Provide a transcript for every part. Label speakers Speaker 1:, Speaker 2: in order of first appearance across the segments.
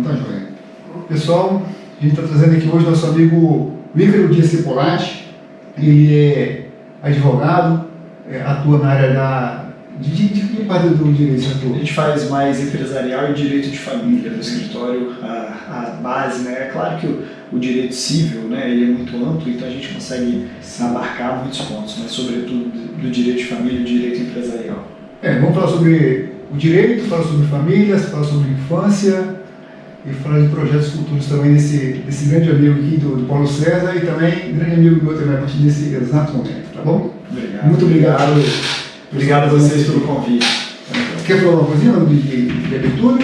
Speaker 1: Então tá joia. Pessoal, a gente está trazendo aqui hoje nosso amigo Ícaro Dias Cepolati. Ele é advogado, atua na área de que parte do direito você atua?
Speaker 2: A gente faz mais empresarial e direito de família no escritório, a base, né? É claro que o direito civil, né, ele é muito amplo, então a gente consegue abarcar muitos pontos, mas sobretudo do direito de família e do direito empresarial.
Speaker 1: Vamos falar sobre o direito, falar sobre famílias, falar sobre infância e falar de projetos futuros também desse grande amigo aqui do Paulo César e também grande amigo meu também a partir desse exato momento, tá bom?
Speaker 2: Obrigado.
Speaker 1: Muito obrigado.
Speaker 2: Obrigado a vocês pelo convite.
Speaker 1: Quer falar uma coisinha de abertura?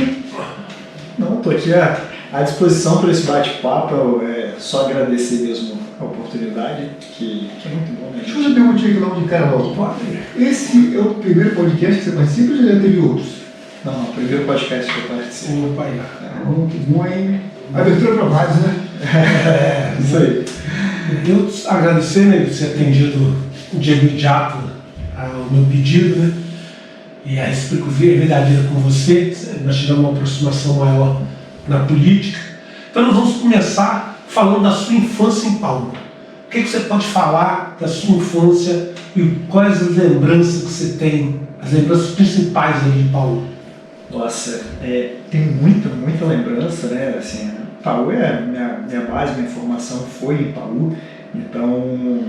Speaker 2: Não, estou aqui à disposição para esse bate-papo, só agradecer mesmo a oportunidade, que é muito bom, né?
Speaker 1: Deixa eu fazer uma perguntinha aqui logo de cara logo. Esse é o primeiro podcast que você participa ou já teve outros?
Speaker 2: Não, o primeiro podcast que eu participo.
Speaker 1: Opa, que bom, hein? Abertura para vários, né?
Speaker 2: Isso aí.
Speaker 3: Eu agradecer, né, por ter atendido de imediato ao meu pedido, né? E a Explico verdadeira com você, nós tivemos uma aproximação maior na política. Então nós vamos começar falando da sua infância em Paú. O que você pode falar da sua infância e quais as lembranças que você tem, as lembranças principais aí de Paú?
Speaker 2: Nossa, tem muita lembrança, né? Assim, Paú é minha base, minha formação foi em Paú, então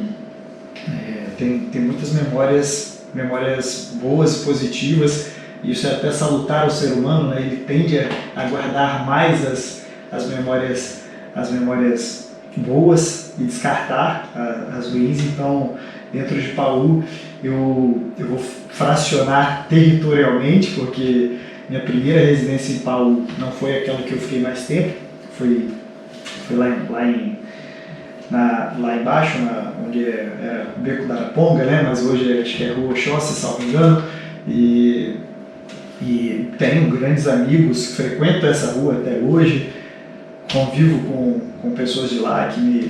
Speaker 2: tem muitas memórias boas e positivas. Isso é até salutar o ser humano, né? Ele tende a guardar mais as memórias boas e descartar as ruins. Então, dentro de Paú, eu vou fracionar territorialmente, porque minha primeira residência em Paú não foi aquela que eu fiquei mais tempo, foi lá embaixo, onde era Beco da Araponga, né? Mas hoje acho que é Rua Oxóssi, se não me engano, e tenho grandes amigos que frequentam essa rua até hoje, convivo com pessoas de lá que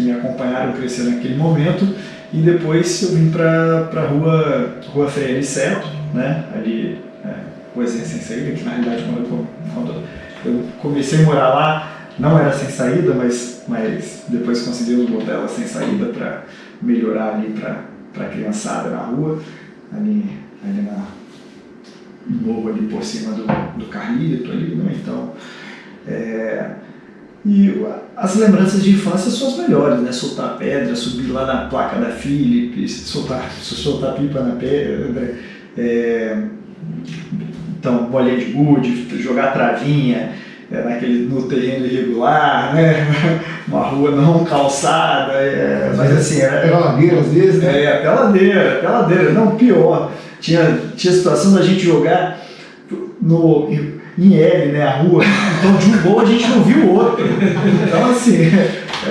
Speaker 2: me acompanharam crescer naquele momento, e depois eu vim para a rua Frei Aniceto, né? Ali, Ruazinha Sem Saída, que na realidade quando eu comecei a morar lá, não era sem saída, mas depois conseguimos botar ela sem saída para melhorar ali para a criançada na rua, ali no morro ali por cima do Carlito ali, né? Então, e as lembranças de infância são as melhores, né? Soltar pedra, subir lá na placa da Philips, soltar pipa na pedra, então bolinha de gude, jogar travinha, no terreno irregular, né? Uma rua não calçada, mas assim...
Speaker 1: Era ladeira às vezes, né?
Speaker 2: Até ladeira, não, pior. Tinha situação da gente jogar em L, né, a rua, então de um gol a gente não viu o outro. Então assim...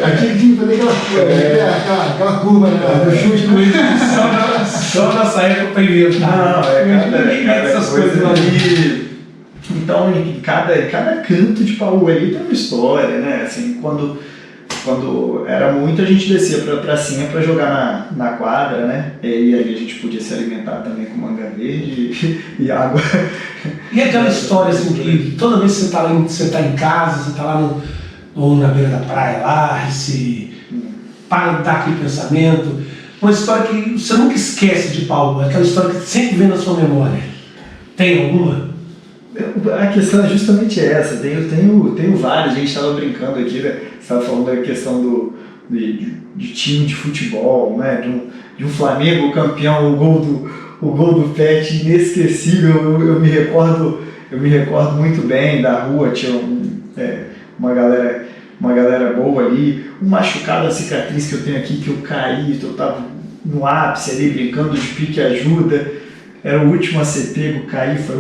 Speaker 1: Aqui tinha que fazer aquela curva, né? Do chute com ele.
Speaker 3: Só nessa época para inventar.
Speaker 2: Cada essas coisas ali. Então, em cada canto de Paú ali tem uma história, né? Assim, quando era muito, a gente descia para a pracinha para jogar na quadra, né? E ali a gente podia se alimentar também com manga verde e água.
Speaker 3: E aquela história assim, que toda vez que você está em casa, você está lá ou na beira da praia lá, para de dar aquele pensamento, uma história que você nunca esquece de Paú, aquela história que sempre vem na sua memória. Tem alguma?
Speaker 2: A questão é justamente essa, tenho várias, a gente estava brincando aqui, né? Você estava falando da questão de time de futebol, né? De um Flamengo campeão, o gol do Pet inesquecível, eu me recordo muito bem da rua, tinha uma galera boa ali, um machucado, a cicatriz que eu tenho aqui, que eu caí, eu estava no ápice ali, brincando de pique ajuda, era o último a ser pego, caí, foi a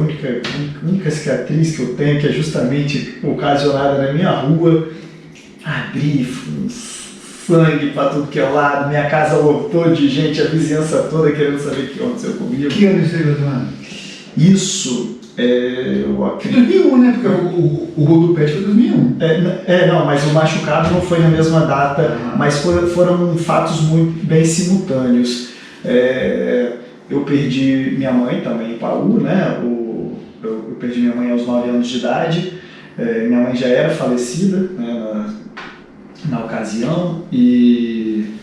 Speaker 2: única cicatriz que eu tenho, que é justamente ocasionada na minha rua, abri, sangue para tudo que é lado, minha casa lotou de gente, a vizinhança toda querendo saber o que aconteceu comigo.
Speaker 1: Que ano isso aí, Leonardo?
Speaker 2: Isso, eu acredito...
Speaker 1: 2001, né? Porque o gol do Pet foi 2001.
Speaker 2: Não, mas o machucado não foi na mesma data, mas foram fatos muito bem simultâneos. Eu perdi minha mãe também em Paú, né? Eu perdi minha mãe aos 9 anos de idade. Minha mãe já era falecida, né, na ocasião, e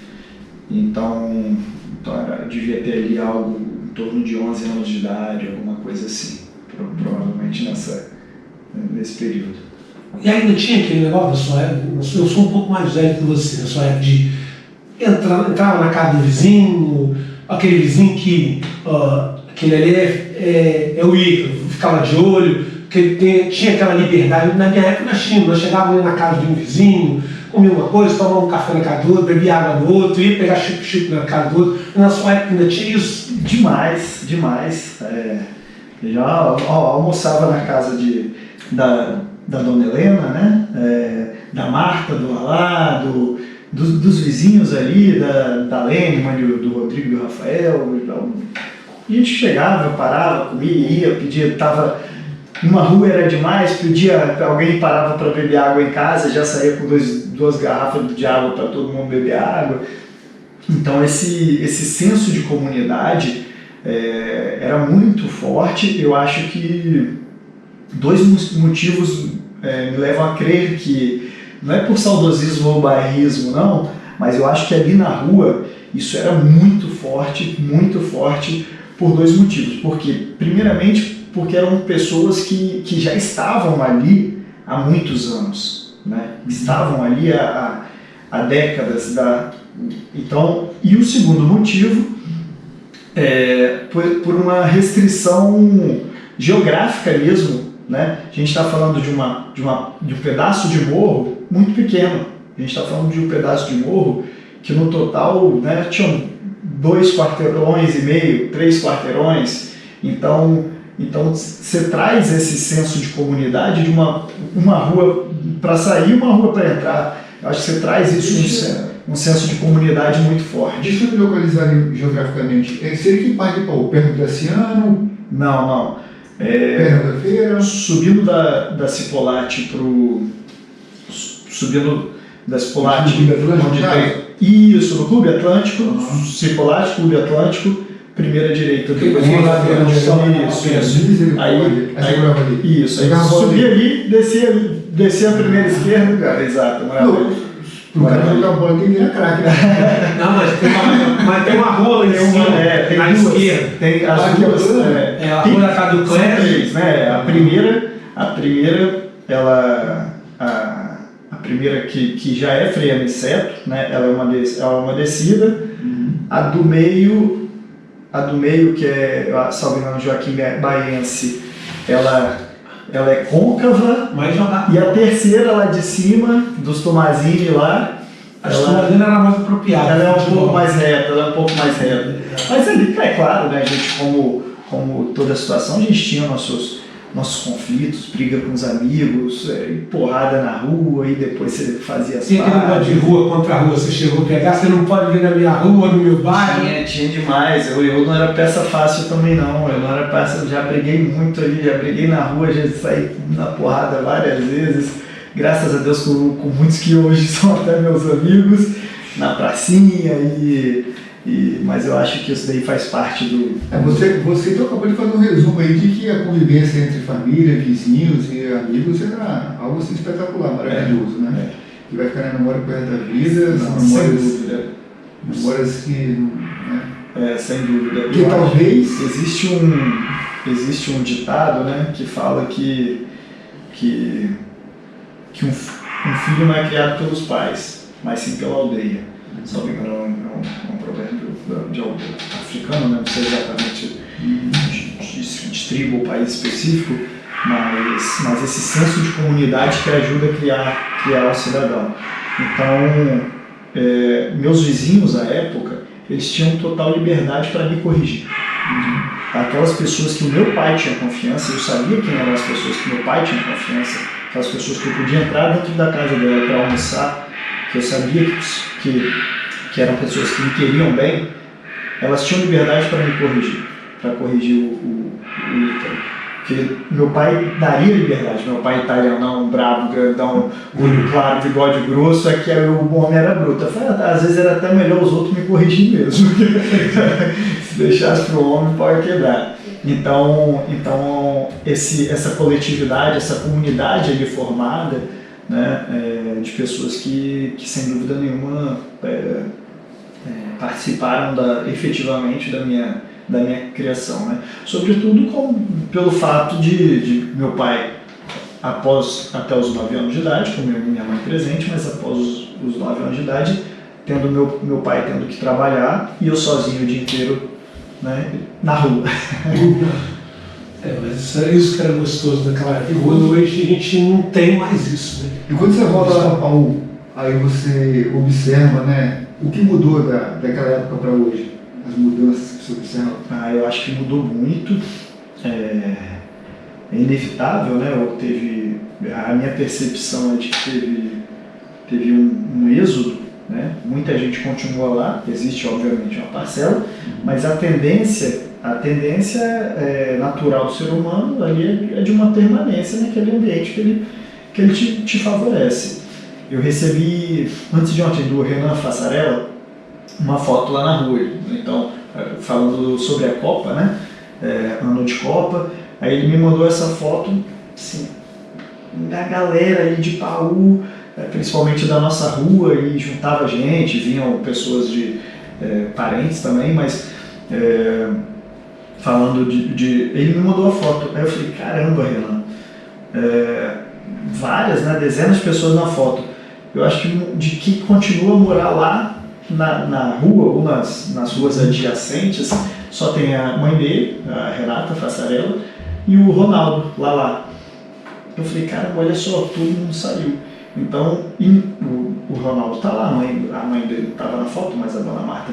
Speaker 2: então eu devia ter ali algo em torno de 11 anos de idade, alguma coisa assim, provavelmente nesse período.
Speaker 3: E ainda tinha aquele negócio da sua época, eu sou um pouco mais velho que você, na sua época de entrava na casa do vizinho, aquele vizinho que aquele ali é o Ícaro, ficava de olho, que tinha aquela liberdade. Na minha época nós chegávamos ali na casa de um vizinho, comia uma coisa, tomava um café na casa do outro, bebia água do outro, ia pegar chico-chico na casa do outro. Na sua época ainda tinha isso?
Speaker 2: Demais. Eu já almoçava na casa da Dona Helena, né? Da Marta, do Alá, dos vizinhos ali, da Lene, mãe do Rodrigo e do Rafael. Então, a gente chegava, parava, comia, ia, pedia, tava numa rua era demais, pedia, alguém parava para beber água em casa, já saía com duas garrafas de água para todo mundo beber água. Então esse senso de comunidade era muito forte. Eu acho que dois motivos me levam a crer que não é por saudosismo ou bairrismo, não, mas eu acho que ali na rua isso era muito forte por dois motivos. Porque, primeiramente, porque eram pessoas que já estavam ali há muitos anos, né? Estavam ali há décadas. Então, e o segundo motivo por uma restrição geográfica mesmo, né? A gente está falando de um pedaço de morro muito pequeno. A gente está falando de um pedaço de morro que no total, né, tinham 2,5 quarteirões, 3 quarteirões. Então você traz esse senso de comunidade de uma rua para sair e uma rua para entrar. Eu acho que você traz isso, um senso de comunidade muito forte.
Speaker 1: Deixa eu me localizar geograficamente. Seria que parte de Paulo? Perto do Graciano?
Speaker 2: Não.
Speaker 1: Perto da feira?
Speaker 2: Subindo da Cipolate subindo da Cipolate. Isso, no Clube Atlântico, Cipolate, Clube Atlântico, primeira direita. Depois aí subia ali, descia a primeira esquerda, cara, exato.
Speaker 1: O cara jogar bola tem que ir na craque, né?
Speaker 3: Não, mas tem uma rua lá em cima, na esquerda.
Speaker 2: Tem as duas.
Speaker 3: A rua da casa do Cléber.
Speaker 2: Né? A primeira, a primeira que já é freio aniceto, né? Ela é uma descida. A do meio, que é, salvo engano, Joaquim Baiense, ela é côncava, e a terceira lá de cima, dos Tomazini lá,
Speaker 3: a Tomazini era mais apropriada.
Speaker 2: Ela é um pouco mais reta, Mas ali, é claro, né, a gente, como toda situação, a gente tinha nossos conflitos, briga com os amigos, porrada na rua, e depois você fazia as
Speaker 3: pazes. E aquele negócio de rua contra rua, você chegou a pegar, você não pode vir na minha rua, no meu bairro?
Speaker 2: Tinha demais, eu não era peça fácil também não, eu não era peça, já briguei muito ali, já briguei na rua, já saí na porrada várias vezes, graças a Deus com muitos que hoje são até meus amigos, na pracinha, mas eu acho que isso daí faz parte do...
Speaker 1: Você acabou de fazer um resumo aí de que a convivência entre família, vizinhos e amigos era algo assim espetacular, maravilhoso, né? Que vai ficar na memória pro resto da vida, memórias que... Né?
Speaker 2: Sem dúvida.
Speaker 1: Que talvez...
Speaker 2: Existe um ditado, né, que fala que um filho não é criado pelos pais, mas sim pela aldeia. Só me engano, é um provérbio de africano, né? Não sei exatamente de tribo ou país específico, mas esse senso de comunidade que ajuda a criar o cidadão. Então, meus vizinhos à época, eles tinham total liberdade para me corrigir. Aquelas pessoas que o meu pai tinha confiança, eu sabia quem eram as pessoas que meu pai tinha confiança, aquelas pessoas que eu podia entrar dentro da casa dela para almoçar, que eu sabia que eram pessoas que me queriam bem, elas tinham liberdade para me corrigir o Ícaro. Porque meu pai daria liberdade, meu pai italianão, bravo, grandão, olho claro, bigode grosso, que o homem era bruto. Eu falei, às vezes era até melhor os outros me corrigir mesmo, se deixasse pro homem, o pau ia quebrar. Então essa coletividade, essa comunidade ali formada, né, de pessoas que sem dúvida nenhuma participaram efetivamente da minha criação, né? Sobretudo pelo fato de meu pai, até os 9 anos de idade, com minha mãe presente, mas após os 9 anos de idade, tendo meu pai tendo que trabalhar e eu sozinho o dia inteiro, né, na rua.
Speaker 3: Mas isso que era gostoso naquela época. Hoje a gente não tem mais isso, né?
Speaker 1: E quando você volta lá para Paulo, aí você observa, né, o que mudou daquela época para hoje? As mudanças que você observa?
Speaker 2: Eu acho que mudou muito. É inevitável, né? A minha percepção é de que teve um êxodo, né? Muita gente continua lá, existe obviamente uma parcela, mas a tendência natural do ser humano ali é de uma permanência naquele ambiente que ele te favorece. Eu recebi, antes de ontem, do Renan Fassarella, uma foto lá na rua. Então, falando sobre a Copa, né? Ano de Copa, aí ele me mandou essa foto, assim, da galera ali de Paú, principalmente da nossa rua, e juntava gente, vinham pessoas de parentes também, mas falando ele me mandou a foto, aí eu falei, caramba, Renan, várias, né, dezenas de pessoas na foto. Eu acho que de quem continua a morar lá na rua ou nas ruas adjacentes, só tem a mãe dele, a Renata Fassarella, e o Ronaldo, lá. Eu falei, caramba, olha só, todo mundo saiu. Então, o Ronaldo está lá, a mãe dele estava na foto, mas a dona Marta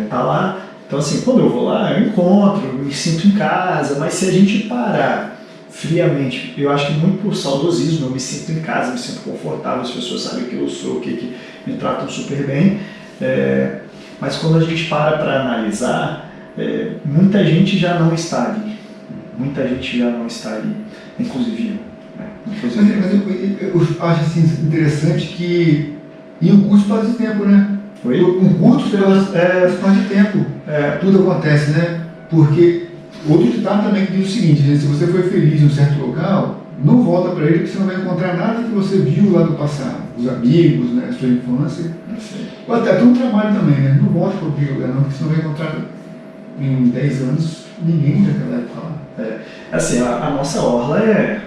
Speaker 2: está lá. Então, assim, quando eu vou lá, eu encontro, me sinto em casa, mas se a gente parar friamente, eu acho que muito por saudosismo, eu me sinto em casa, me sinto confortável, as pessoas sabem que eu sou, que me tratam super bem, mas quando a gente para analisar, muita gente já não está ali, inclusive eu.
Speaker 1: Mas eu acho assim, interessante que em um curso faz tempo, né?
Speaker 2: Oi?
Speaker 1: Um curso faz tempo. Tudo acontece, né? Porque outro ditado também que diz o seguinte, né? Se você foi feliz em um certo local, não volta para ele, porque você não vai encontrar nada que você viu lá do passado. Os amigos, né? A sua infância. Ou até um trabalho também, né? Não volta para o lugar não, porque você não vai encontrar em 10 anos ninguém daquela época lá.
Speaker 2: Assim, a nossa orla é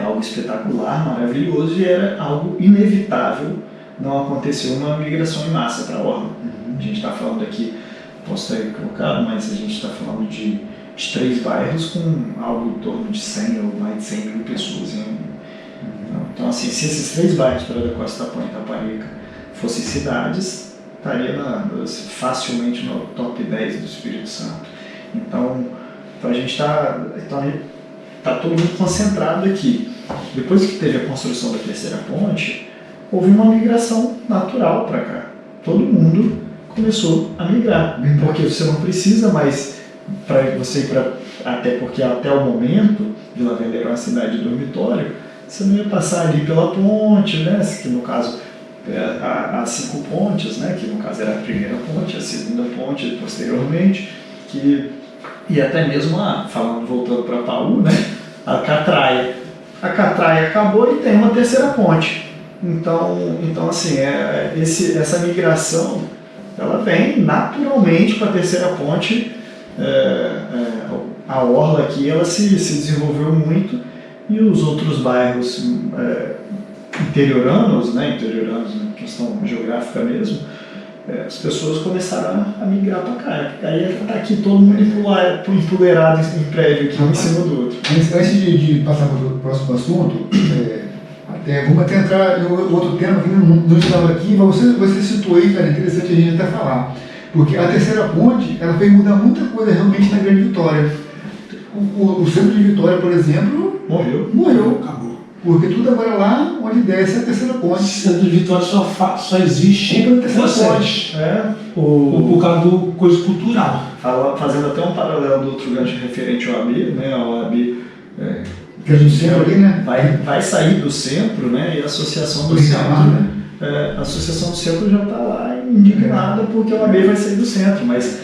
Speaker 2: algo espetacular, maravilhoso, e era algo inevitável não acontecer uma migração em massa para a orla. A gente está falando aqui, posso ter colocado, mas a gente está falando de 3 bairros com algo em torno de 100 ou mais de 100 mil pessoas. Então, assim, se esses 3 bairros, Pereira da Costa, Itapuã e Itaparica, fossem cidades, estaria facilmente no top 10 do Espírito Santo. Então a gente está todo mundo concentrado aqui. Depois que teve a construção da terceira ponte, houve uma migração natural para cá. Todo mundo começou a migrar, porque você não precisa mais para você ir para, até porque até o momento Vila Velha era uma cidade de dormitório, você não ia passar ali pela ponte, né? Que no caso as 5 pontes, né? Que no caso era a primeira ponte, a segunda ponte posteriormente, e até mesmo voltando para Paú, né? A Catraia. A Catraia acabou e tem uma terceira ponte. Então assim, essa migração, ela vem naturalmente para a terceira ponte. A orla aqui, ela se desenvolveu muito, e os outros bairros interioranos, na questão geográfica mesmo, as pessoas começaram a migrar para cá. Aí está aqui todo mundo empoleirado em prédio aqui, um em cima do outro.
Speaker 1: Antes de passar para o próximo assunto, vamos até entrar em outro tema que não estava aqui, mas você citou aí, cara, interessante a gente até falar. Porque a terceira ponte, ela veio mudar muita coisa realmente na Grande Vitória. O centro de Vitória, por exemplo, morreu.
Speaker 3: Acabou.
Speaker 1: Porque tudo agora lá onde desce é a terceira ponte.
Speaker 3: O centro de Vitória só existe
Speaker 1: pela terceira ponte.
Speaker 3: Por causa do coisa cultural.
Speaker 2: Fazendo até um paralelo do outro gancho referente ao AB, né? A OAB
Speaker 1: Que é do centro ali, né?
Speaker 2: Vai sair do centro, né? E a associação do centro. A associação do centro já está lá indignada porque a OAB vai sair do centro, mas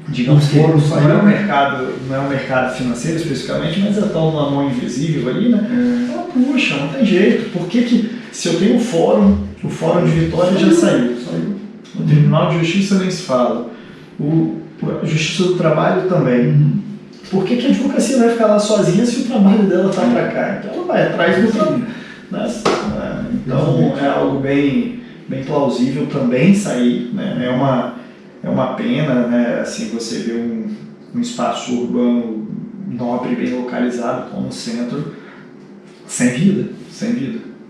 Speaker 2: digamos que
Speaker 1: fórum
Speaker 2: não
Speaker 1: saiu,
Speaker 2: é um mercado financeiro especificamente, mas ela está uma mão invisível ali, né? Ela puxa, não tem jeito. Por que se eu tenho o fórum de Vitória já saiu. O Tribunal de Justiça nem se fala. A Justiça do Trabalho também. Por que a advocacia vai ficar lá sozinha se o trabalho dela está para cá? Então ela vai atrás do trabalho. Então é algo bem plausível também sair, né? É uma pena, né? Assim, você vê um espaço urbano nobre, bem localizado, como o centro, sem vida.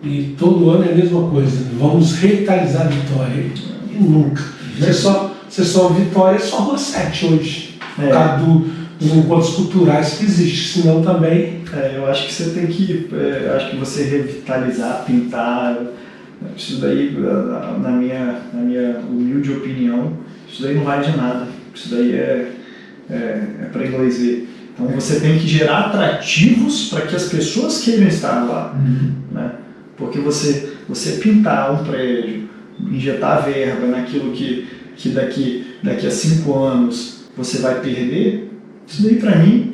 Speaker 3: E todo ano é a mesma coisa. Vamos revitalizar Vitória. E nunca. Você só Vitória é só Rua 7 hoje. Por causa dos encontros culturais que existem. Senão também.
Speaker 2: Eu acho que você tem que. Acho que você revitalizar, pintar. Isso daí, na minha humilde opinião, isso daí não vale de nada. Isso daí é para inglês ver. Então você tem que gerar atrativos para que as pessoas queiram estar lá. Né? Porque você pintar um prédio, injetar verba naquilo que daqui a 5 anos você vai perder, isso daí para mim,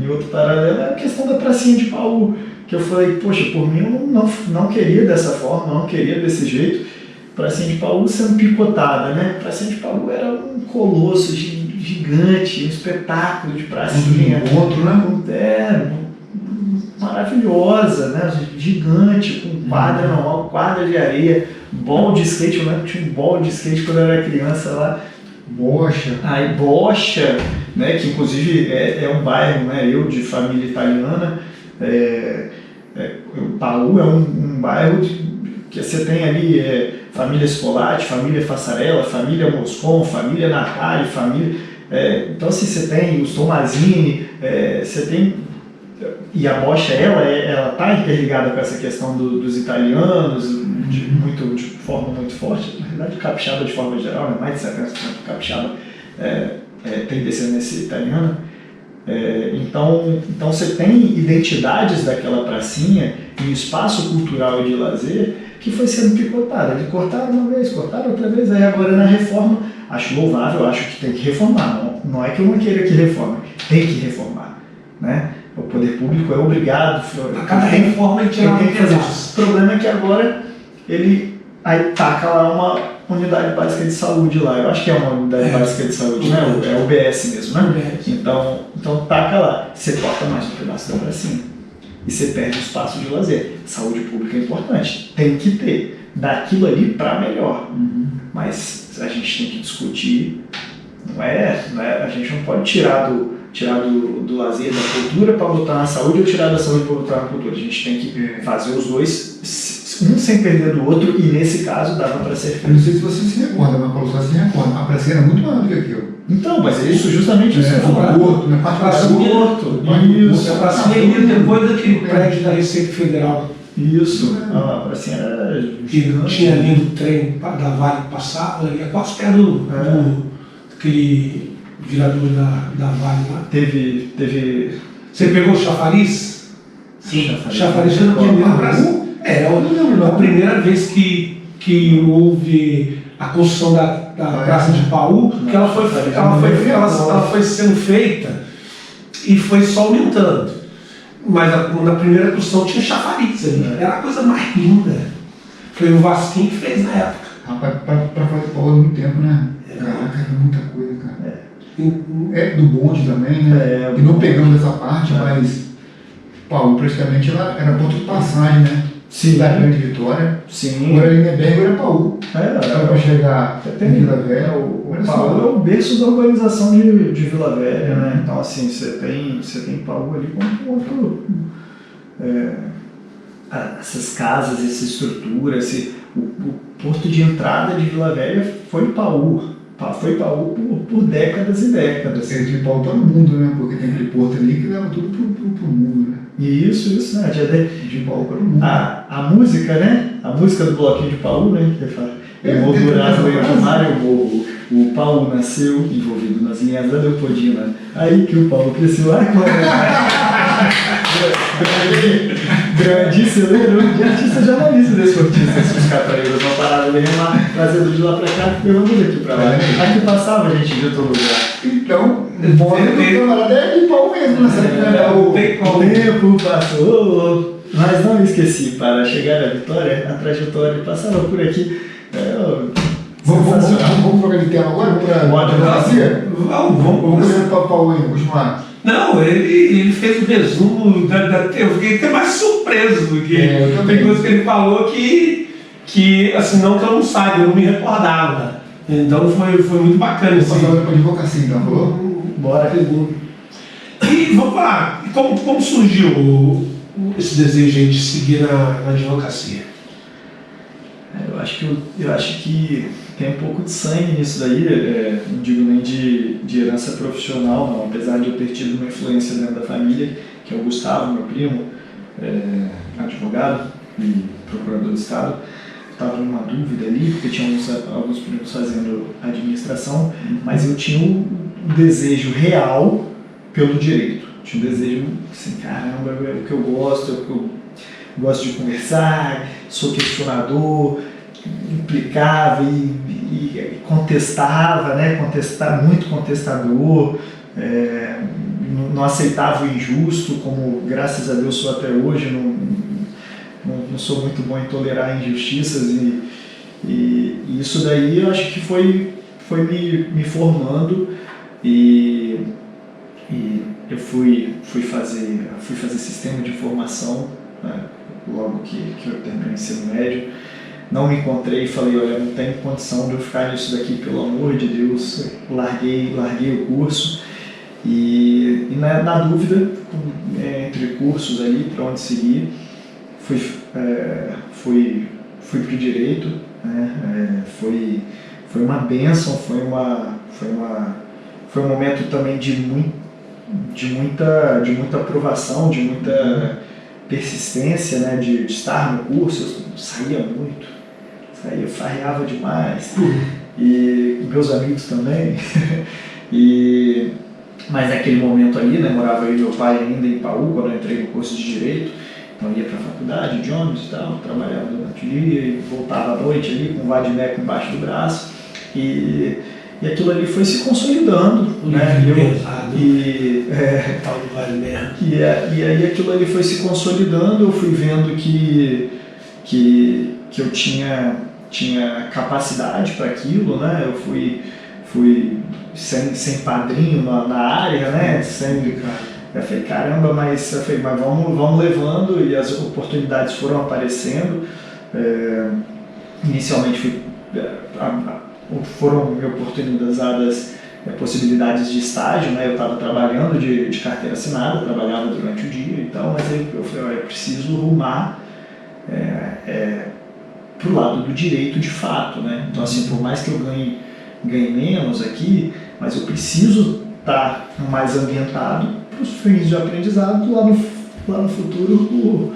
Speaker 2: em outro paralelo, é a questão da pracinha de Paú, que eu falei, poxa, por mim eu não queria dessa forma, não queria desse jeito. Pracinha de Paú sendo picotada, né? Pracinha de Paú era um colosso gigante, um espetáculo de pracinha.
Speaker 1: Outro, né?
Speaker 2: Maravilhosa, né? Gigante, com quadra normal, quadra de areia, bol de skate. Eu lembro que tinha um bol de skate quando eu era criança lá.
Speaker 1: Bocha.
Speaker 2: Aí Bocha, né? Que inclusive é um bairro, né? Eu de família italiana. Paú é um bairro que você tem ali família Scolatti, família Fassarella, família Moscon, família Natali, família. Então assim, você tem os Tomazini, você tem. E a Bocha, ela está interligada com essa questão dos italianos de forma muito forte. Na verdade, capixaba de forma geral, né? Mais de 70% do capixaba tem descendência italiana. Então você tem identidades daquela pracinha em espaço cultural e de lazer que foi sendo picotada. Eles cortaram uma vez, cortaram outra vez, aí agora na reforma, acho louvável, acho que tem que reformar. Não é que eu não queira que reforme, tem que reformar. Né? O poder público é obrigado
Speaker 3: a cada reforma ele tem que fazer isso.
Speaker 2: O problema é que agora ele aí taca lá uma unidade básica de saúde lá. Eu acho que é uma unidade básica de saúde, né? É o UBS mesmo, né? Então taca lá. Você corta mais um pedaço da pracinha. E você perde o espaço de lazer. Saúde pública é importante. Tem que ter. Daquilo ali para melhor. Mas a gente tem que discutir. A gente não pode tirar do lazer, da cultura para botar na saúde ou tirar da saúde para botar na cultura. A gente tem que fazer os dois, um sem perder do outro, e nesse caso dava para ser feito.
Speaker 1: Eu não sei se você se recorda, mas Paulo César se recorda. A pracinha era muito maior do que aquilo.
Speaker 2: Então, mas é isso, justamente isso.
Speaker 1: O Porto, né? Parte do Porto.
Speaker 3: Isso. A pracinha ia depois daquele prédio da Receita Federal.
Speaker 2: Isso. A pracinha era
Speaker 3: que tinha ali do trem da Vale que passava, ia quase perto daquele virador da Vale lá.
Speaker 2: Teve.
Speaker 3: Você pegou o chafariz?
Speaker 2: Sim,
Speaker 3: chafariz já não tinha no Brasil. A primeira vez que houve a construção da Praça de Paú, que ela foi sendo feita e foi só aumentando. Mas na primeira construção tinha chafariz ali. Era a coisa mais linda. Foi o Vasquinho que fez na época.
Speaker 1: Rapaz, para fazer Paú há muito tempo, né? Caraca, é muita coisa, cara. Do bonde também, né? E não pegando essa parte, mas Paú praticamente ela era ponto de passagem, né?
Speaker 2: Sim.
Speaker 1: Da Grande Vitória.
Speaker 2: Sim.
Speaker 1: Agora Lindenberg era Paú. Para chegar em Vila Velha.
Speaker 2: O Paú é o berço da urbanização de Vila Velha, né? Então assim, você tem Paú ali como outro. Essas casas, essa estrutura, o porto de entrada de Vila Velha foi Paú. Foi Paú por décadas e décadas.
Speaker 1: Ele de Paú para o mundo, né? Porque tem aquele porto ali que leva tudo pro mundo, né?
Speaker 2: Isso, né?
Speaker 1: De Paú para o mundo.
Speaker 2: A música, né? A música do bloquinho de Paú, né? Que fala, eu vou durar no mar, eu morro. O Paú nasceu envolvido nas linhas da Leopoldina. Aí que o Paú cresceu. Grande celeiro de artista jornalista desportista. Se os catarreiros não pararam de remar, trazendo de lá pra cá, levando daqui pra lá. Aqui passava gente de todo lugar.
Speaker 1: Então, o modo do camarada é de pau mesmo nessa
Speaker 2: O tempo passou, mas não me esqueci. Para chegar à vitória, a trajetória passava por aqui.
Speaker 1: Vamos trocar de tema agora? Vamos para a democracia? Vamos para o Paulo ainda, continuar.
Speaker 3: Não, ele fez um resumo eu fiquei até mais surpreso do que tem coisa que ele falou que assim, não que eu não saiba, eu não me recordava. Então foi muito bacana.
Speaker 1: Vamos falar para a advocacia, então, falou?
Speaker 2: Bora.
Speaker 3: E vamos lá, como surgiu esse desejo aí de seguir na advocacia?
Speaker 2: Eu acho que tem um pouco de sangue nisso daí, não digo nem de herança profissional, não, apesar de eu ter tido uma influência dentro da família, que é o Gustavo, meu primo, advogado e procurador do Estado. Estava numa dúvida ali, porque tinha alguns primos fazendo administração, mas eu tinha um desejo real pelo direito. Tinha um desejo assim, caramba, é o que eu gosto, é o que eu gosto de conversar, sou questionador, implicava e contestava, né? Muito contestador, não aceitava o injusto, como graças a Deus sou até hoje, não sou muito bom em tolerar injustiças e isso daí eu acho que foi me formando e eu fui fazer sistema de informação, né? Logo que eu terminei o ensino médio. Não me encontrei e falei, olha, não tenho condição de eu ficar nisso daqui, pelo amor de Deus. Larguei o curso e na dúvida, entre cursos ali, para onde seguir, fui para o direito, né? Foi uma bênção, foi um momento também de muita aprovação, de muita persistência, né? De estar no curso. Eu saía muito, eu farreava demais, e meus amigos também. Mas naquele momento ali, né, morava eu e meu pai ainda em Paú, quando eu entrei no curso de Direito, então ia para a faculdade de ônibus e tal, trabalhava durante o dia e voltava à noite ali com o vadimeco embaixo do braço, e aquilo ali foi se consolidando, né? E aí aquilo ali foi se consolidando, eu fui vendo que eu tinha capacidade para aquilo, né? Eu fui sem padrinho na área, né? Eu falei, caramba, mas vamos levando, e as oportunidades foram aparecendo. Inicialmente foram me oportunizadas possibilidades de estágio, né? Eu estava trabalhando de carteira assinada, trabalhava durante o dia e tal, mas aí eu falei, olha, eu preciso rumar para o lado do direito de fato, né? Então, assim, por mais que eu ganhe menos aqui, mas eu preciso estar mais ambientado para os fins de aprendizado. Lá no futuro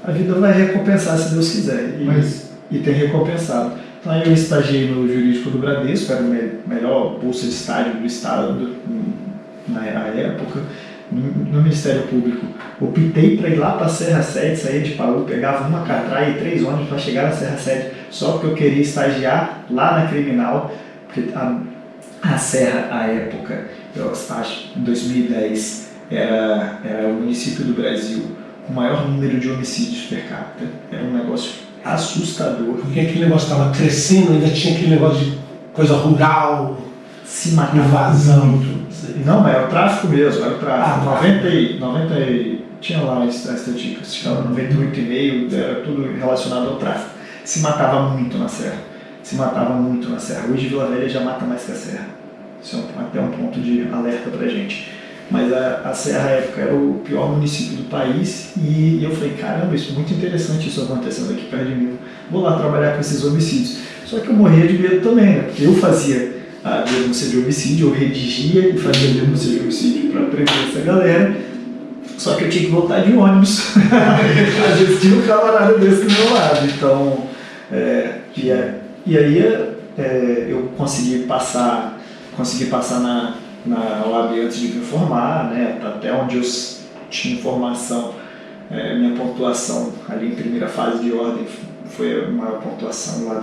Speaker 2: a vida vai recompensar, se Deus quiser, e tem recompensado. Então eu estagiei no Jurídico do Bradesco, era a melhor bolsa de estágio do Estado na época. No Ministério Público, optei para ir lá para a Serra 7, saía de Paú, pegava uma catraia e 3 ônibus para chegar na Serra 7, só porque eu queria estagiar lá na Criminal, porque a Serra, à época, eu acho que em 2010, era o município do Brasil com o maior número de homicídios per capita. Era um negócio assustador.
Speaker 3: Porque aquele negócio estava crescendo, ainda tinha aquele negócio de coisa rural,
Speaker 2: se matar,
Speaker 3: invasão.
Speaker 2: Não, era o tráfico mesmo, era o tráfico. 90, tinha lá a estatística, 98,5, era tudo relacionado ao tráfico. Se matava muito na Serra. Hoje Vila Velha já mata mais que a Serra. Isso é até um ponto de alerta pra gente. Mas a Serra, à época, era o pior município do país, e eu falei, caramba, isso é muito interessante isso acontecendo aqui perto de mim. Vou lá trabalhar com esses homicídios. Só que eu morria de medo também, né? Porque eu fazia a denúncia de homicídio, eu redigia e fazia a denúncia de homicídio para prender essa galera. Só que eu tinha que voltar de ônibus. Às vezes tinha um camarada desse do meu lado. Então, e aí eu consegui passar na OAB antes de me formar, né? Até onde tinha formação, minha pontuação ali em primeira fase de ordem foi a maior pontuação lá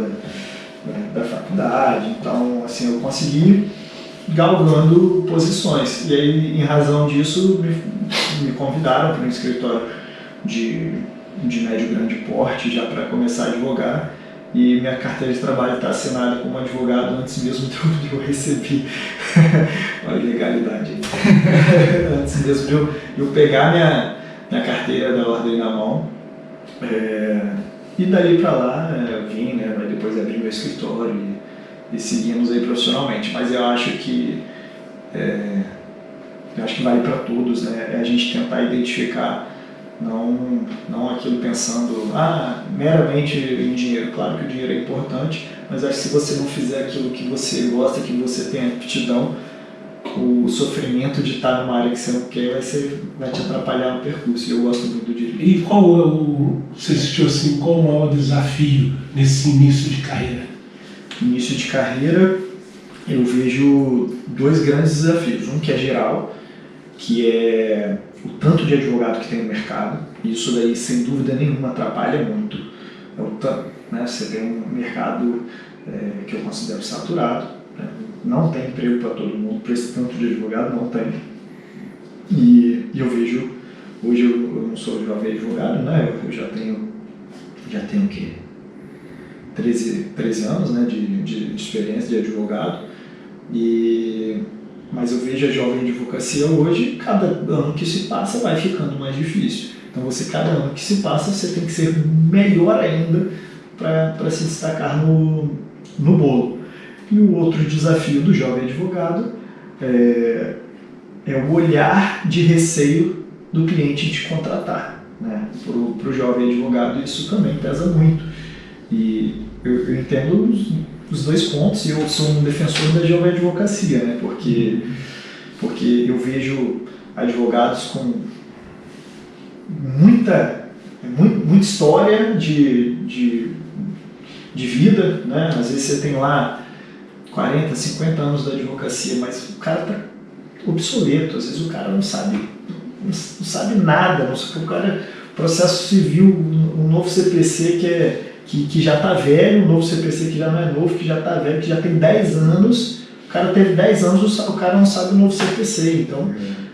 Speaker 2: da faculdade, então assim, eu consegui galgando posições, e aí em razão disso me convidaram para um escritório de médio e grande porte já para começar a advogar, e minha carteira de trabalho está assinada como advogado antes mesmo de eu receber. Olha a ilegalidade aí. Antes mesmo de eu pegar minha carteira da ordem na mão. E dali para lá vim, né, depois abri meu escritório e seguimos aí profissionalmente. Mas eu acho que vale para todos, né, a gente tentar identificar, não aquilo pensando meramente em dinheiro. Claro que o dinheiro é importante, mas acho que se você não fizer aquilo que você gosta, que você tem aptidão, o sofrimento de estar numa área que você não quer vai te atrapalhar no percurso. E eu gosto muito do direito.
Speaker 3: E você sentiu assim, qual o maior desafio nesse início de carreira?
Speaker 2: Início de carreira, eu vejo 2 grandes desafios. Um que é geral, que é o tanto de advogado que tem no mercado. Isso daí, sem dúvida nenhuma, atrapalha muito. Né? Você tem um mercado que eu considero saturado, né? Não tem emprego para todo mundo, para esse tanto de advogado não tem. E eu vejo, hoje eu não sou jovem advogado, né? Eu já tenho o quê? 13 anos, né, de experiência de advogado, mas eu vejo a jovem advocacia hoje, cada ano que se passa vai ficando mais difícil. Então cada ano que se passa você tem que ser melhor ainda para se destacar no bolo. E o outro desafio do jovem advogado é o olhar de receio do cliente te contratar, né? Para o jovem advogado isso também pesa muito. E eu entendo os 2 pontos, e eu sou um defensor da jovem advocacia, né? Porque eu vejo advogados com muita história de vida, né? Às vezes você tem lá 40, 50 anos da advocacia, mas o cara está obsoleto, às vezes o cara não sabe nada, o cara, processo civil, um novo CPC que já está velho, um novo CPC que já não é novo, que já está velho, que já tem 10 anos, o cara teve 10 anos, o cara não sabe o novo CPC,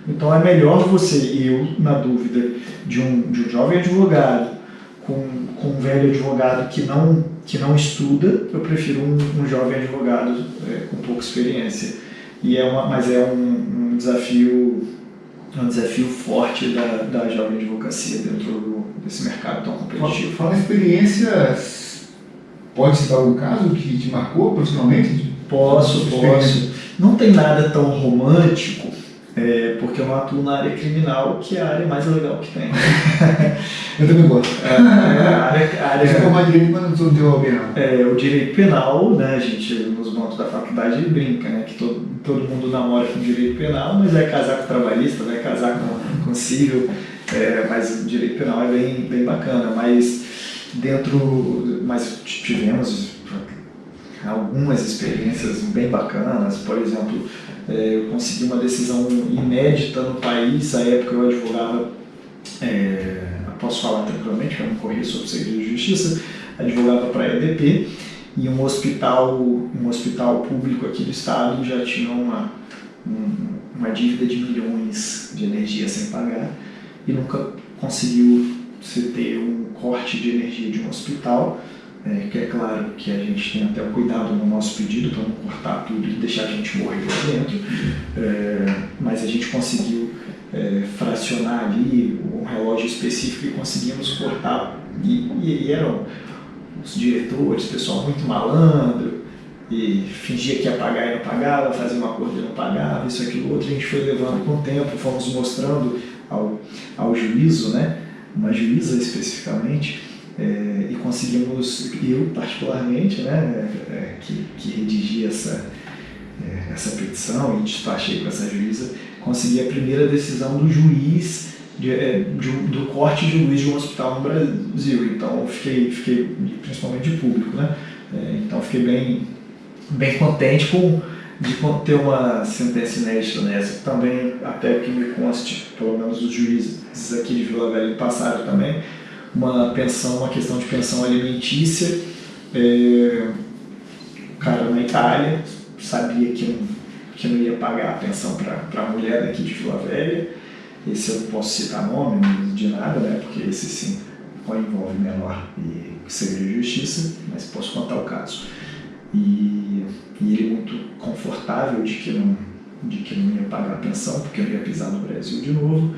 Speaker 2: então é melhor eu, na dúvida, de um jovem advogado com um velho advogado que não estuda, eu prefiro um jovem advogado com pouca experiência. Mas é um desafio forte da jovem advocacia dentro desse mercado tão competitivo.
Speaker 1: Fala experiência, pode citar algum caso que te marcou profissionalmente?
Speaker 2: Posso. Não tem nada tão romântico, porque eu não atuo na área criminal, que é a área mais legal que tem.
Speaker 1: Eu também gosto.
Speaker 2: Eu
Speaker 1: sou formado em direito, mas não sou teólogo penal.
Speaker 2: O direito penal, né, a gente nos bancos da faculdade brinca, né, que todo mundo namora com direito penal, mas vai casar com trabalhista, vai casar com civil, mas o direito penal é bem bacana, mas tivemos algumas experiências bem bacanas. Por exemplo, eu consegui uma decisão inédita no país. À época eu advogava, posso falar tranquilamente para não correr sobre o segredo de justiça, advogava para a EDP, e um hospital público aqui do estado já tinha uma dívida de milhões de energia sem pagar e nunca conseguiu se ter um corte de energia de um hospital, que é claro que a gente tem até o cuidado no nosso pedido para não cortar tudo e deixar a gente morrer lá dentro, mas a gente conseguiu fracionar ali um relógio específico e conseguimos cortar, e eram os diretores, pessoal muito malandro, e fingia que ia pagar e não pagava, fazia um acordo e não pagava, isso, aquilo, outro. A gente foi levando com o tempo, fomos mostrando ao juízo, né, uma juíza especificamente, e conseguimos, eu particularmente, né, que redigi essa petição e despachei com essa juíza, consegui a primeira decisão do juiz, do corte de juiz de um hospital no Brasil. Então fiquei principalmente de público, né? Então fiquei bem contente com de ter uma sentença inédita nessa. Também, até que me conste, pelo menos os juízes aqui de Vila Velha passaram também, uma questão de pensão alimentícia. O cara na Itália sabia que não ia pagar a pensão para a mulher daqui de Vila Velha. Esse eu não posso citar nome de nada, né? Porque esse sim envolve menor e segredo de justiça, mas posso contar o caso. E ele muito confortável de que não ia pagar a pensão, porque eu ia pisar no Brasil de novo.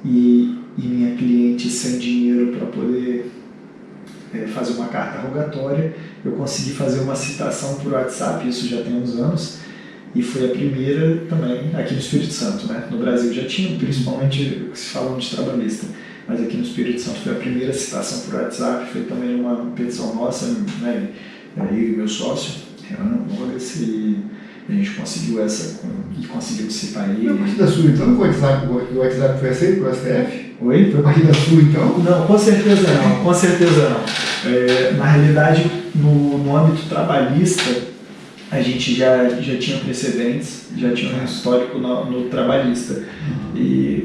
Speaker 2: E minha cliente sem dinheiro para poder fazer uma carta rogatória, eu consegui fazer uma citação por WhatsApp, isso já tem uns anos, e foi a primeira também aqui no Espírito Santo, né? No Brasil já tinha, principalmente se falando de trabalhista, mas aqui no Espírito Santo foi a primeira citação por WhatsApp, foi também uma petição nossa, né? Eu e meu sócio, Renan Mogas, e a gente conseguiu e conseguiu citar ele.
Speaker 1: E a partir da sua, então, o WhatsApp foi aceito pelo STF?
Speaker 2: Oi?
Speaker 1: Foi a partir da sua, então?
Speaker 2: Não, com certeza não, com certeza não. Na realidade, no âmbito trabalhista, a gente já tinha precedentes, já tinha um histórico no trabalhista.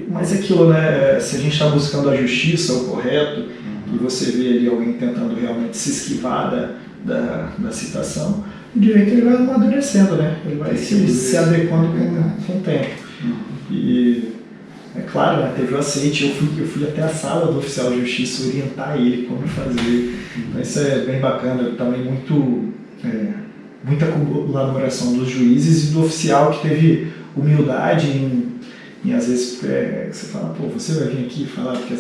Speaker 2: Mas aquilo, né, se a gente está buscando a justiça, o correto, e você vê ali alguém tentando realmente se esquivar da citação, o direito ele vai amadurecendo, né? Ele vai se adequando com o tempo. E é claro, né, teve o aceite, eu fui até a sala do oficial de justiça orientar ele como fazer. Então isso é bem bacana, também muita colaboração dos juízes e do oficial que teve humildade em às vezes você fala, pô, você vai vir aqui falar, porque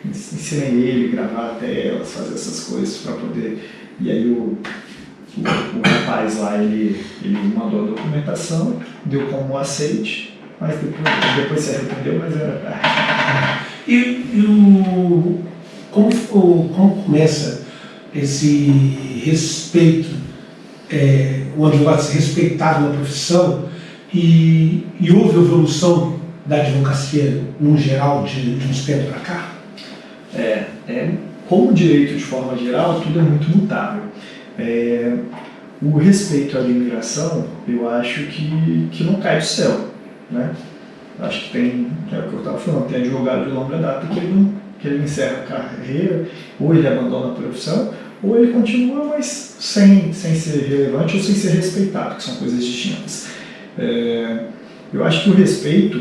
Speaker 2: ensinei ele, gravar telas, fazer essas coisas para poder. E aí o rapaz lá, ele mandou a documentação, deu como aceite, mas depois se arrependeu, mas era.
Speaker 3: Como começa esse respeito, o advogado ser respeitado na profissão e houve evolução da advocacia no geral de uns tempos para cá?
Speaker 2: Como direito de forma geral, tudo é muito mutável. O respeito à imigração, eu acho que não cai do céu, né? Acho que tem, é o que eu estava falando, tem advogado de longa data que ele encerra a carreira, ou ele abandona a profissão, ou ele continua, mas sem ser relevante ou sem ser respeitado, que são coisas distintas. Eu acho que o respeito,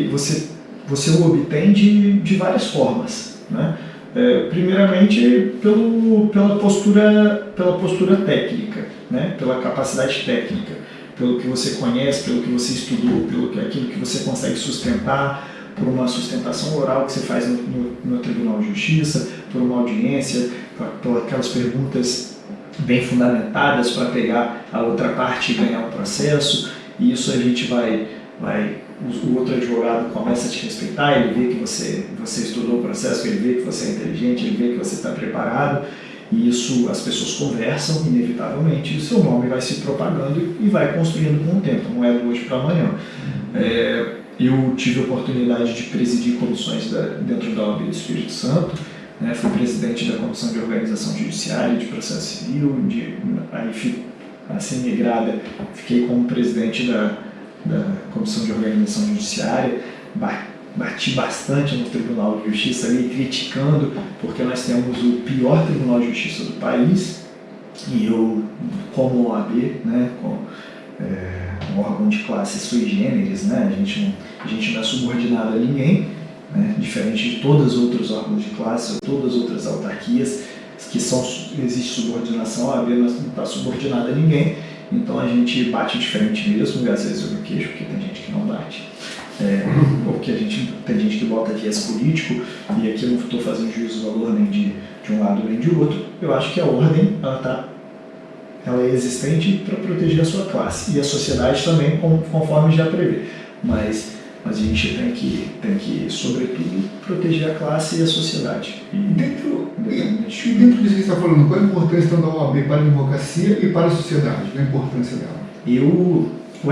Speaker 2: você o obtém de várias formas, né? Primeiramente pela postura técnica, né? Pela capacidade técnica, pelo que você conhece, pelo que você estudou, aquilo que você consegue sustentar, por uma sustentação oral que você faz no Tribunal de Justiça, por uma audiência, por aquelas perguntas bem fundamentadas para pegar a outra parte e ganhar o processo. E isso a gente o outro advogado começa a te respeitar, ele vê que você estudou o processo, ele vê que você é inteligente, ele vê que você está preparado, e isso as pessoas conversam inevitavelmente, e o seu nome vai se propagando e vai construindo com o tempo, não é do hoje para amanhã. Eu tive a oportunidade de presidir comissões dentro da OAB do Espírito Santo, né, fui presidente da Comissão de Organização Judiciária, de Processo Civil, aí assim migrada, fiquei como presidente da Comissão de Organização Judiciária, bati bastante no Tribunal de Justiça ali, criticando, porque nós temos o pior Tribunal de Justiça do país, e eu, como OAB, né, um órgão de classe sui generis, né, a gente não é subordinado a ninguém, né, diferente de todos os outros órgãos de classe ou todas as outras autarquias, que existe subordinação, a OAB não está subordinada a ninguém. Então a gente bate diferente mesmo, e às vezes eu me queixo porque tem gente que não bate, ou porque tem gente que bota viés político, e aqui eu não estou fazendo juízo de valor nem de um lado nem de outro. Eu acho que a ordem ela é existente para proteger a sua classe, e a sociedade também, conforme já prevê. Mas a gente tem que, sobretudo, proteger a classe e a sociedade.
Speaker 1: Dentro disso que você está falando, qual a importância então, da OAB para a advocacia e para a sociedade? Qual a importância dela?
Speaker 2: O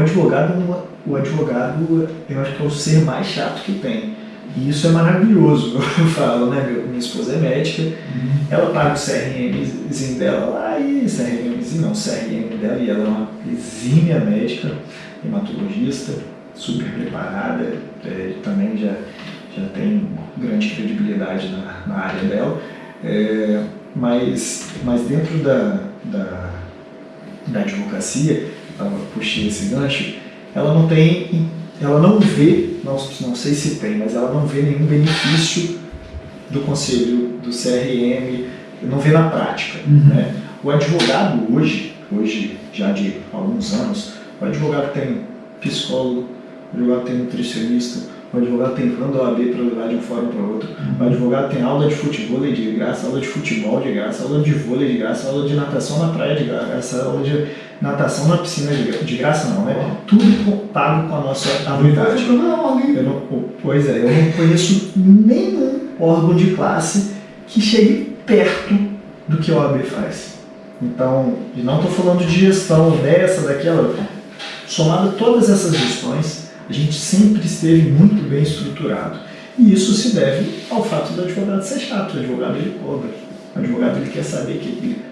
Speaker 2: advogado, eu acho que é o ser mais chato que tem. E isso é maravilhoso, eu falo, né? Minha esposa é médica, ela paga o CRMzinho dela lá, e CRMzinho não, CRM dela, e ela é uma exímia médica, hematologista, super preparada, também já tem grande credibilidade na área dela, mas dentro da advocacia, eu puxei esse gancho, ela não vê, não sei se tem, mas ela não vê nenhum benefício do conselho, do CRM, não vê na prática. Né? O advogado hoje, já de alguns anos, o advogado tem psicólogo, o advogado tem nutricionista, o advogado tem plano da OAB para levar de um fórum para outro, o advogado tem aula de futebol de graça, aula de futebol de graça, aula de vôlei de graça, aula de natação na praia de graça, aula de natação na piscina de graça não, né? Tudo pago com a nossa anuidade. Eu não conheço nenhum órgão de classe que chegue perto do que a OAB faz. Então, e não estou falando de gestão dessa, daquela, somado a todas essas gestões, a gente sempre esteve muito bem estruturado. E isso se deve ao fato do advogado ser chato. O advogado ele cobra. O advogado ele quer saber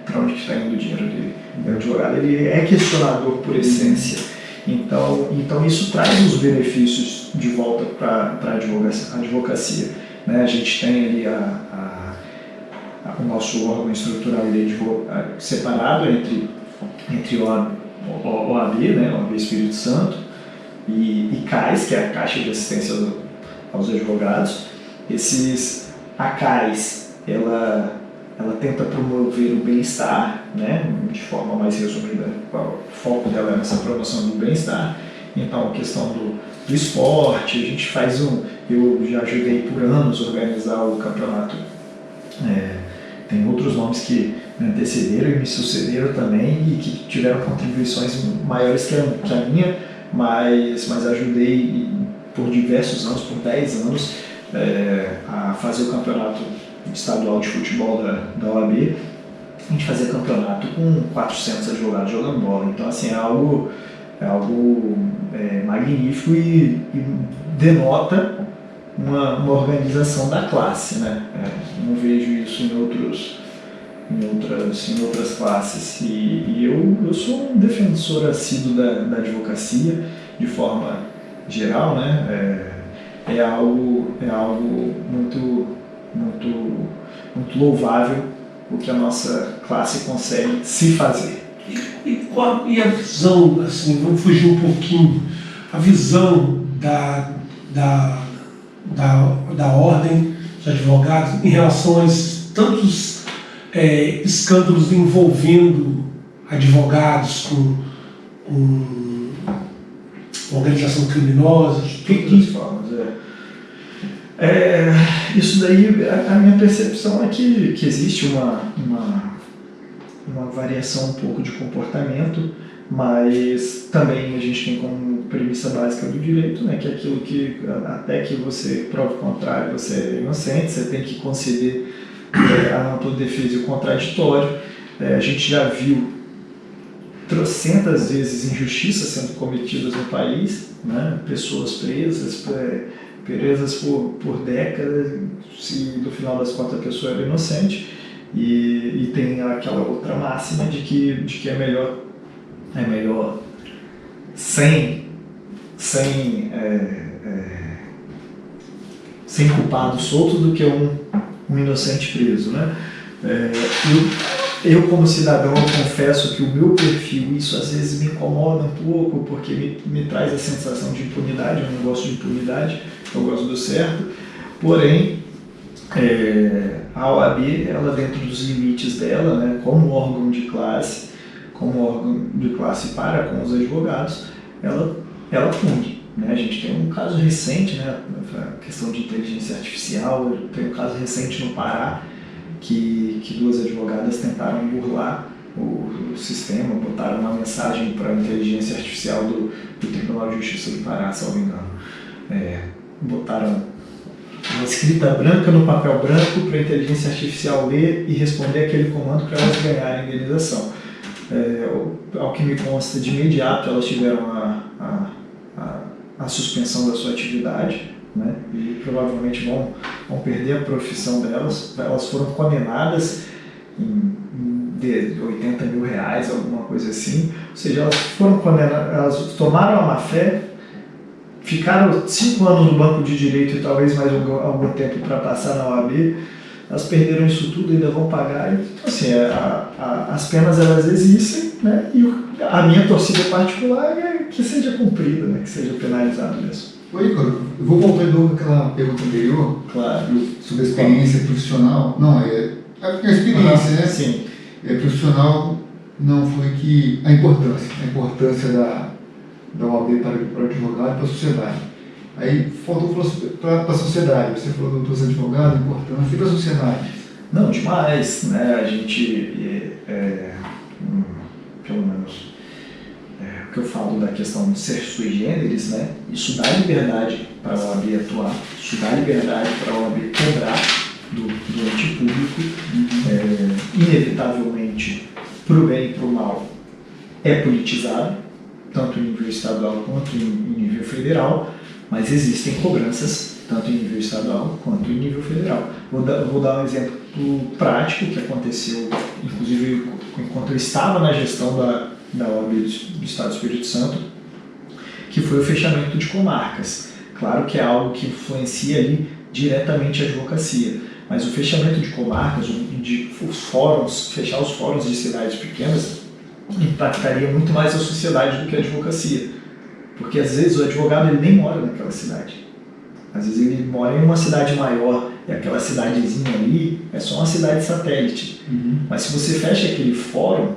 Speaker 2: para onde está indo o dinheiro dele. O advogado ele é questionador por essência. Então isso traz os benefícios de volta para a advocacia. Né? A gente tem ali o nosso órgão estrutural separado entre OAB, né? OAB Espírito Santo, e CAIS, que é a Caixa de Assistência aos Advogados. A CAIS, ela tenta promover o bem-estar, né, de forma mais resumida, o foco dela é nessa promoção do bem-estar. Então, a questão do esporte, a gente eu já ajudei por anos a organizar o campeonato, tem outros nomes que me antecederam e me sucederam também e que tiveram contribuições maiores que a minha, mas ajudei por diversos anos, por 10 anos, a fazer o campeonato estadual de futebol da OAB. A gente fazia campeonato com 400 advogados jogando bola. Então, assim, é algo magnífico e denota uma organização da classe, né? Não vejo isso em outras classes. E eu sou um defensor assíduo da advocacia, de forma geral, né? É algo muito louvável o que a nossa classe consegue se fazer.
Speaker 3: E a visão, assim, vamos fugir um pouquinho, a visão da ordem dos advogados em relação a tantos escândalos envolvendo advogados com organização criminosa, de
Speaker 2: todas as formas. Isso daí, a minha percepção é que existe uma variação um pouco de comportamento, mas também a gente tem como premissa básica do direito, né, que é aquilo que até que você prove o contrário, você é inocente, você tem que conceder a ampla defesa e o contraditório. A gente já viu trocentas vezes injustiças sendo cometidas no país, né, pessoas presas por décadas, se no final das contas a pessoa era inocente, e tem aquela outra máxima de que é melhor sem culpado solto do que um inocente preso, né? Eu como cidadão, confesso que o meu perfil, isso às vezes me incomoda um pouco, porque me traz a sensação de impunidade. Eu não gosto de impunidade, eu gosto do certo. Porém, a OAB, ela dentro dos limites dela, né, como órgão de classe para com os advogados, ela pune. Né? A gente tem um caso recente, né, a questão de inteligência artificial, tem um caso recente no Pará, que duas advogadas tentaram burlar o sistema, botaram uma mensagem para a inteligência artificial do Tribunal de Justiça do Pará, salvo engano. Botaram uma escrita branca no papel branco para a inteligência artificial ler e responder aquele comando para elas ganharem a indenização. Ao que me consta, de imediato elas tiveram a suspensão da sua atividade, né? E provavelmente vão perder a profissão delas. Elas foram condenadas de 80 mil reais, alguma coisa assim. Ou seja, elas foram condenadas, elas tomaram a má fé, ficaram 5 anos no banco de direito e talvez mais algum tempo para passar na OAB. Elas perderam isso tudo, ainda vão pagar. Então, assim, as penas elas existem, né? E a minha torcida particular é que seja cumprida, né? Que seja penalizado mesmo.
Speaker 1: Oi, Igor, eu vou voltar de novo àquela pergunta anterior,
Speaker 2: Claro.
Speaker 1: sobre a experiência profissional. Não, é a experiência, né?
Speaker 2: Sim.
Speaker 1: Profissional não foi que a importância da OAB para o advogado e para a sociedade. Aí faltou para a sociedade, você falou dos advogados, importância, e para a sociedade?
Speaker 2: Não, demais, né? A gente, pelo menos, o que eu falo da questão de ser sui generis, né? Isso dá liberdade para a OAB atuar, isso dá liberdade para a OAB cobrar do ente público, inevitavelmente, para o bem e para o mal, é politizado, tanto em nível estadual quanto em nível federal, mas existem cobranças tanto em nível estadual quanto em nível federal. Vou dar um exemplo prático que aconteceu, inclusive, enquanto eu estava na gestão da OAB do Estado do Espírito Santo, que foi o fechamento de comarcas. Claro que é algo que influencia ali diretamente a advocacia, mas o fechamento de comarcas, fechar os fóruns de cidades pequenas, impactaria muito mais a sociedade do que a advocacia. Porque às vezes o advogado ele nem mora naquela cidade. Às vezes ele mora em uma cidade maior e aquela cidadezinha ali é só uma cidade satélite. Mas se você fecha aquele fórum,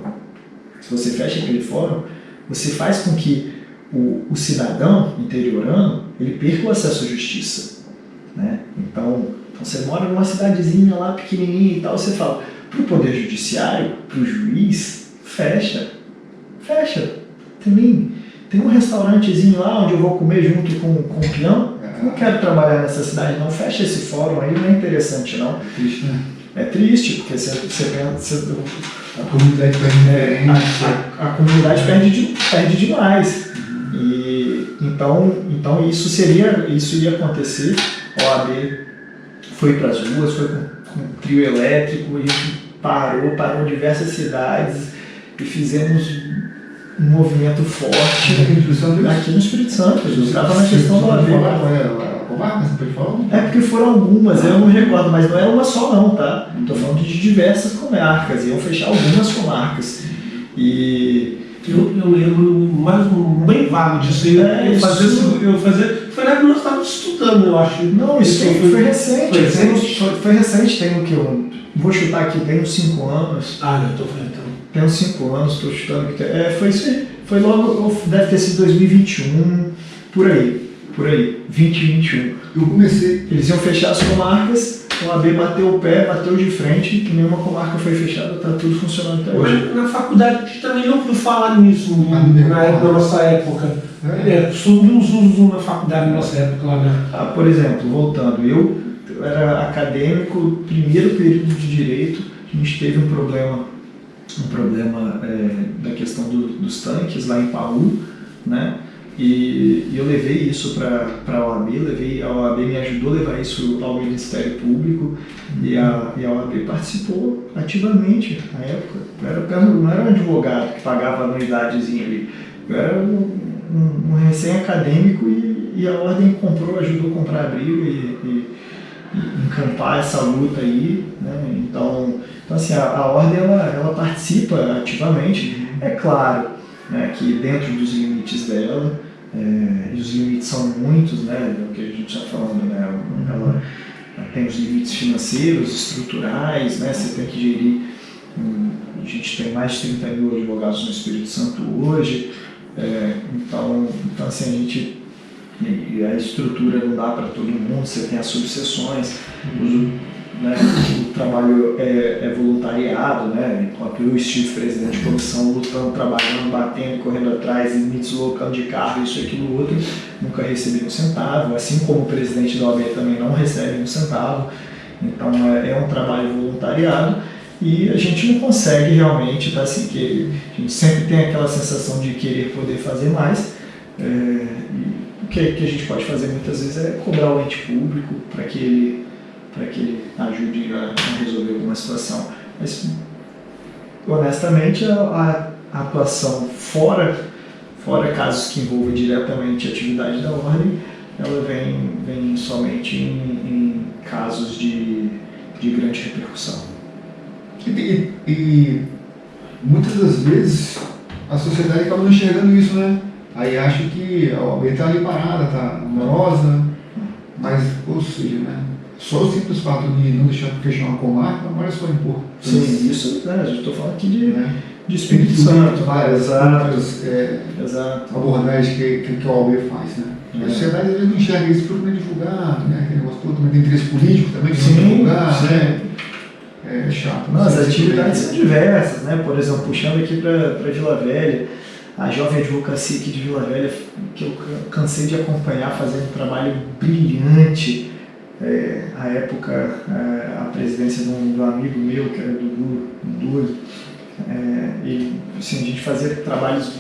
Speaker 2: você faz com que o cidadão interiorano ele perca o acesso à justiça, né? Então você mora numa cidadezinha lá pequenininha e tal, você fala para o poder judiciário, para o juiz, fecha. Tem um restaurantezinho lá onde eu vou comer junto com o peão. Eu não quero trabalhar nessa cidade, não. Fecha esse fórum aí, não é interessante, não.
Speaker 1: É triste, né?
Speaker 2: É triste, porque você pensa...
Speaker 1: A comunidade perde
Speaker 2: a comunidade perde demais. E, então isso ia acontecer. A OAB foi para as ruas, foi com trio elétrico, e parou diversas cidades e fizemos um movimento forte aqui no Espírito Santo. Eu estava na questão da OAB.
Speaker 1: Você pode falar?
Speaker 2: É porque foram algumas, eu não me recordo, mas não era uma só não, tá? Estou falando de diversas comarcas, iam fechar algumas comarcas. E
Speaker 3: eu lembro mais bem vago disso aí. Foi na época que nós estávamos estudando, eu acho.
Speaker 2: Não, isso foi recente. Foi recente, tem o que eu vou chutar aqui, tem uns 5 anos.
Speaker 3: Eu estou falando então.
Speaker 2: Tem uns 5 anos, estou chutando que foi isso aí. Foi logo, deve ter sido 2021, por aí, 2021.
Speaker 1: Eu comecei.
Speaker 2: Eles iam fechar as comarcas, o AB bateu o pé, bateu de frente, que nenhuma comarca foi fechada, está tudo funcionando até hoje.
Speaker 3: Na faculdade a gente também não ouviu falar nisso na nossa época. Sobre os usos na faculdade na nossa época lá, né?
Speaker 2: Por exemplo, voltando, eu era acadêmico, primeiro período de direito, a gente teve um problema da questão dos tanques lá em Paú, né? E eu levei isso para a OAB, a OAB me ajudou a levar isso ao Ministério Público e a OAB participou ativamente na época. Não era um advogado que pagava anuidadezinha ali, eu era um recém-acadêmico e a Ordem ajudou a comprar abrigo e encampar essa luta aí, né? Então assim, a Ordem ela participa ativamente, é claro, né, que dentro dos limites dela, e os limites são muitos, né, do que a gente está falando, né, ela tem os limites financeiros, estruturais, né, você tem que gerir, a gente tem mais de 30 mil advogados no Espírito Santo hoje, então assim, a estrutura não dá para todo mundo, você tem as subseções, né, o trabalho é voluntariado, né, enquanto eu estive presidente de comissão, lutando, trabalhando, batendo, correndo atrás, me deslocando de carro, isso, aquilo, outro, nunca recebi um centavo, assim como o presidente da OAB também não recebe um centavo, então é um trabalho voluntariado e a gente não consegue realmente, tá, assim, que a gente sempre tem aquela sensação de querer poder fazer mais, que a gente pode fazer muitas vezes é cobrar o ente público para que ele ajude a resolver alguma situação. Mas, honestamente, a atuação fora casos que envolvam diretamente a atividade da ordem, ela vem somente em casos de grande repercussão.
Speaker 1: E muitas das vezes a sociedade acaba não enxergando isso, né? Aí acha que a OAB está ali parada, está amorosa, mas, ou seja, né? Só o simples fato de não deixar questionar a comarca não é só impor.
Speaker 2: Sim, isso, né? Eu estou falando aqui de Espírito
Speaker 1: Tem
Speaker 2: Santo.
Speaker 1: várias
Speaker 2: Exato.
Speaker 1: abordagens que a OAB faz, né? A sociedade às vezes não enxerga isso porque não é divulgado, né? Aquele negócio todo, também tem interesse político também, que não divulgar, né? É chato.
Speaker 2: As atividades são diversas, né? Por exemplo, puxando aqui para Vila Velha, a Jovem Advocacia aqui de Vila Velha, que eu cansei de acompanhar, fazendo um trabalho brilhante. À época, a presidência de um amigo meu, que era Dudu, e assim, a gente fazia trabalhos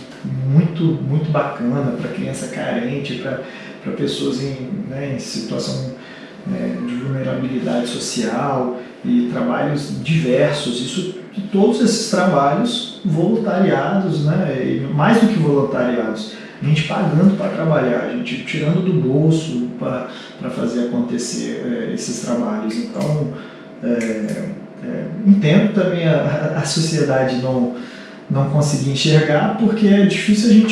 Speaker 2: muito, muito bacana para criança carente, para pessoas em situação de vulnerabilidade social, e trabalhos diversos, todos esses trabalhos voluntariados, né, e mais do que voluntariados, a gente pagando para trabalhar, a gente tirando do bolso para fazer acontecer esses trabalhos. Então, entendo também a sociedade não conseguir enxergar, porque é difícil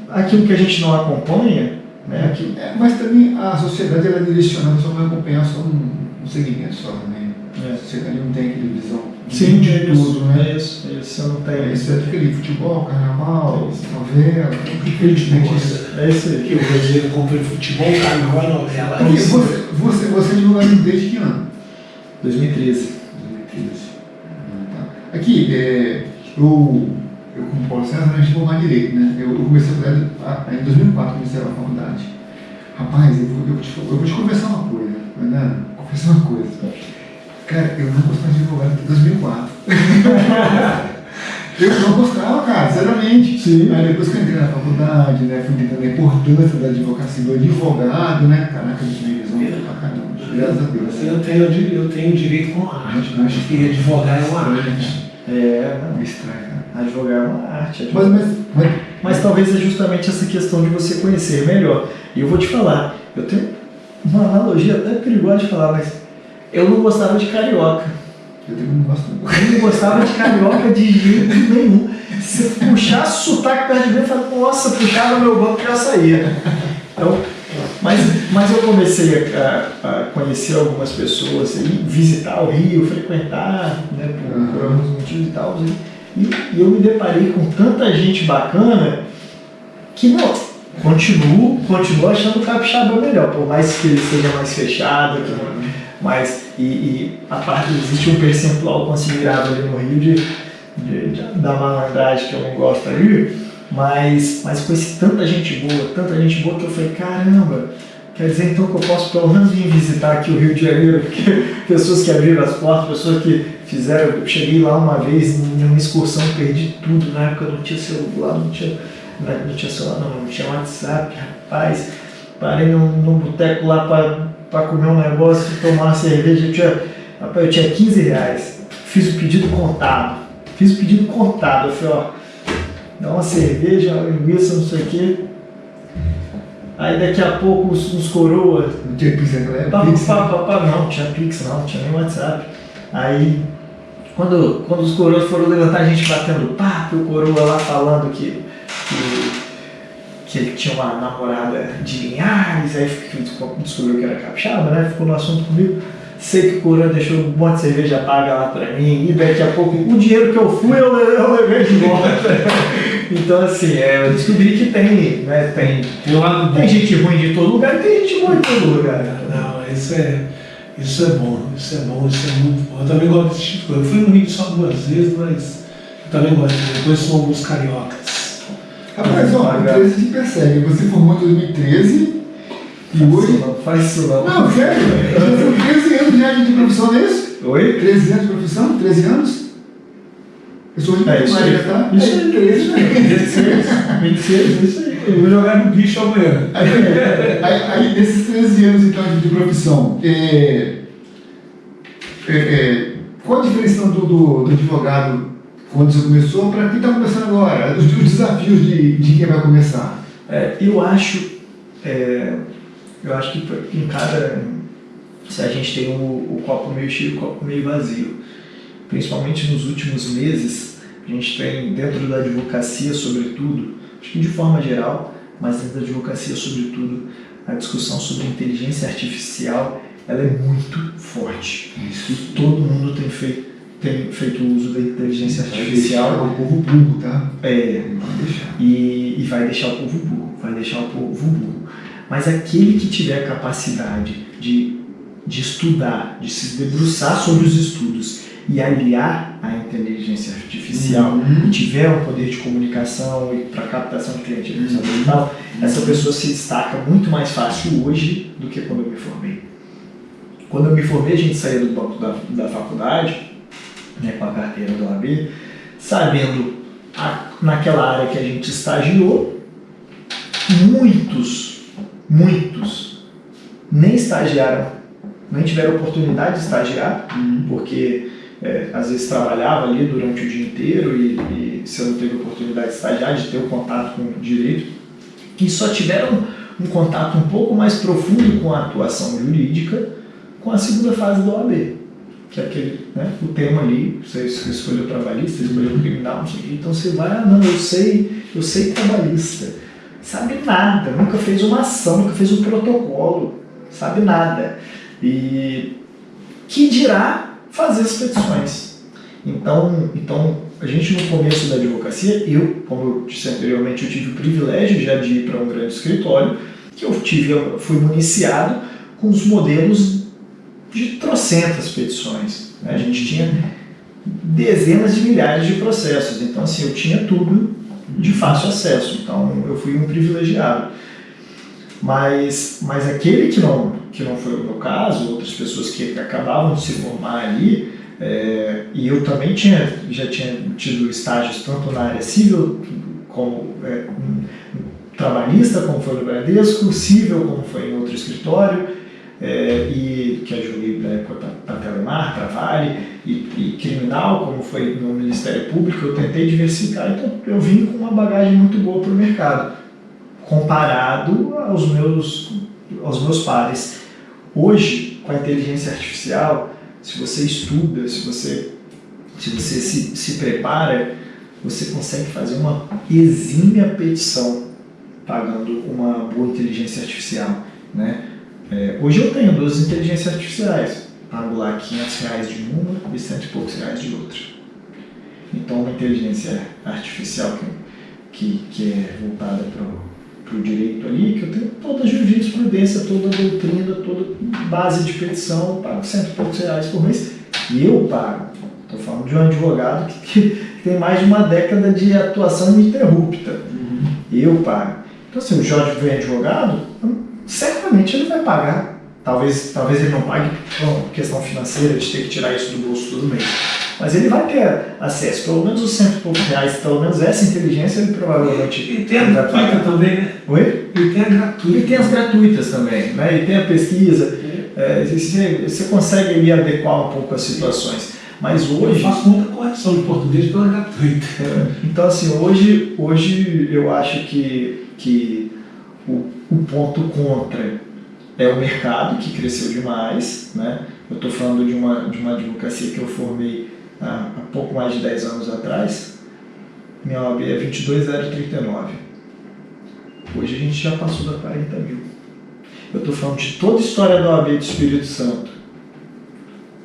Speaker 2: aquilo que a gente não acompanha, né?
Speaker 1: Mas também a sociedade ela é direcionada só para acompanhar só um segmento só também. A sociedade não tem aquela visão de tudo, né?
Speaker 2: Isso, eu não tenho.
Speaker 1: Isso é aquele futebol, carnaval, novela,
Speaker 3: Infelizmente,
Speaker 2: é isso aí.
Speaker 3: que o brasileiro compra futebol, carnaval e novela.
Speaker 1: Aqui, você é advogado desde que ano?
Speaker 2: 2013.
Speaker 1: 2013. Tá. Aqui, eu como Paulo César, a gente formar direito, né? Eu comecei a faculdade em 2004, comecei a faculdade. Rapaz, eu vou te confessar uma coisa, né? Confessar uma coisa. Cara, eu não gostava de advogado até 2004. Eu não gostava, cara, sinceramente.
Speaker 2: Sim.
Speaker 1: Aí depois que eu entrei na faculdade, né, fui entendendo a importância da advocacia, do advogado, né? Caraca, a gente me visão pra caramba. Graças a Deus.
Speaker 3: Eu tenho direito como arte. Eu acho que advogar é uma arte.
Speaker 1: Me estranho, cara.
Speaker 2: Advogar é uma arte.
Speaker 1: Mas
Speaker 2: talvez é justamente essa questão de você conhecer melhor. E eu vou te falar, eu tenho uma analogia até perigosa de falar, mas eu não gostava de carioca.
Speaker 1: eu também não gosto.
Speaker 2: Eu não gostava de carioca de jeito nenhum. Se puxasse o sotaque perto de mim, eu falava, nossa, puxava meu banco e já saía. Então, mas eu comecei a conhecer algumas pessoas, visitar o Rio, frequentar, né, por alguns motivos e tal. E eu me deparei com tanta gente bacana que, não, continuo achando o capixaba melhor, por mais que ele seja mais fechado, mas a parte existe um percentual considerável ali no Rio da malandragem que eu não gosto ali, mas conheci tanta gente boa que eu falei, caramba, quer dizer então que eu posso pelo menos vir visitar aqui o Rio de Janeiro, porque pessoas que abriram as portas, pessoas que fizeram, eu cheguei lá uma vez numa excursão, perdi tudo, na época não tinha celular, não tinha celular, não tinha WhatsApp, rapaz, parei num boteco lá para comer um negócio, tomar uma cerveja, eu tinha 15 reais, fiz o pedido contado, eu falei, ó, dá uma cerveja, uma linguiça, não sei o quê. Aí daqui a pouco uns coroa.
Speaker 1: Não tinha Pix naquela época?
Speaker 2: Não tinha Pix, não tinha nem WhatsApp. Aí, quando os coroas foram levantar, a gente batendo papo, o coroa lá falando que ele tinha uma namorada de Linhares, aí descobriu que era capixaba, né? Ficou no assunto comigo. Sei que o coroa deixou um monte de cerveja paga lá pra mim, e daqui a pouco o dinheiro que eu fui, eu levei de volta. Então, assim, eu descobri que tem gente ruim de todo lugar e tem gente boa em todo lugar.
Speaker 3: Não, isso é bom, isso é muito bom. Eu também gosto desse tipo de coisa. Eu fui no Rio só 2 vezes, mas eu também gosto. Depois são alguns cariocas.
Speaker 1: Rapaz, ó, 13 se persegue. Você formou em 2013 e hoje.
Speaker 2: Não faz isso não.
Speaker 1: Não, sério, são 13 anos já de profissão, não é isso?
Speaker 2: Oi?
Speaker 1: 13 anos de profissão? 13 anos? Eu sou de
Speaker 2: Isso aí.
Speaker 1: matemática, tá?
Speaker 2: Isso aí.
Speaker 1: 13, né?
Speaker 2: 26, isso aí.
Speaker 3: Eu vou jogar no bicho amanhã.
Speaker 1: Aí, nesses 13 anos, então, de profissão, qual a diferença do advogado quando você começou para quem está começando agora? Os desafios de quem vai começar?
Speaker 2: Eu acho que em cada... Se a gente tem o copo meio cheio e o copo meio vazio. Principalmente nos últimos meses, a gente tem dentro da advocacia, sobretudo, acho que de forma geral, mas dentro da advocacia, sobretudo, a discussão sobre inteligência artificial, ela é muito forte.
Speaker 1: Isso.
Speaker 2: E todo mundo tem feito uso da inteligência artificial.
Speaker 1: Vai deixar o povo burro, tá?
Speaker 2: Vai
Speaker 1: deixar.
Speaker 2: E vai deixar o povo burro. Mas aquele que tiver a capacidade de estudar, de se debruçar sobre os estudos e aliar a inteligência artificial e tiver um poder de comunicação e para captação de cliente e tal, essa pessoa se destaca muito mais fácil hoje do que quando eu me formei. Quando eu me formei, a gente saía do banco da faculdade, né, com a carteira do OAB, sabendo naquela área que a gente estagiou, muitos nem estagiaram, nem tiveram oportunidade de estagiar, porque às vezes trabalhava ali durante o dia inteiro e você não teve oportunidade de estagiar, de ter o contato com o direito, e só tiveram um contato um pouco mais profundo com a atuação jurídica com a segunda fase do OAB, que é aquele, né, o tema ali, você escolheu trabalhista, você escolheu criminal, não sei o quê. Então você vai, eu sei trabalhista, sabe nada, nunca fez uma ação, nunca fez um protocolo, sabe nada. E que dirá fazer as petições. Então a gente no começo da advocacia, como eu disse anteriormente, eu tive o privilégio já de ir para um grande escritório, que eu fui municiado com os modelos de trocentas petições. A gente tinha dezenas de milhares de processos, então assim, eu tinha tudo de fácil acesso, então eu fui um privilegiado. Mas aquele que não foi o meu caso, outras pessoas que acabavam de se formar ali, e eu também já tinha tido estágios tanto na área civil, como trabalhista, como foi no Bradesco, civil, como foi em outro escritório, e que advoguei para Telemar, para Vale, e criminal, como foi no Ministério Público, eu tentei diversificar, então eu vim com uma bagagem muito boa para o mercado, comparado aos meus pares. Hoje, com a inteligência artificial, se você estuda, se você se prepara, você consegue fazer uma exímia petição pagando uma boa inteligência artificial, né? Hoje eu tenho 2 inteligências artificiais, pago lá R$500 de uma e R$100 e poucos de outra. Então, uma inteligência artificial que é voltada para o direito ali, que eu tenho toda a jurisprudência, toda a doutrina, toda base de petição, eu pago R$100 e poucos por mês, e eu pago. Estou falando de um advogado que tem mais de uma década de atuação ininterrupta. Eu pago. Então, assim, o Jorge vem advogado, certamente ele vai pagar. Talvez ele não pague por questão financeira, de ter que tirar isso do bolso todo mês. Mas ele vai ter acesso, pelo menos os R$100 e poucos, pelo menos essa inteligência ele provavelmente
Speaker 3: E tem a gratuita também, né?
Speaker 2: Oi?
Speaker 3: E tem a gratuita.
Speaker 2: E tem as gratuitas também, né? E tem a pesquisa, você consegue ali adequar um pouco as situações. Mas hoje...
Speaker 3: Eu faço muita correção de português pela gratuita.
Speaker 2: Então, assim, hoje eu acho que o ponto contra é o mercado, que cresceu demais, né? Eu estou falando de uma advocacia que eu formei há pouco mais de 10 anos atrás. Minha OAB é 22.039. Hoje a gente já passou da 40 mil. Eu estou falando de toda a história da OAB do Espírito Santo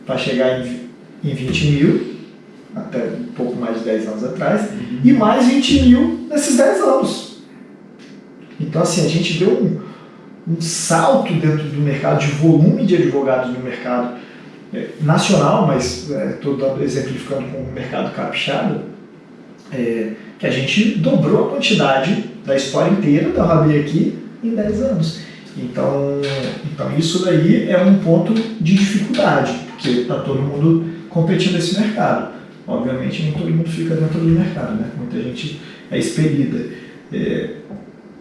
Speaker 2: para chegar em 20 mil, até um pouco mais de 10 anos atrás, e mais 20 mil nesses 10 anos. Então, assim, a gente deu um salto dentro do mercado, de volume de advogados no mercado nacional, mas estou exemplificando com o mercado capixaba, que a gente dobrou a quantidade da história inteira da OAB aqui em 10 anos. Então isso daí é um ponto de dificuldade, porque está todo mundo competindo nesse mercado. obviamente nem todo mundo fica dentro do mercado, né? Muita gente é expelida.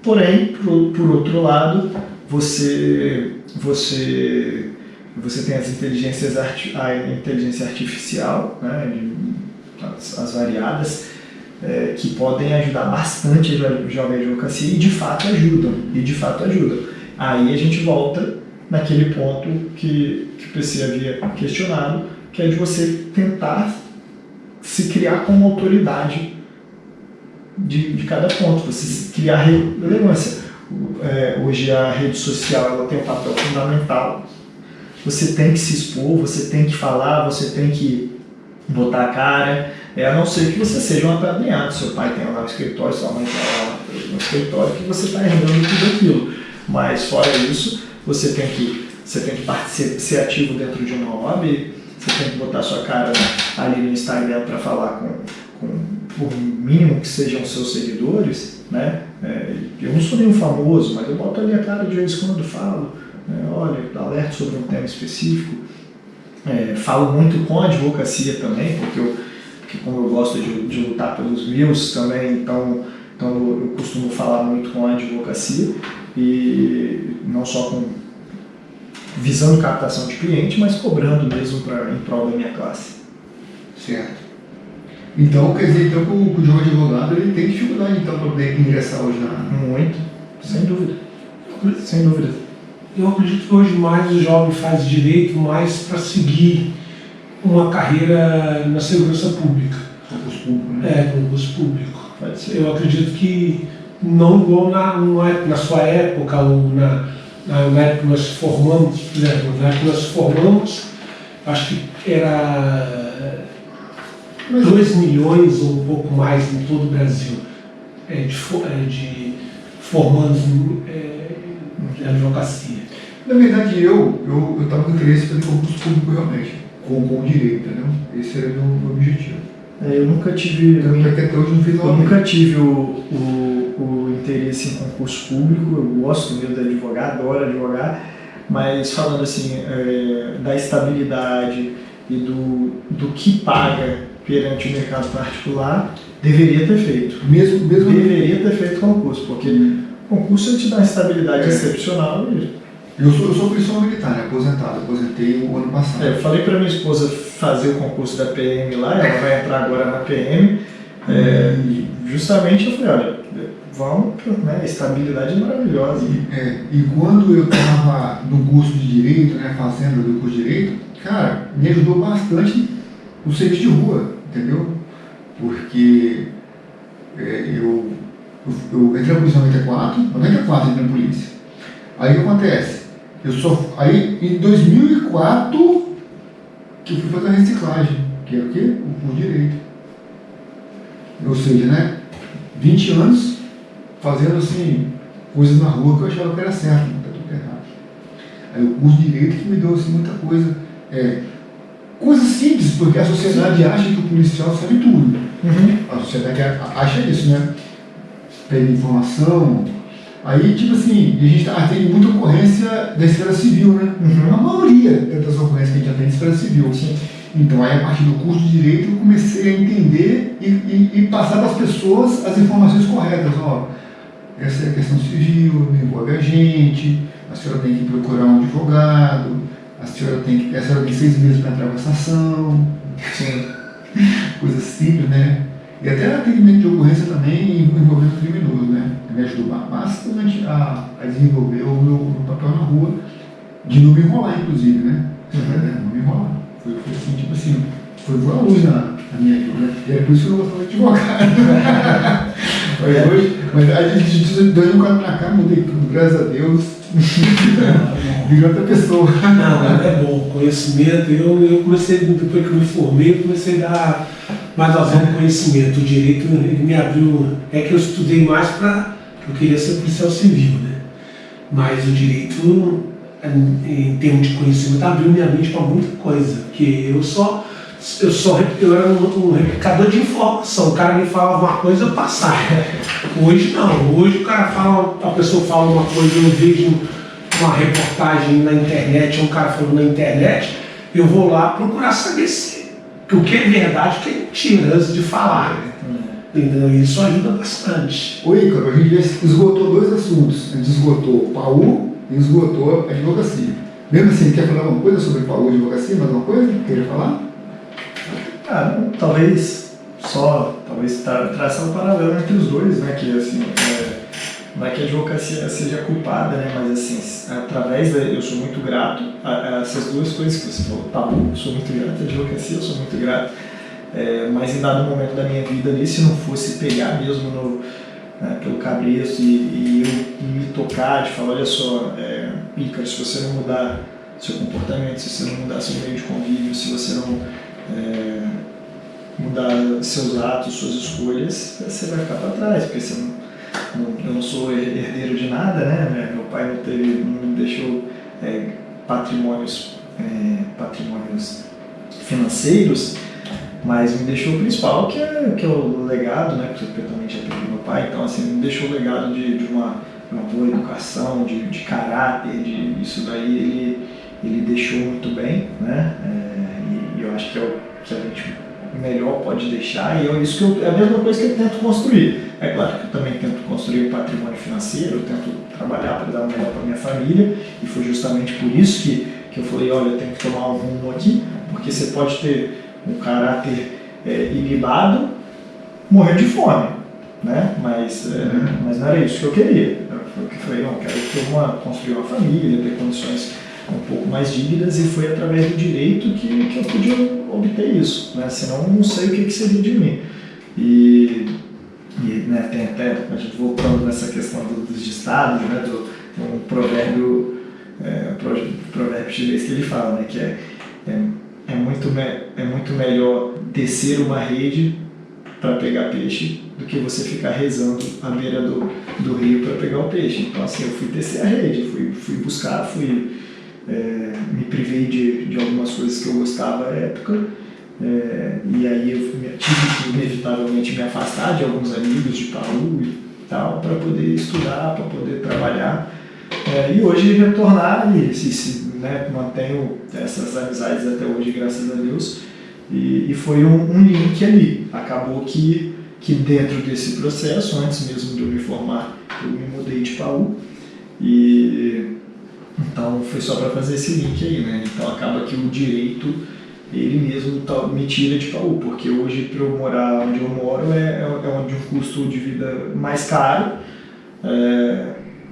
Speaker 2: Porém, por outro lado, você tem a inteligência artificial, né, as variadas, que podem ajudar bastante a jogar advocacia e de fato ajudam. Aí a gente volta naquele ponto que o PC havia questionado, que é de você tentar se criar como autoridade de cada ponto, você criar relevância. Hoje a rede social ela tem um papel fundamental. Você tem que se expor, você tem que falar, você tem que botar a cara, a não ser que você seja um apadrinhado, seu pai tem lá no escritório, sua mãe tem lá no escritório, que você está herdando tudo aquilo. Mas fora isso, você tem que ser ativo dentro de uma OAB, você tem que botar sua cara ali no Instagram para falar por mínimo que sejam seus seguidores, né? Eu não sou nenhum famoso, mas eu boto ali a cara de vez em quando, falo, olha, alerto sobre um tema específico. Falo muito com a advocacia também, porque como eu gosto de lutar pelos meus também, então eu costumo falar muito com a advocacia, e não só visando captação de cliente, mas cobrando mesmo em prol da minha classe.
Speaker 1: Certo. Então, quer dizer, então, o João advogado ele tem dificuldade então, para poder ingressar hoje na...
Speaker 2: Muito, sem dúvida. Sem dúvida.
Speaker 3: Eu acredito que hoje mais o jovem faz direito mais para seguir uma carreira na segurança pública.
Speaker 1: Concurso público, né?
Speaker 3: Concurso público.
Speaker 2: Pode ser.
Speaker 3: Eu acredito que não igual na sua época, ou na época que nós formamos, por exemplo, na época que nós formamos, acho que era 2 milhões ou um pouco mais em todo o Brasil de formandos de advocacia.
Speaker 1: Na verdade, eu estava com interesse em fazer concurso público realmente, com direito, entendeu? Esse era o meu objetivo.
Speaker 2: Eu nunca tive...
Speaker 1: Tanto é que até hoje não fiz
Speaker 2: Eu nunca tive o interesse em concurso público, eu gosto mesmo de advogar, adoro advogar, mas falando assim, da estabilidade e do que paga perante o mercado particular, deveria ter feito.
Speaker 1: Mesmo
Speaker 2: Deveria ter feito concurso, porque concurso te dá uma estabilidade excepcional.
Speaker 1: Eu sou policial militar, né? Aposentei o ano passado.
Speaker 2: Eu falei para minha esposa fazer o concurso da PM lá, ela vai entrar agora na PM, e justamente eu falei, olha, vamos, né? A estabilidade é maravilhosa.
Speaker 1: E quando eu estava no curso de Direito, né, fazendo o curso de Direito, cara, me ajudou bastante o serviço de rua, entendeu? Porque eu entrei na polícia em 94 eu entrei na polícia. Aí o que acontece? Aí em 2004 que eu fui fazer a reciclagem, que é o quê? O curso de Direito. Ou seja, né, 20 anos fazendo assim, coisas na rua que eu achava que era certo, não está tudo errado. Aí o curso de Direito que me deu assim, muita coisa. Coisa simples, porque a sociedade acha que o policial sabe tudo. A sociedade acha isso, né? Pega informação. Aí, tipo assim, a gente atende muita ocorrência da esfera civil, né? A maioria das ocorrências que a gente atende é esfera civil.
Speaker 2: Sim.
Speaker 1: Então, aí, a partir do curso de Direito, eu comecei a entender e passar para as pessoas as informações corretas. Ó, essa é a questão civil, envolve a gente, a senhora tem que procurar um advogado, a senhora tem 6 meses para entrar com essa ação.
Speaker 2: Sim.
Speaker 1: Coisa simples, né? E até atendimento de ocorrência também envolvendo criminoso, né? Me ajudou bastante a desenvolver o meu papel na rua, de não me enrolar, inclusive, né? Não me enrolar. Foi assim, tipo assim, foi a luz na minha vida, né? E é por isso que eu não gostava de advogado. Mas a gente deu um quadro na cara, mudei tudo, graças a Deus. Virou outra pessoa.
Speaker 3: Não, é bom. Conhecimento, eu comecei, depois que eu me formei, eu comecei a dar mais vazão ao conhecimento. O direito ele me abriu. É que eu estudei mais eu queria ser policial civil, né? Mas o direito, em termos de conhecimento, abriu minha mente para muita coisa. Porque eu era um replicador de informação. O cara me falava uma coisa, eu passava. Hoje não. Hoje a pessoa fala uma coisa, eu vejo uma reportagem na internet, um cara falando na internet, eu vou lá procurar saber se Porque o que é verdade, o que é mentira, antes de falar. Entendeu? Isso ajuda bastante.
Speaker 1: Oi, Ícaro, a gente já esgotou dois assuntos. A gente esgotou o PAU e esgotou a advocacia. Mesmo assim, quer falar alguma coisa sobre PAU e advocacia? Mais uma coisa? Queria falar?
Speaker 2: Talvez traçar um paralelo entre os dois, né? Que assim, não é que a advocacia seja culpada, né? Mas assim, através eu sou muito grato a essas duas coisas que você falou. PAU, eu sou muito grato, a advocacia, eu sou muito grato. Mas em dado momento da minha vida ali, se não fosse pegar mesmo pelo cabresto e eu me tocar, de falar, olha só, Ícaro, se você não mudar seu comportamento, se você não mudar seu meio de convívio, se você não mudar seus atos, suas escolhas, você vai ficar para trás, porque eu não sou herdeiro de nada, né? Meu pai não me deixou patrimônios financeiros, mas me deixou o principal, que é o legado, né? Porque eu também já perdi meu pai, então assim, me deixou o legado de uma boa educação, de caráter, isso daí ele deixou muito bem, né? E eu acho que é o que a gente melhor pode deixar, e é a mesma coisa que eu tento construir. É claro que eu também tento construir um patrimônio financeiro, eu tento trabalhar para dar o melhor para minha família, e foi justamente por isso que eu falei, olha, eu tenho que tomar um rumo aqui, porque você pode ter um caráter ilibado, morrer de fome, né? Mas não era isso que eu queria. Foi o que eu falei, não, eu quero construir uma família, ter condições um pouco mais dívidas, e foi através do direito que eu pude obter isso, né? Senão eu não sei o que seria de mim. E né, tem até, a gente voltando nessa questão dos estados, né, tem um provérbio chinês que ele fala, né, que é muito melhor descer uma rede para pegar peixe do que você ficar rezando à beira do rio para pegar o peixe. Então assim, eu fui descer a rede, fui buscar, me privei de algumas coisas que eu gostava à época, e aí eu tive que inevitavelmente me afastar de alguns amigos de PAU e tal, para poder estudar, para poder trabalhar, e hoje retornar e né, mantenho essas amizades até hoje, graças a Deus, e foi um link ali. Acabou que dentro desse processo, antes mesmo de eu me formar, eu me mudei de PAU, e então foi só para fazer esse link aí, né? Então acaba que o direito, ele mesmo me tira de PAU, porque hoje para eu morar onde eu moro é onde um custo de vida mais caro,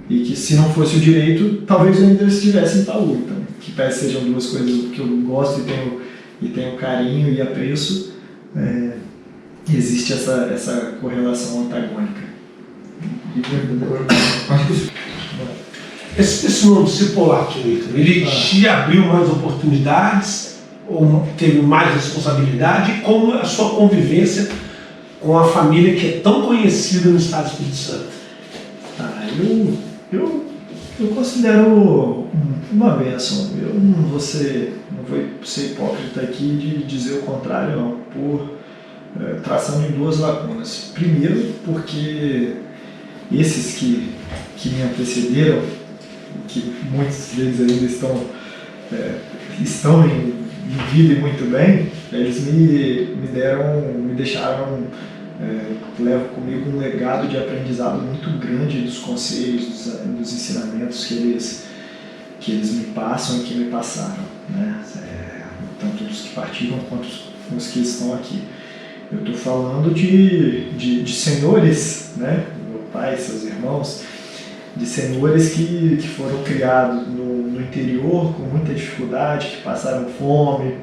Speaker 2: e que se não fosse o direito, talvez eu ainda estivesse em PAU. Então, que pese sejam duas coisas que eu gosto e tenho carinho e apreço, existe essa correlação antagônica.
Speaker 3: Esse nome discipulado, ele te abriu mais oportunidades ou teve mais responsabilidade? E como a sua convivência com a família que é tão conhecida no estado do Espírito Santo?
Speaker 2: Eu considero uma bênção. Eu não vou ser hipócrita aqui de dizer o contrário, não, traçando em duas lacunas. Primeiro, porque esses que me antecederam, que muitos deles ainda estão em vida e muito bem, eles me deixaram, levo comigo um legado de aprendizado muito grande dos conselhos, dos ensinamentos que eles me passam e que me passaram, né? Tanto dos que partiram quanto os que estão aqui. Eu estou falando de senhores, né? Meu pai, seus irmãos, de senhores que foram criados no interior com muita dificuldade, que passaram fome,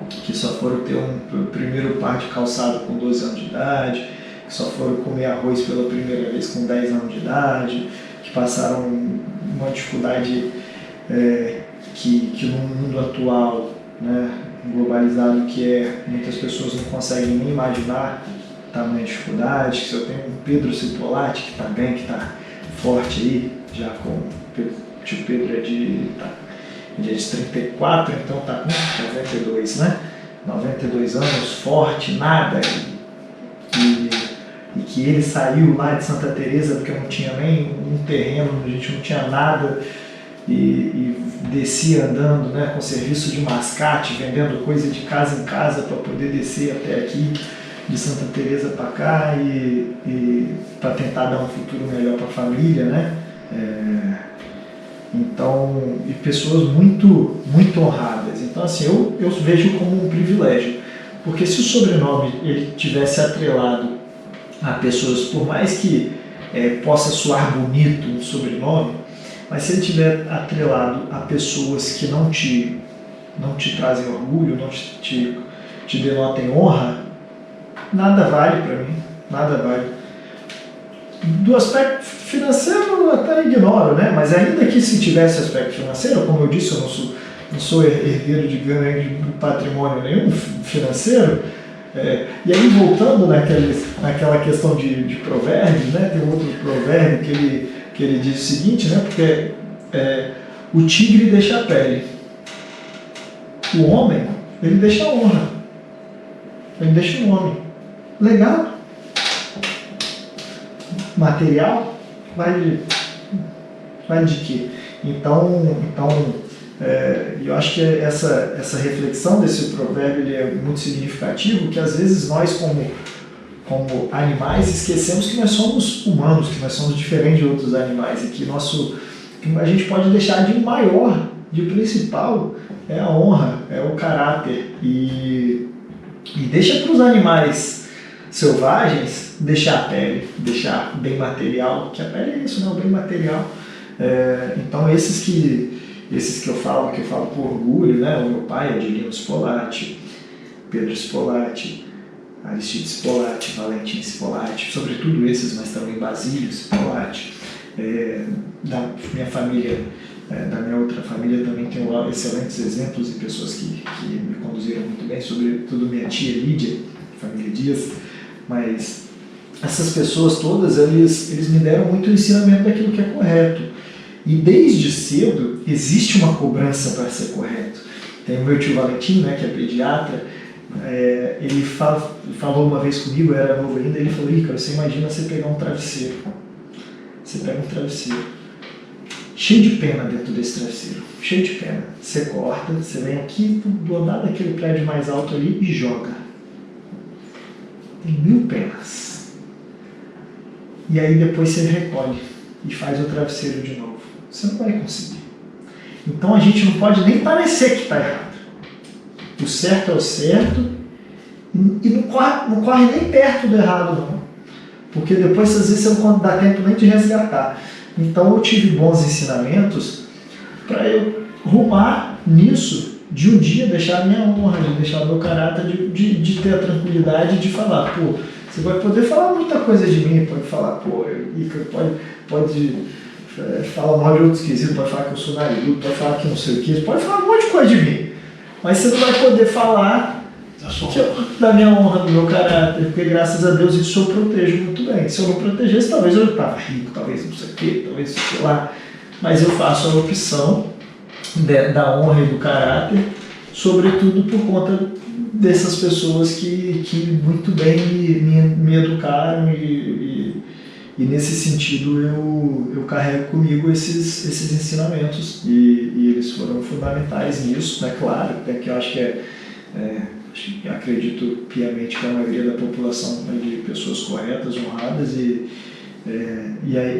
Speaker 2: que só foram ter um primeiro par de calçado com 12 anos de idade, que só foram comer arroz pela primeira vez com 10 anos de idade, que passaram uma dificuldade que no mundo atual, né, globalizado, muitas pessoas não conseguem nem imaginar tamanha dificuldade. Que se eu tenho um Pedro Cipolatti, que está bem, que está forte aí, já com o tio Pedro é de 34, então está com 92, né? 92 anos, forte, nada, e que ele saiu lá de Santa Teresa porque não tinha nem um terreno, a gente não tinha nada, e descia andando, né, com serviço de mascate, vendendo coisa de casa em casa para poder descer até aqui, de Santa Teresa para cá e para tentar dar um futuro melhor para a família, né? Então, e pessoas muito, muito honradas. Então, assim, eu vejo como um privilégio, porque se o sobrenome ele tivesse atrelado a pessoas, por mais que possa soar bonito um sobrenome, mas se ele tiver atrelado a pessoas que não te trazem orgulho, não te denotem honra, nada vale para mim, nada vale. Do aspecto financeiro eu até ignoro, né? Mas ainda que se tivesse aspecto financeiro, como eu disse, eu não sou herdeiro de patrimônio nenhum financeiro. E aí voltando naquela questão de provérbios, né? Tem outro provérbio que ele diz o seguinte, né? Porque o tigre deixa a pele, o homem ele deixa a honra, ele deixa o homem. Legado material vai de quê? Então eu acho que essa reflexão desse provérbio ele é muito significativo, que às vezes nós como animais esquecemos que nós somos humanos, que nós somos diferentes de outros animais e que a gente pode deixar de maior, de principal, é a honra, é o caráter e deixa para os animais selvagens deixar a pele, deixar bem material, que a pele é isso, né? O bem material. Então esses que eu falo com orgulho, né? O meu pai, Adilino Spolatti, Pedro Spolatti, Aristide Spolatti, Valentim Spolatti, sobretudo esses, mas também Basílio Spolatti. Da minha família, da minha outra família também tenho excelentes exemplos de pessoas que me conduziram muito bem, sobretudo minha tia Lídia, família Dias, mas essas pessoas todas, eles me deram muito ensinamento daquilo que é correto. E desde cedo existe uma cobrança para ser correto. Tem o meu tio Valentim, né, que é pediatra, ele falou uma vez comigo, eu era novo ainda, ele falou: Ícaro, você imagina você pegar um travesseiro. Você pega um travesseiro, cheio de pena dentro desse travesseiro, cheio de pena. Você corta, você vem aqui do andar daquele prédio mais alto ali e joga. Tem 1000 penas. E aí depois você recolhe e faz o travesseiro de novo. Você não vai conseguir. Então a gente não pode nem parecer que está errado. O certo é o certo e não corre nem perto do errado, não. Porque depois, às vezes, você não dá tempo nem de resgatar. Então, eu tive bons ensinamentos para eu rumar nisso, de um dia deixar a minha honra, de deixar o meu caráter, de ter a tranquilidade de falar, pô, você vai poder falar muita coisa de mim, pode falar, pô, Ícaro, pode falar mal de outros quesitos, pode falar que eu sou narigudo, pode falar que não sei o que, pode falar um monte de coisa de mim. Mas você não vai poder falar da minha honra, do meu caráter, porque graças a Deus isso eu protejo muito bem. Se eu não protegesse, talvez eu estava rico, talvez não sei o quê, talvez sei lá. Mas eu faço a opção da honra e do caráter, sobretudo por conta dessas pessoas que muito bem me educaram e nesse sentido eu carrego comigo esses ensinamentos e eles foram fundamentais nisso, né? Claro, até que eu acho que acredito piamente que a maioria da população é de pessoas corretas, honradas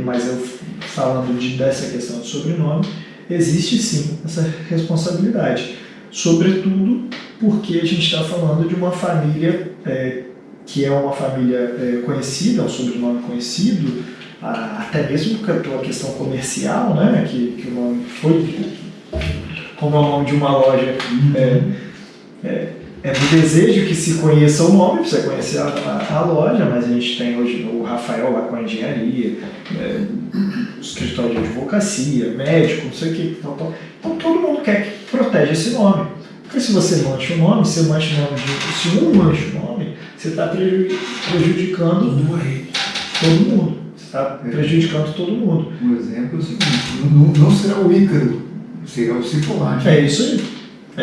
Speaker 2: mas eu falando dessa questão do sobrenome, existe sim essa responsabilidade, sobretudo porque a gente está falando de uma família que é uma família conhecida, um sobrenome conhecido, até mesmo pela questão comercial, né, que o nome foi, como é o nome de uma loja, é do desejo que se conheça o nome, para você conhecer a loja, mas a gente tem hoje o Rafael lá com a engenharia, o escritório de advocacia, médico, não sei o que. Então todo mundo quer que proteja esse nome. Porque se você mancha o nome, se um mancha o nome, você está prejudicando todo mundo. Você está prejudicando todo mundo.
Speaker 1: Um exemplo é o seguinte: não será o Ícaro, será o Spolatti.
Speaker 2: É isso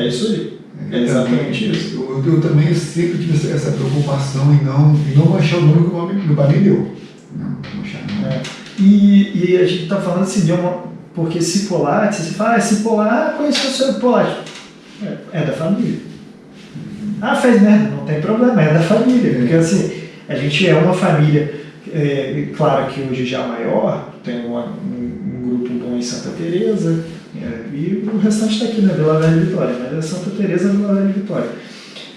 Speaker 2: aí. É exatamente isso.
Speaker 1: Eu também sempre tive essa preocupação em não manchar o nome que meu pai me deu. Não manchar não.
Speaker 2: E a gente está falando assim, de Porque Cipolatti, você fala, Cipolatti, conheceu o seu Cipolatti. É da família. Fez merda, não tem problema, é da família. Porque assim, a gente é uma família, claro que hoje já maior, tem um grupo bom em Santa Teresa, e o restante está aqui na Vila Velha e Vitória, mas é Santa Teresa, Vila Velha e Vitória.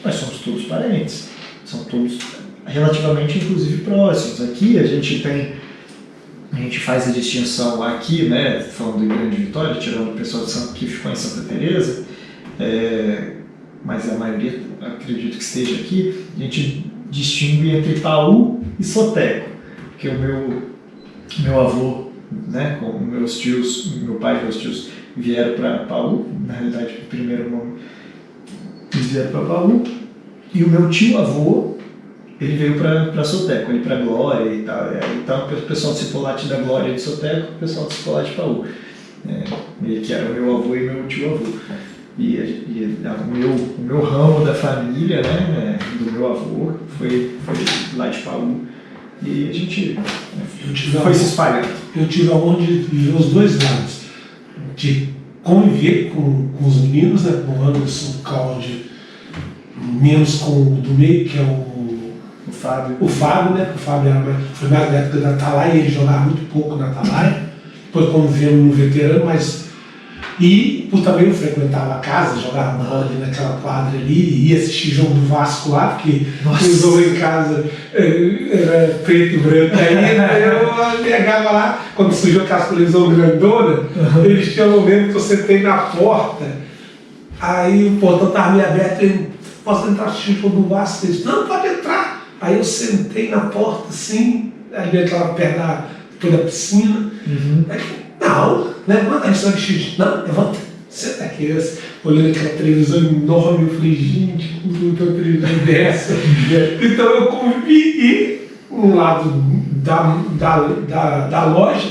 Speaker 2: Nós somos todos parentes, são todos relativamente, inclusive, próximos. Aqui a gente faz a distinção aqui, né, falando de Grande Vitória, tirando o pessoal que ficou em Santa Teresa, mas a maioria, acredito que esteja aqui, a gente distingue entre Paú e Soteco, porque o meu avô, né, com meus tios, meu pai e meus tios vieram para Paú, na realidade, o primeiro nome, eles vieram para Paú, e o meu tio-avô, ele veio para Soteco, ele para Glória e tal. Então, o pessoal de Cipolatti da Glória de Soteco, o pessoal de Cipolatti de Paú, que era o meu avô e meu tio-avô. E o meu ramo da família, né, do meu avô, foi lá de Paú. E a gente foi se espalhando.
Speaker 3: Eu tive a honra de ver os dois lados. De conviver com os meninos, né, com o Anderson, o Cláudio, menos com o do meio, que é o Fábio. O Fábio, né? O Fábio foi mais da época da Atalaia, ele jogava muito pouco na Atalaia. Depois convivemos no veterano, mas. E por também eu frequentava a casa, jogava bola ali naquela quadra ali, ia assistir jogo do Vasco lá, porque o jogo em casa era preto e branco. Aí eu pegava lá, quando surgiu aquela televisão grandona, eles tinham um momento que eu sentei na porta, aí o portão estava meio aberto, eu posso entrar assistir o jogo do Vasco? Eles não, pode entrar. Aí eu sentei na porta assim, ali naquela perto da piscina. Aí, não, levanta, aí só xixi. Não, levanta, senta aqui. Eu, olhando aquela televisão enorme, eu falei, gente, como é uma televisão dessa? Então eu convivi um lado da loja,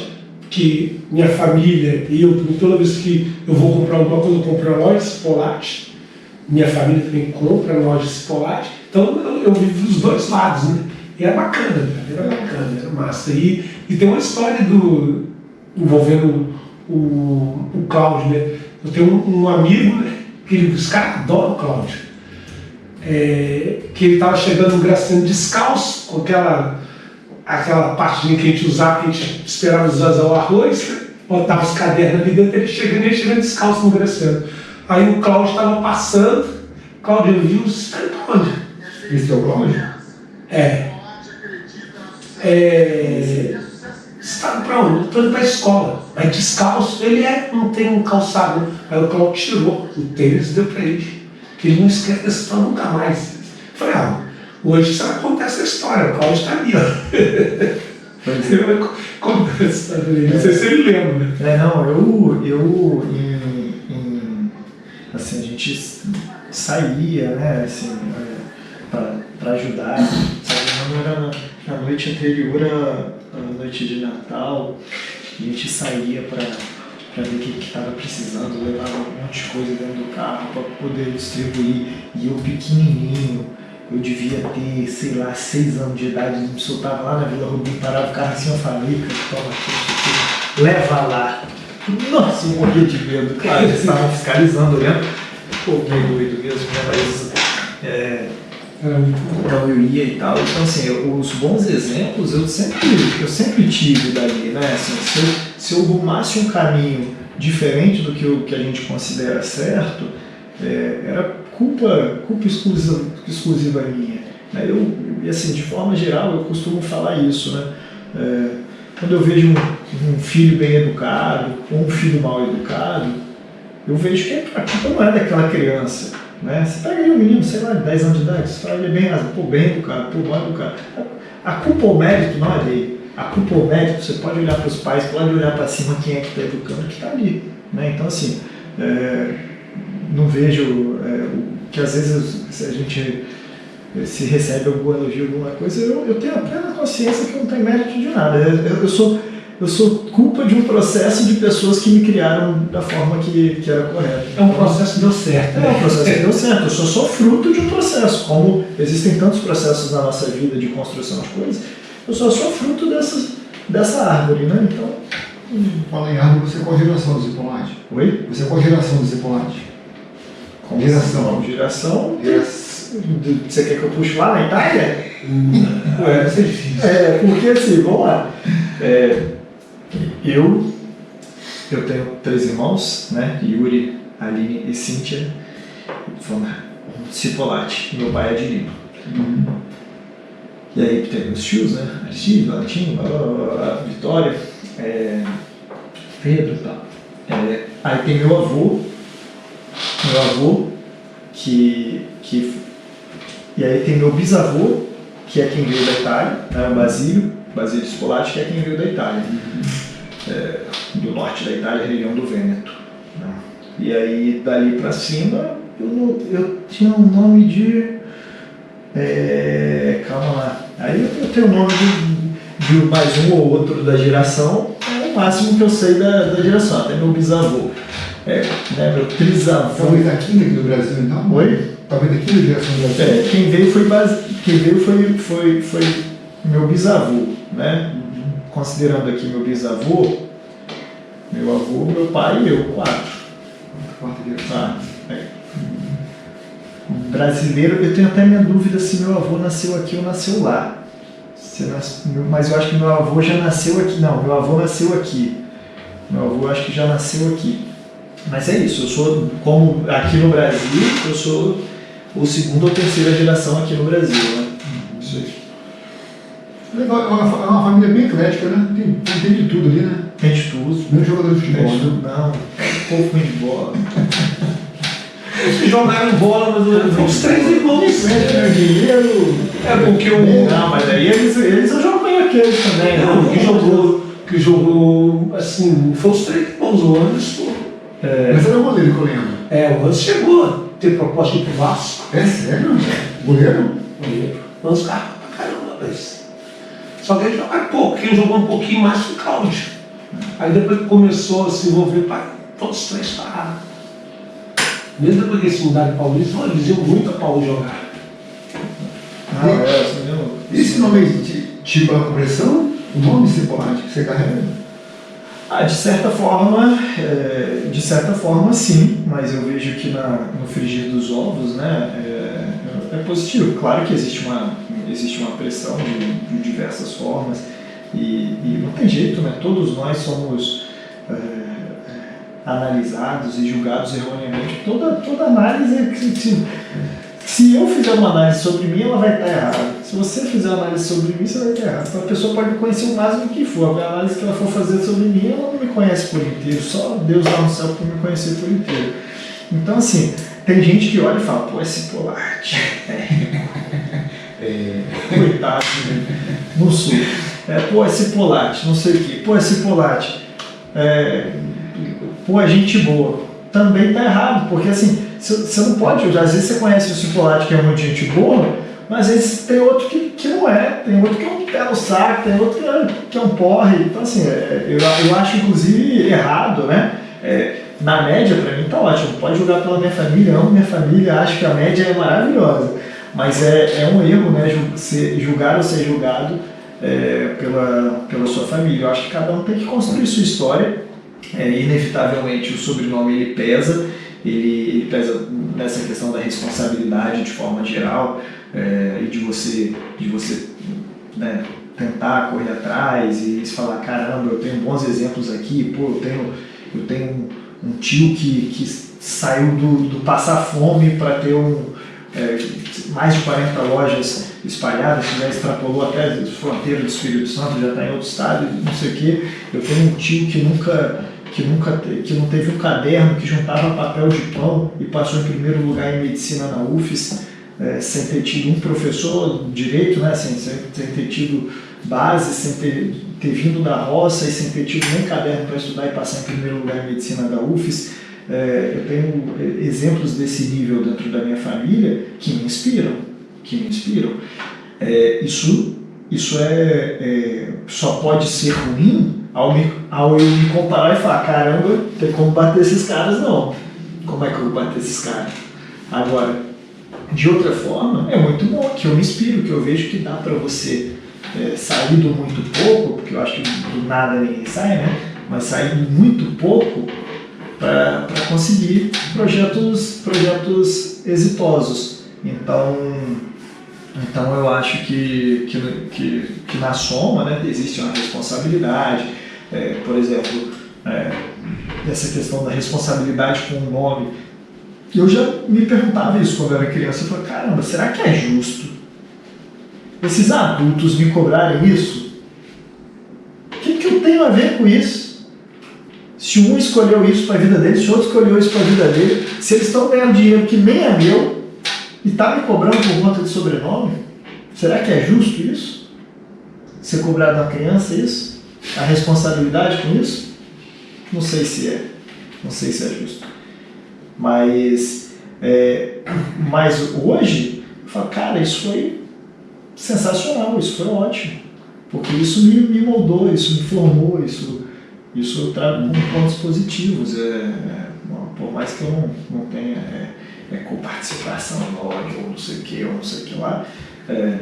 Speaker 3: que minha família e eu, toda vez que eu vou comprar alguma coisa, eu compro na loja Cipolatti. Minha família também compra na loja Cipolatti. Então eu vivo dos dois lados, né? E era bacana, era massa. E tem uma história envolvendo o Cláudio, né? Eu tenho um amigo, né? Que os caras adoram o Cláudio. Que ele estava chegando no Graciano descalço, com aquela pastinha que a gente usava, que a gente esperava usar o arroz, né? Botava os cadernos ali dentro, ele chegando descalço no Graciano. Aí o Cláudio estava passando, o Cláudio viu, você está para onde?
Speaker 1: Esse é o Cláudio?
Speaker 3: Você está para onde? Estou indo para a escola. Aí descalço, ele não tem um calçado. Né? Aí o Cláudio tirou o tênis e deu para ele. Que ele não esquece dessa história nunca mais. Eu falei, hoje você vai contar essa história, o Cláudio está ali, ó. Você vai contar essa história ali. Não sei se ele lembra, né?
Speaker 2: Assim, a gente saía, né, assim, para ajudar. Era na noite anterior à noite de Natal, a gente saía para ver o que estava precisando, levava um monte de coisa dentro do carro para poder distribuir. E eu pequenininho, eu devia ter, sei lá, 6 anos de idade, me soltava lá na Vila Rubim, parava o carro assim, eu falei, toma aqui, leva lá. Nossa, eu morria de medo, claro, eles estavam fiscalizando, olhando, pô, meio doido mesmo, né, mas então eu ia e tal. Então assim, os bons exemplos eu sempre tive dali, né, assim, se eu rumasse um caminho diferente do que a gente considera certo, era culpa exclusiva minha, né? E assim, de forma geral, eu costumo falar isso, né? Quando eu vejo um filho bem educado ou um filho mal educado, eu vejo que a culpa não é daquela criança, né? Você pega aí um menino, sei lá, de 10 anos de idade, você fala, ele é bem educado, mal educado. A culpa ou mérito não é dele. A culpa ou mérito, você pode olhar para os pais, pode olhar para cima quem é que está educando, que está ali, né? Então assim, não vejo que às vezes se a gente se recebe algum elogio, alguma coisa, eu tenho a plena consciência que eu não tenho mérito de nada. Eu sou culpa de um processo de pessoas que me criaram da forma que era correta.
Speaker 3: É um processo que deu certo.
Speaker 2: É um processo que deu certo. Eu sou só fruto de um processo. Como existem tantos processos na nossa vida de construção de coisas, eu sou só fruto dessa árvore, né? Então,
Speaker 1: Fala em árvore, você é qual geração do Zipolate?
Speaker 2: Oi?
Speaker 1: Você é qual geração do Zipolate?
Speaker 2: Como
Speaker 1: Geração.
Speaker 2: assim? Geração? Você quer que eu puxe lá na Itália?
Speaker 3: Vai ser difícil.
Speaker 2: Porque assim, vamos lá. Eu tenho 3 irmãos, né? Yuri, Aline e Cíntia. Foram Cipolati. Meu pai é de Lima. E aí tem meus tios, né? Aristide, Valentim, Vitória, Pedro e tal. Aí tem meu avô, e aí tem meu bisavô, que é quem veio da Itália, né? O Basílio Cipolati, que é quem veio da Itália. Do norte da Itália, região do Vêneto. Né? E aí, dali pra cima, eu tinha um nome de... calma lá. Aí eu tenho o nome de mais um ou outro da geração, é o máximo que eu sei da geração, até meu bisavô. Meu trisavô.
Speaker 1: Talvez da quinta aqui do Brasil, então?
Speaker 2: Oi?
Speaker 1: Talvez da quinta geração do Brasil.
Speaker 2: Quem veio foi meu bisavô, né? Considerando aqui meu bisavô, meu avô, meu pai e eu, 4.
Speaker 1: Quarta geração.
Speaker 2: Brasileiro, eu tenho até minha dúvida se meu avô nasceu aqui ou nasceu lá. Mas eu acho que meu avô já nasceu aqui. Não, meu avô nasceu aqui. Meu avô acho que já nasceu aqui. Mas é isso, eu sou, como aqui no Brasil, eu sou o segunda ou terceira geração aqui no Brasil, né? Isso aí.
Speaker 1: Legal, é uma família bem eclética, né? Tem de tudo ali, né?
Speaker 2: Tem de tudo.
Speaker 1: Não é jogador de futebol,
Speaker 2: Tem de
Speaker 1: né?
Speaker 2: tudo, não. Pouco ruim de bola.
Speaker 3: Eles jogaram bola, mas os 3 irmãos.
Speaker 1: Dinheiro.
Speaker 3: Porque
Speaker 2: Não, mas aí eles jogam bem aqueles também, né?
Speaker 3: Não, que jogou, assim, foi os 3 irmãos, o Anderson.
Speaker 1: Mas era o goleiro que eu lembro.
Speaker 3: O Anderson chegou a ter proposta de ir pro Vasco.
Speaker 1: É sério? Goleiro?
Speaker 3: O Anderson caramba pra caramba, mas... Só que ele jogava pouco, quem jogou um pouquinho mais foi o Cláudio. Aí depois que começou a se envolver, todos os 3 pararam. Mesmo depois que eles se mudaram de Paulista, eles iam muito a Paulo jogar.
Speaker 1: Esse nome aí, tipo a compressão, o nome Cipolati que você carrega?
Speaker 2: De certa forma sim, mas eu vejo que no frigir dos ovos, né, é positivo. Claro que existe uma pressão de diversas formas e não tem jeito, né? Todos nós somos analisados e julgados erroneamente. Toda análise, se eu fizer uma análise sobre mim, ela vai estar errada. Se você fizer uma análise sobre mim, você vai estar errado. Então a pessoa pode me conhecer o máximo que for. A análise que ela for fazer sobre mim, ela não me conhece por inteiro. Só Deus lá no céu para me conhecer por inteiro. Então assim, tem gente que olha e fala, pô, esse Cipolati. Coitado, né? Não sou. Pô, esse Cipolati, não sei o quê. Pô, esse Cipolati. Pô, é gente boa. Também tá errado, porque assim, você não pode, às vezes você conhece o Cipolati que é muito gente boa, mas às vezes tem outro que não é, tem outro que é um pé no saco, tem outro que é um porre. Então assim, eu acho inclusive errado, né? Na média, pra mim tá ótimo, pode julgar pela minha família, amo minha família, acho que a média é maravilhosa, mas é um erro, né, julgar ou ser julgado pela sua família. Eu acho que cada um tem que construir sua história. Inevitavelmente o sobrenome ele pesa nessa questão da responsabilidade de forma geral, e de você né, tentar correr atrás e falar, caramba, eu tenho bons exemplos aqui, pô, eu tenho um tio que saiu do passar fome para ter mais de 40 lojas espalhadas, que já extrapolou até a fronteira do Espírito Santo, já está em outro estado, não sei o quê. Eu tenho um tio que não teve um caderno, que juntava papel de pão e passou em primeiro lugar em medicina na UFES, sem ter tido um professor de direito, né, sem ter tido base, sem ter vindo da roça e sem ter tido nem caderno para estudar e passar em primeiro lugar em medicina da UFES. Eu tenho exemplos desse nível dentro da minha família que me inspiram. Isso só pode ser ruim ao eu me comparar e falar, caramba, tem como bater esses caras, não. Como é que eu vou bater esses caras? Agora, de outra forma, é muito bom que eu me inspiro, que eu vejo que dá para você sair do muito pouco, porque eu acho que do nada ninguém sai, né? mas saí muito pouco para conseguir projetos exitosos. Então eu acho que na soma, né, existe uma responsabilidade, por exemplo, essa questão da responsabilidade com o nome. Eu já me perguntava isso quando eu era criança. Eu falei, caramba, será que é justo esses adultos me cobrarem isso? O que eu tenho a ver com isso? Se um escolheu isso para a vida dele, se o outro escolheu isso para a vida dele, se eles estão ganhando dinheiro que nem é meu e está me cobrando por conta de sobrenome, será que é justo isso? Ser cobrado da criança isso? A responsabilidade com isso? Não sei se é. Não sei se é justo. Mas hoje, eu falo, cara, isso foi sensacional, isso foi ótimo. Porque isso me moldou, isso me formou, isso eu trago como pontos positivos. Por mais que eu não tenha coparticipação no ódio, ou não sei o que lá, é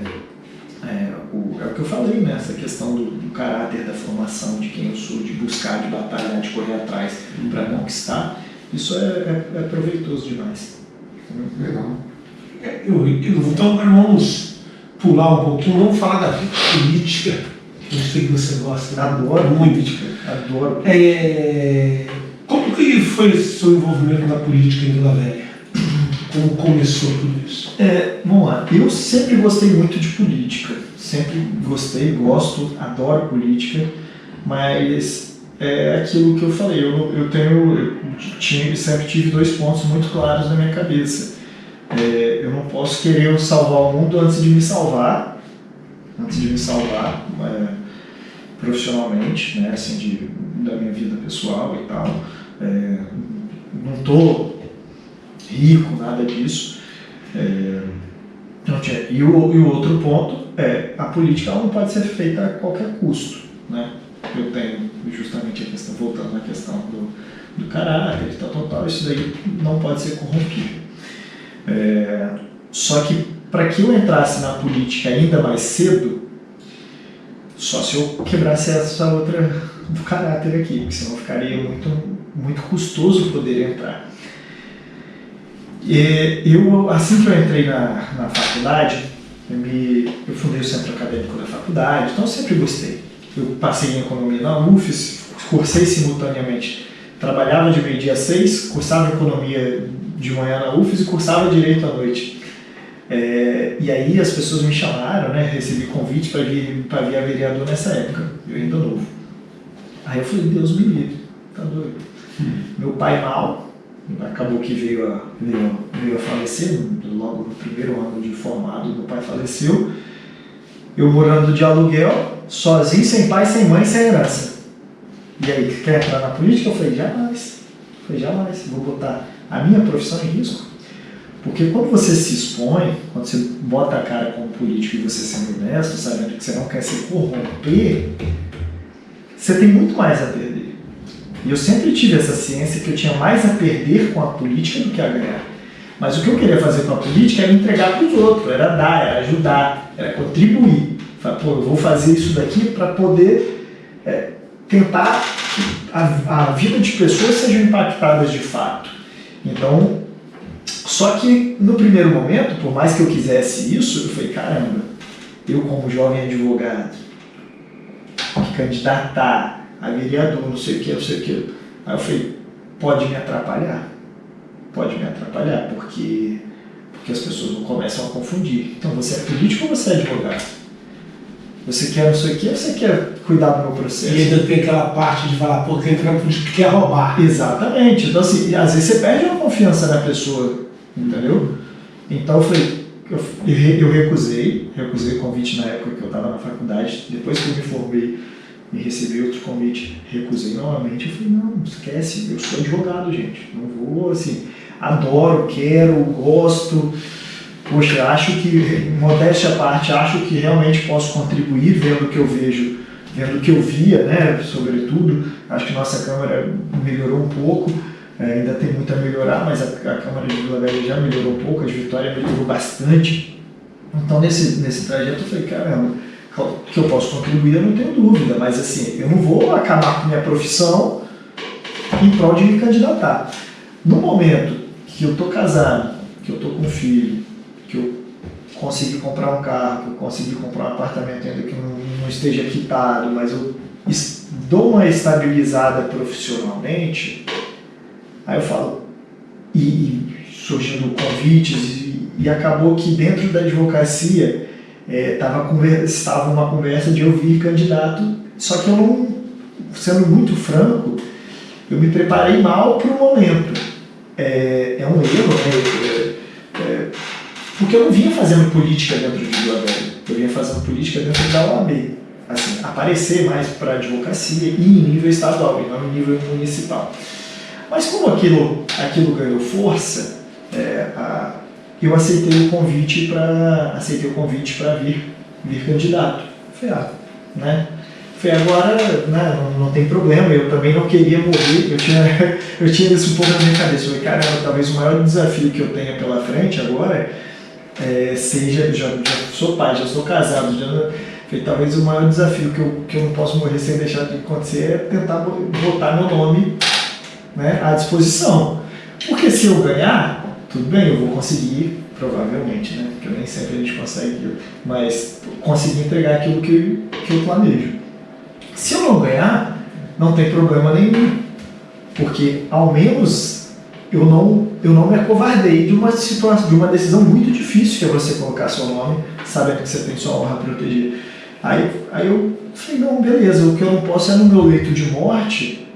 Speaker 2: o que eu falei, né? Essa questão do caráter, da formação, de quem eu sou, de buscar, de batalhar, de correr atrás para conquistar, isso é proveitoso demais.
Speaker 1: Legal.
Speaker 3: Então, vamos pular um pouquinho, vamos falar da vida política. Eu sei que você gosta.
Speaker 2: Adoro
Speaker 3: muito.
Speaker 2: política, adoro.
Speaker 3: Como que foi esse seu envolvimento na política em Vila Velha? Como começou tudo isso?
Speaker 2: Vamos lá, eu sempre gostei muito de política, sempre gostei, gosto, adoro política, mas é aquilo que eu falei, eu sempre tive 2 pontos muito claros na minha cabeça. Eu não posso querer salvar o mundo antes de me salvar profissionalmente, né, assim, da minha vida pessoal e tal. Não estou rico, nada disso. E o outro ponto a política ela não pode ser feita a qualquer custo, né? Eu tenho justamente a questão, voltando à questão do caráter e tal, isso daí não pode ser corrompido. Só que para que eu entrasse na política ainda mais cedo, só se eu quebrasse essa outra do caráter aqui, porque senão ficaria muito, muito custoso poder entrar. Assim que eu entrei na faculdade, eu fundei o centro acadêmico da faculdade, então eu sempre gostei. Eu passei em economia na UFES, cursei simultaneamente, trabalhava de meio-dia às 6, cursava economia de manhã na UFES e cursava direito à noite. E aí as pessoas me chamaram, né, recebi convite para vir a vereador nessa época, eu ainda novo. Aí eu falei, Deus me livre, tá doido. Meu pai mal, acabou que veio a falecer, logo no primeiro ano de formado, meu pai faleceu. Eu morando de aluguel, sozinho, sem pai, sem mãe, sem herança. E aí, quer entrar na política? Eu falei, jamais, vou botar a minha profissão em risco. Porque quando você se expõe, quando você bota a cara como político e você sendo honesto, sabendo que você não quer se corromper, você tem muito mais a perder. E eu sempre tive essa ciência que eu tinha mais a perder com a política do que a ganhar. Mas o que eu queria fazer com a política era entregar para os outros, era dar, era ajudar, era contribuir. Falar, pô, eu vou fazer isso daqui para poder tentar que a vida de pessoas sejam impactadas de fato. Então, só que no primeiro momento, por mais que eu quisesse isso, eu falei, caramba, eu como jovem advogado, que candidatar a vereador, não sei o que. Aí eu falei, pode me atrapalhar, porque as pessoas não começam a confundir. Então, você é político ou você é advogado? Você quer não sei o que ou você quer cuidar do meu processo?
Speaker 3: E ainda tem aquela parte de falar, pô, quem entra na política quer roubar.
Speaker 2: Exatamente. Então, assim, às vezes você perde uma confiança na pessoa, entendeu? Então, eu falei, eu recusei o convite na época que eu estava na faculdade. Depois que eu me formei e recebi outro convite, recusei novamente. Eu falei, não, esquece, eu sou advogado, gente. Não vou, assim, adoro, quero, gosto. Poxa, acho que, modéstia à parte, acho que realmente posso contribuir vendo o que eu vejo, vendo o que eu via, né, sobretudo. Acho que nossa Câmara melhorou um pouco, ainda tem muito a melhorar, mas a Câmara de Vila Velha já melhorou um pouco, a de Vitória melhorou bastante. Então, nesse trajeto, eu falei, caramba, Que eu posso contribuir, eu não tenho dúvida, mas assim, eu não vou acabar com minha profissão em prol de me candidatar. No momento que eu estou casado, que eu estou com um filho, que eu consegui comprar um carro, que eu consegui comprar um apartamento ainda que não esteja quitado, mas eu dou uma estabilizada profissionalmente, aí eu falo, e surgindo convites, e acabou que dentro da advocacia estava uma conversa de eu vir candidato, só que eu não, sendo muito franco, eu me preparei mal para o momento. É um erro, né? Porque eu não vinha fazendo política dentro de Vila Velha, eu vinha fazendo política dentro da OAB. Assim, aparecer mais para a advocacia e em nível estadual, e não em nível municipal. Mas como aquilo ganhou força, eu aceitei o convite para vir candidato. Falei, Falei, agora, né, não tem problema, eu também não queria morrer, eu tinha isso um pouco na minha cabeça. Eu falei, caramba, talvez o maior desafio que eu tenha pela frente agora seja, já sou pai, já sou casado, falei, talvez o maior desafio que eu não posso morrer sem deixar de acontecer é tentar botar meu nome, né, à disposição. Porque se eu ganhar, tudo bem, eu vou conseguir, provavelmente, né, porque nem sempre a gente consegue, mas conseguir entregar aquilo que eu planejo. Se eu não ganhar, não tem problema nenhum, porque ao menos eu não me acovardei de uma situação, de uma decisão muito difícil, que é você colocar seu nome, sabendo que você tem sua honra a proteger. Aí eu falei, não, beleza, o que eu não posso é no meu leito de morte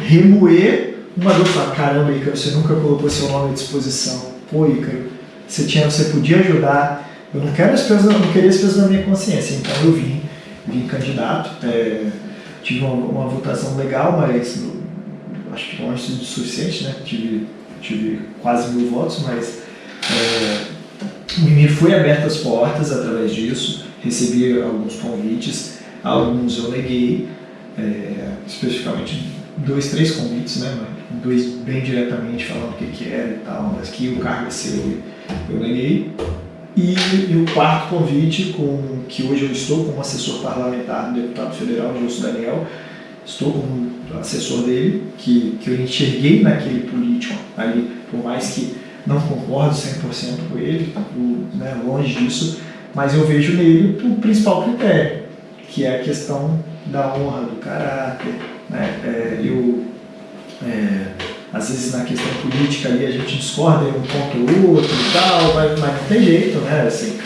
Speaker 2: remoer uma dor. Caramba, Ícaro, você nunca colocou seu nome à disposição. Pô, Ícaro, você podia ajudar, eu não queria esse peso na minha consciência, então eu vim candidato, tive uma votação legal, mas acho que não é suficiente, né? Tive quase 1000 votos, mas me foi abertas as portas através disso, recebi alguns convites, alguns eu neguei, especificamente 2, 3 convites, né? 2 bem diretamente falando o que era e tal, mas que o cargo é seu, eu neguei. E o quarto convite, que hoje eu estou como assessor parlamentar do deputado federal Gilson Daniel, estou como assessor dele, que eu enxerguei naquele político ali, por mais que não concordo 100% com ele, né, longe disso, mas eu vejo nele o principal critério, que é a questão da honra, do caráter, né? Às vezes na questão política ali a gente discorda em um ponto ou outro e tal, mas não tem jeito, né? Assim,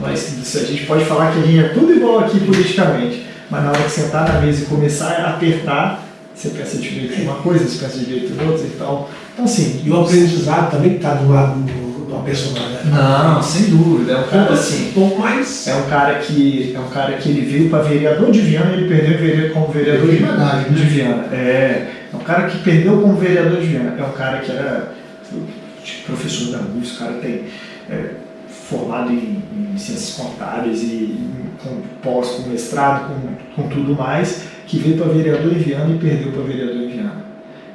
Speaker 2: mas a gente pode falar que a gente é tudo igual aqui politicamente, mas na hora de sentar na mesa e começar a apertar, você pensa direito de uma coisa, você pensa direito de outra e tal. Então, assim,
Speaker 3: e o aprendizado também está do lado de uma personalidade.
Speaker 2: Não, sem dúvida. É um cara assim.
Speaker 3: Mas
Speaker 2: é um cara que ele veio para vereador de Viana, ele perdeu como vereador de Viana. É um cara que perdeu como vereador de Viana. É um cara que era professor da UFS, o cara tem formado em ciências contábeis e com mestrado, com tudo mais, que veio para vereador em Viana e perdeu para vereador em Viana.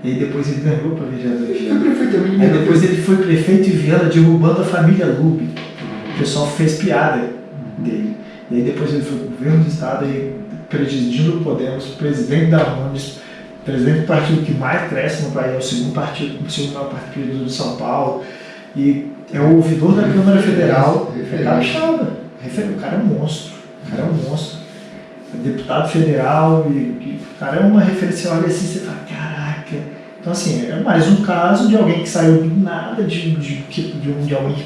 Speaker 2: E aí depois ele ganhou para vereador em Viana. Aí depois ele foi prefeito em Viana, derrubando a família Lube. O pessoal fez piada dele. E aí depois ele foi governo do estado, aí presidindo o Podemos, presidente da ONU, presidente do partido que mais cresce no país, é o segundo maior partido de São Paulo, e é o ouvidor da Câmara Federal, é capixaba. O cara é um monstro, é deputado federal, e o cara é uma referência, olha assim, você fala, caraca. Então assim, é mais um caso de alguém que saiu do nada, de alguém que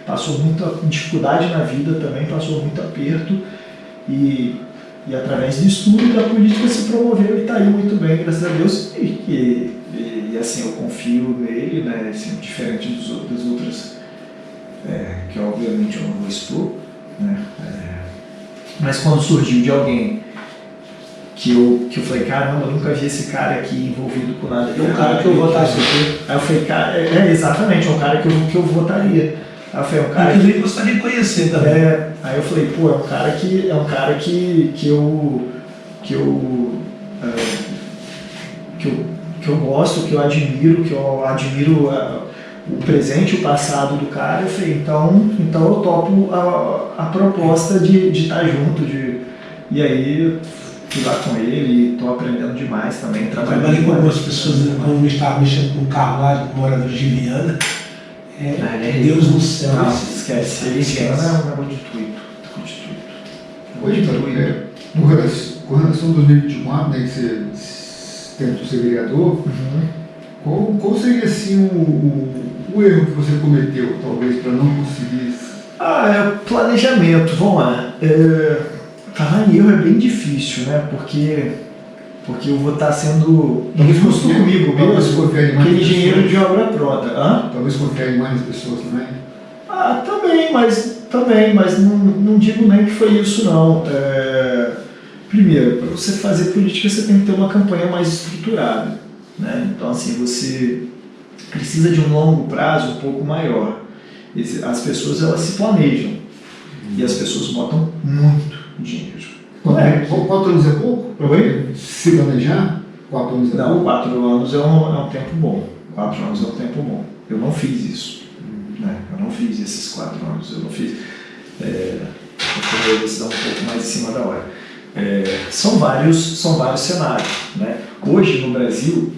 Speaker 2: passou muita dificuldade na vida também, passou muito aperto, e através do estudo e da política se promoveu e está aí muito bem, graças a Deus, e assim, eu confio nele, né, assim, diferente das outras, que obviamente eu não vou expor, né, mas quando surgiu de alguém que eu falei, caramba, eu nunca vi esse cara aqui envolvido com nada.
Speaker 3: É um cara que eu votaria.
Speaker 2: Aí eu falei, cara, exatamente, é um cara que eu votaria. Aí eu falei, um cara
Speaker 3: que eu gostaria de conhecer também.
Speaker 2: Aí eu falei, pô, é um cara que eu gosto, que eu admiro o presente e o passado do cara. Eu falei, então eu topo a proposta de estar junto. E aí eu fui lá com ele e estou aprendendo demais também.
Speaker 3: Trabalhei com algumas pessoas quando eu estava mexendo com um carro lá, moradores de Viana. Deus no céu.
Speaker 2: Não, esquece. Viana é um negócio de tudo.
Speaker 1: Hoje, com relação a 2024, né, que você tentou ser vereador, qual seria assim o erro que você cometeu, talvez, para não conseguir?
Speaker 2: É planejamento, vamos lá. Falar em erro é bem difícil, né? Porque eu vou estar sendo injusto comigo mesmo, aquele engenheiro de obra pronta.
Speaker 1: Talvez confiar em mais pessoas também?
Speaker 2: Também, mas não digo nem que foi isso não. Primeiro, para você fazer política você tem que ter uma campanha mais estruturada, né? Então assim, você precisa de um longo prazo um pouco maior. As pessoas elas se planejam e as pessoas botam muito dinheiro.
Speaker 1: 4 anos é pouco? Para se planejar? 4 anos é pouco?
Speaker 2: Não, 4 anos é um tempo bom. 4 anos é um tempo bom. Eu não fiz isso. Né? Eu não fiz esses 4 anos. Eu não fiz. Eu tomei a decisão um pouco mais em cima da hora. São vários cenários. Né? Hoje no Brasil,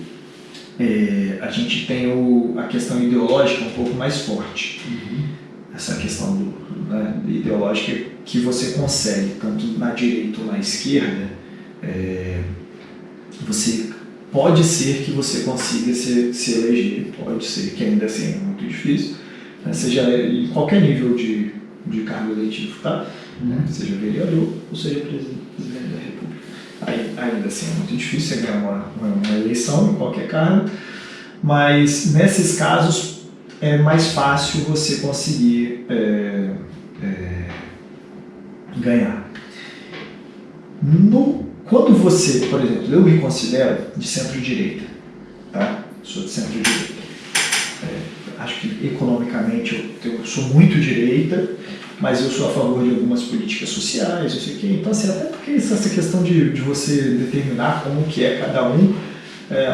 Speaker 2: a gente tem a questão ideológica um pouco mais forte. Essa questão ideológica que você consegue, tanto na direita ou na esquerda, você pode ser que você consiga se eleger, pode ser que ainda assim é muito difícil, né? Seja em qualquer nível de cargo eletivo, tá? Seja vereador ou seja presidente da República. Ainda assim é muito difícil você ganhar uma eleição em qualquer cargo, mas nesses casos é mais fácil você conseguir ganhar. Quando você, por exemplo, eu me considero de centro-direita, tá? Sou de centro-direita. Acho que economicamente eu sou muito direita, mas eu sou a favor de algumas políticas sociais, eu sei o quê. Então, assim, até porque essa questão de você determinar como que é cada um,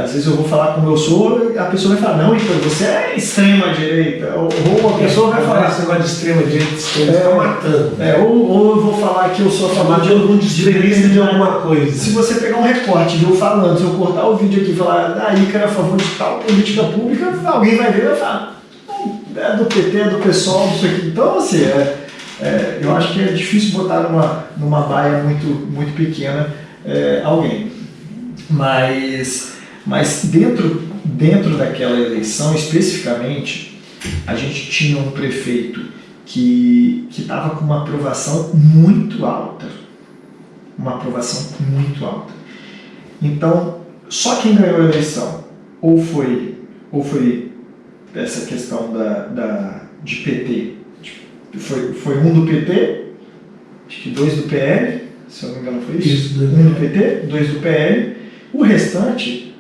Speaker 2: às vezes eu vou falar como eu sou, a pessoa vai falar, não, então você é extrema-direita, ou a pessoa vai falar...
Speaker 3: Esse negócio de extrema-direita, estão matando.
Speaker 2: Ou eu vou falar que eu sou a favor de algum
Speaker 3: extremista de alguma coisa.
Speaker 2: Se você pegar um recorte de eu falando, se eu cortar o vídeo aqui e falar, que era a favor de tal política pública, alguém vai ver e vai falar, é do PT, é do PSOL, disso aqui. Então, assim, eu acho que é difícil botar numa baia muito, muito pequena alguém. Mas dentro daquela eleição, especificamente, a gente tinha um prefeito que estava com uma aprovação muito alta. Uma aprovação muito alta. Então, só quem ganhou a eleição ou foi essa questão de PT, foi um do PT, acho que 2 do PL, se eu não me engano foi isso, 1 do PT, 2 do PL, o restante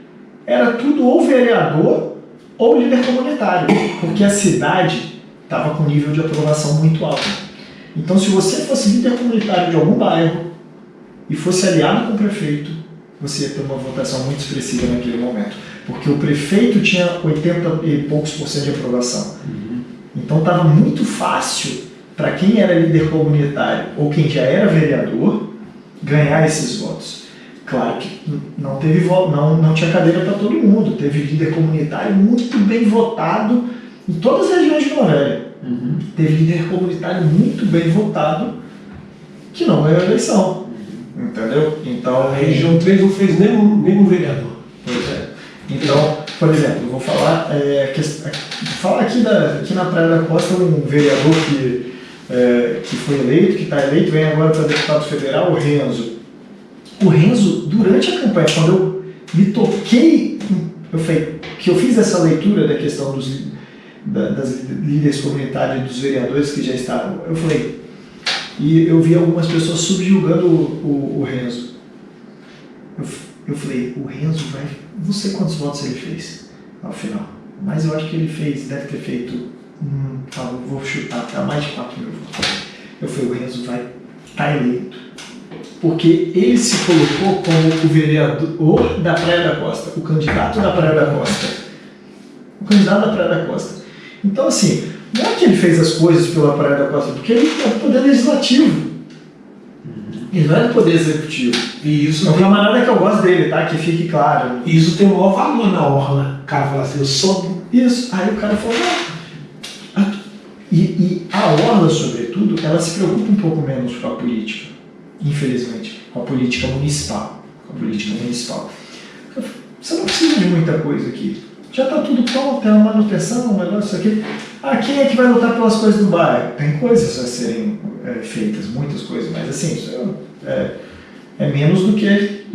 Speaker 2: era tudo ou vereador ou líder comunitário, porque a cidade estava com nível de aprovação muito alto. Então, se você fosse líder comunitário de algum bairro e fosse aliado com o prefeito, você ia ter uma votação muito expressiva naquele momento, porque o prefeito tinha 80 e poucos % de aprovação. Então, estava muito fácil para quem era líder comunitário ou quem já era vereador ganhar esses votos. Claro que não tinha cadeira para todo mundo, teve líder comunitário muito bem votado em todas as regiões de Vila Velha. Teve líder comunitário muito bem votado que não ganhou a eleição. Entendeu? Então,
Speaker 3: a região 3 não fez nenhum vereador.
Speaker 2: Pois é. Então, por exemplo, eu vou falar, aqui na Praia da Costa, um vereador que foi eleito, que está eleito, vem agora para deputado federal, o Renzo. O Renzo, durante a campanha, quando eu me toquei, que eu fiz essa leitura da questão das líderes comunitárias e dos vereadores que já estavam, eu falei, e eu vi algumas pessoas subjugando o Renzo. Eu falei, o Renzo vai... Não sei quantos votos ele fez ao final, mas eu acho que ele deve ter feito, vou chutar, mais de 4 mil votos. Eu falei, o Renzo vai estar eleito, porque ele se colocou como o vereador da Praia da Costa, o candidato da Praia da Costa. O candidato da Praia da Costa. Então, assim, não é que ele fez as coisas pela Praia da Costa, porque ele é do poder legislativo. Ele não é do poder executivo.
Speaker 3: E isso
Speaker 2: é um camarada que eu gosto dele, tá? Que fique claro.
Speaker 3: E isso tem o maior valor na orla. O cara fala assim, eu sou...
Speaker 2: Isso. Aí o cara falou, e a orla, sobretudo, ela se preocupa um pouco menos com a política, infelizmente, com a política municipal. Você não precisa de muita coisa aqui. Já está tudo pronto, tem uma manutenção, um negócio aqui. Quem é que vai lutar pelas coisas do bairro? Tem coisas a serem feitas, muitas coisas, mas assim, isso é menos do que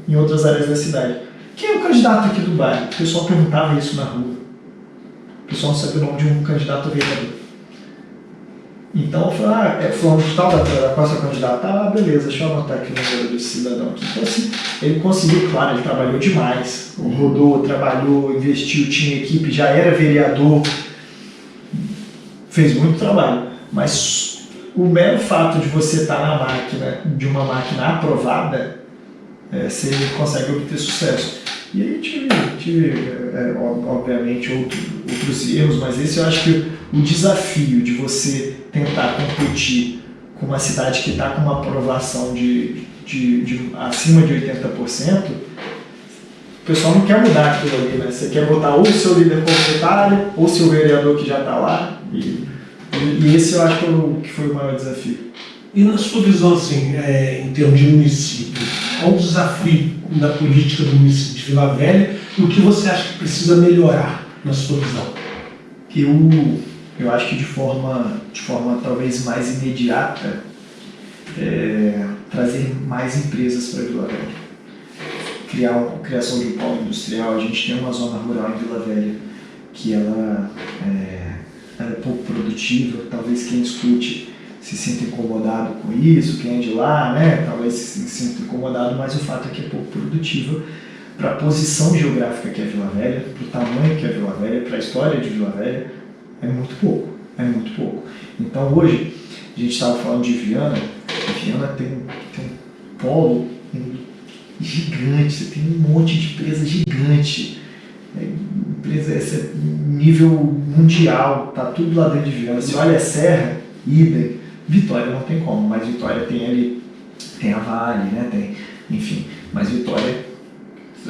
Speaker 2: em outras áreas da cidade. Quem é o candidato aqui do bairro? O pessoal perguntava isso na rua. O pessoal não sabia o nome de um candidato a vereador. Então, eu falei, fulano de tal, qual é seu candidato? Beleza, deixa eu anotar aqui o número desse cidadão aqui. Então, assim, ele conseguiu, claro, ele trabalhou demais. Rodou, trabalhou, investiu, tinha equipe, já era vereador, fez muito trabalho. Mas o mero fato de você estar na máquina, de uma máquina aprovada, você consegue obter sucesso. E aí tive obviamente, outros erros, mas esse eu acho que o desafio de você tentar competir com uma cidade que está com uma aprovação de acima de 80%, o pessoal não quer mudar aquilo ali, né? Você quer botar ou o seu líder comunitário, ou o seu vereador que já está lá, e esse eu acho que foi o maior desafio.
Speaker 3: E na sua visão, assim, em termos de município, qual o desafio da política do município de Vila Velha e o que você acha que precisa melhorar na sua visão?
Speaker 2: Eu acho que de forma talvez mais imediata, trazer mais empresas para Vila Velha. Criação de um polo industrial. A gente tem uma zona rural em Vila Velha que ela é pouco produtiva, talvez quem escute se sinta incomodado com isso, quem é de lá, né, talvez se sinta incomodado, mas o fato é que é pouco produtiva para a posição geográfica que é Vila Velha, para o tamanho que é Vila Velha, para a história de Vila Velha, é muito pouco. Então hoje, a gente estava falando de Viana, tem um polo gigante, você tem um monte de empresa gigante, empresa nível mundial, tá tudo lá dentro de Viana. Se olha a Serra, idem. Vitória não tem como, mas Vitória tem ali, tem a Vale, né? Enfim, mas Vitória,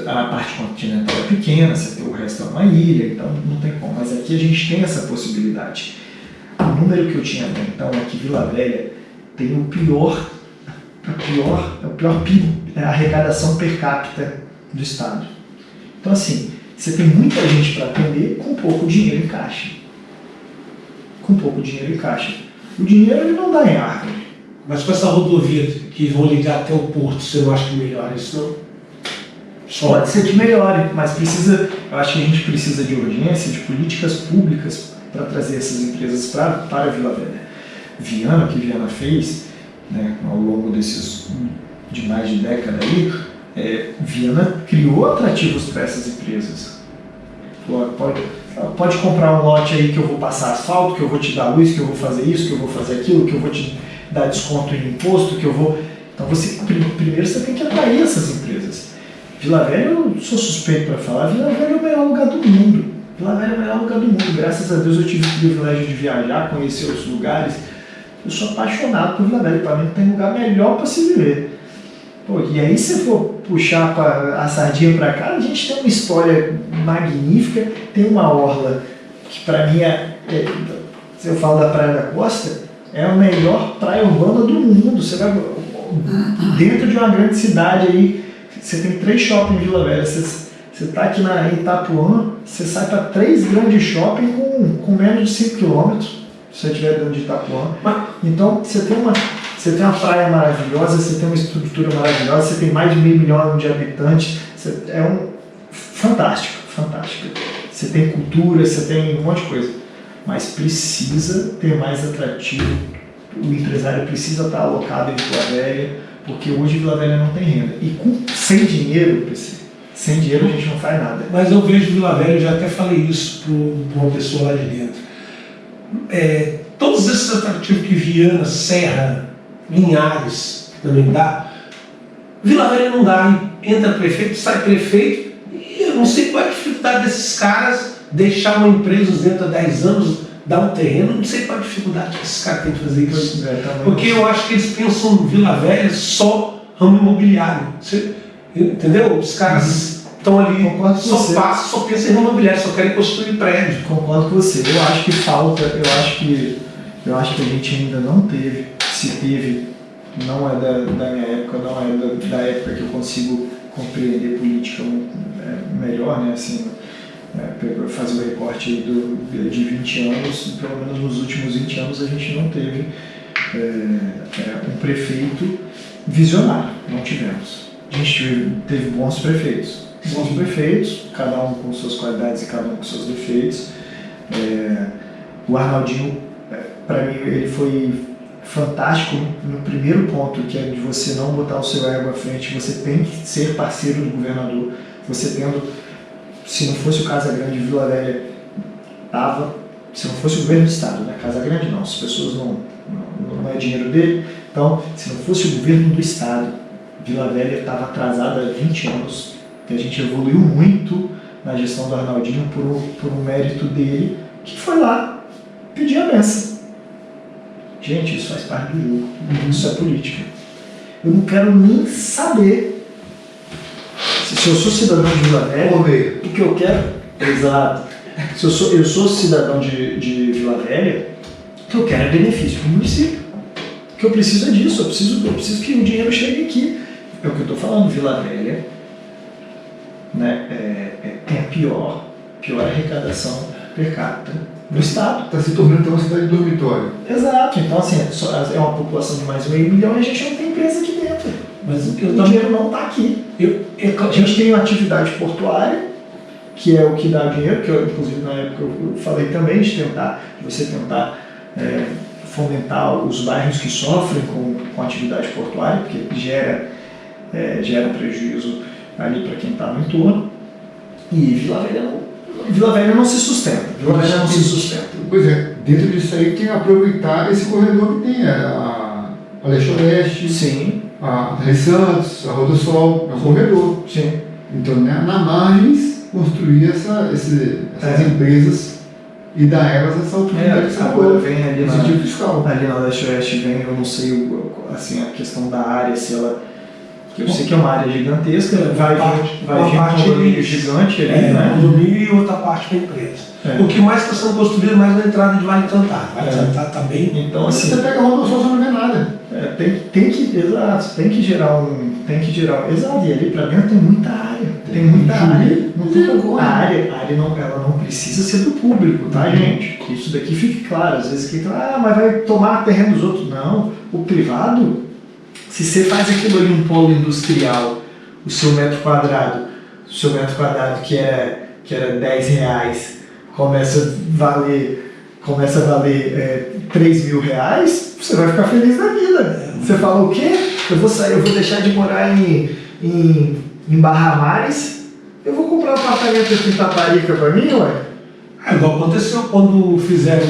Speaker 2: a parte continental é pequena, o resto é uma ilha, então não tem como. Mas aqui a gente tem essa possibilidade. O número que eu tinha até então é que Vila Velha tem o pior PIB, a arrecadação per capita do estado. Então assim, você tem muita gente para atender com pouco dinheiro em caixa. O dinheiro ele não dá em árvore.
Speaker 3: Mas com essa rodovia que vão ligar até o porto, você não acha que melhora isso não?
Speaker 2: Pode ser que melhore, mas eu acho que a gente precisa de urgência, de políticas públicas para trazer essas empresas para Vila Velha. Viana, que Viana fez, né, ao longo de mais de década aí, Viana criou atrativos para essas empresas. Pode comprar um lote aí que eu vou passar asfalto, que eu vou te dar luz, que eu vou fazer isso, que eu vou fazer aquilo, que eu vou te dar desconto em imposto, que eu vou... Então primeiro você tem que atrair essas empresas. Vila Velha, eu sou suspeito para falar, Vila Velha é o melhor lugar do mundo. Graças a Deus eu tive o privilégio de viajar, conhecer outros lugares. Eu sou apaixonado por Vila Velha, para mim não tem lugar melhor para se viver. E aí se for puxar a sardinha para cá, a gente tem uma história magnífica, tem uma orla que para mim se eu falo da Praia da Costa, é a melhor praia urbana do mundo. Você vai dentro de uma grande cidade aí, você tem 3 shoppings em Vila Velha, você está aqui em Itapuã, você sai para 3 grandes shoppings com menos de 5 km, se você estiver dentro de Itapuã. Então você tem uma praia maravilhosa, você tem uma estrutura maravilhosa, você tem mais de 500 mil de habitantes, fantástico. Você tem cultura, você tem um monte de coisa, mas precisa ter mais atrativo, o empresário precisa estar alocado em Vila Velha, porque hoje Vila Velha não tem renda. E sem dinheiro a gente não faz nada.
Speaker 3: Mas eu vejo Vila Velha, eu já até falei isso para uma pessoa lá de dentro. Todos esses atrativos que Viana, Serra, Linhares também dá, Vila Velha não dá. Entra prefeito, sai prefeito, e eu não sei qual é a dificuldade desses caras deixar uma empresa uns 10 anos, dar um terreno, não sei qual a dificuldade que esses caras têm de fazer isso. Porque eu acho que eles pensam em Vila Velha só ramo imobiliário. Entendeu? Os caras estão ali, só pensam em ramo imobiliário, só querem construir prédio.
Speaker 2: Concordo com você. Eu acho que falta, eu acho que a gente ainda não teve, se teve, não é da minha época, não é da época que eu consigo compreender política melhor, né? Assim, fazer o recorte aí de 20 anos, pelo menos nos últimos 20 anos a gente não teve um prefeito visionário, não tivemos. A gente teve bons prefeitos, cada um com suas qualidades e cada um com seus defeitos. O Arnaldinho, para mim, ele foi fantástico no primeiro ponto, que é de você não botar o seu ego à frente, você tem que ser parceiro do governador, você tendo, se não fosse o Casa Grande, Vila Velha estava, se não fosse o governo do estado, né? Casa Grande não, as pessoas não é dinheiro dele, então, se não fosse o governo do estado, Vila Velha estava atrasada há 20 anos, que a gente evoluiu muito na gestão do Arnaldinho por um mérito dele, que foi lá pedir a benção. Gente, isso faz parte do jogo, isso é política. Eu não quero nem saber se eu sou cidadão de Vila Velha, o que eu quero, exato, se eu sou cidadão de Vila Velha, o que eu quero é benefício para o município. O que eu preciso é disso, eu preciso que o dinheiro chegue aqui. É o que eu estou falando, Vila Velha, né, tem a pior arrecadação per capita no estado.
Speaker 1: Está se tornando então uma cidade de dormitório.
Speaker 2: Exato, então assim, é uma população de mais de 500 mil e a gente não tem empresa aqui dentro. Mas o dinheiro não está aqui. A gente tem uma atividade portuária, que é o que dá dinheiro, que eu, inclusive na época eu falei também de você tentar fomentar os bairros que sofrem com a atividade portuária, porque gera prejuízo ali para quem está no entorno. E Vila Velha não se sustenta.
Speaker 1: Pois é, dentro disso aí tem que aproveitar esse corredor que tem a Leste-Oeste,
Speaker 2: sim,
Speaker 1: a Rei Santos, a Rodosol, é um corredor.
Speaker 2: Sim.
Speaker 1: Então, né, na margens, construir essas empresas e dar a elas essa oportunidade de
Speaker 2: agora vem ali
Speaker 1: incentivo fiscal.
Speaker 2: Ali na Leste-Oeste vem, eu não sei assim, a questão da área, se ela. Eu sei que é uma área gigantesca, vai vir um condomínio gigante ali, né?
Speaker 3: Condomínio e outra parte para empresa. O que mais está sendo construído é mais na entrada de Vale Encantado. Vale Encantado está bem.
Speaker 1: Então, assim, você pega a Rodosol, você não vê nada.
Speaker 2: Tem que gerar exato, e ali para dentro tem muita área. A área ela não precisa ser do público, tá, gente? Que isso daqui fique claro. Às vezes quem mas vai tomar terreno dos outros. Não, o privado. Se você faz aquilo ali um polo industrial, o seu metro quadrado que era R$10, começa a valer R$3.000, você vai ficar feliz da vida. Você fala o quê? Eu vou deixar de morar em Barra Mares, eu vou comprar um apartamento aqui em Taparica para mim, ué?
Speaker 3: Igual aconteceu quando fizeram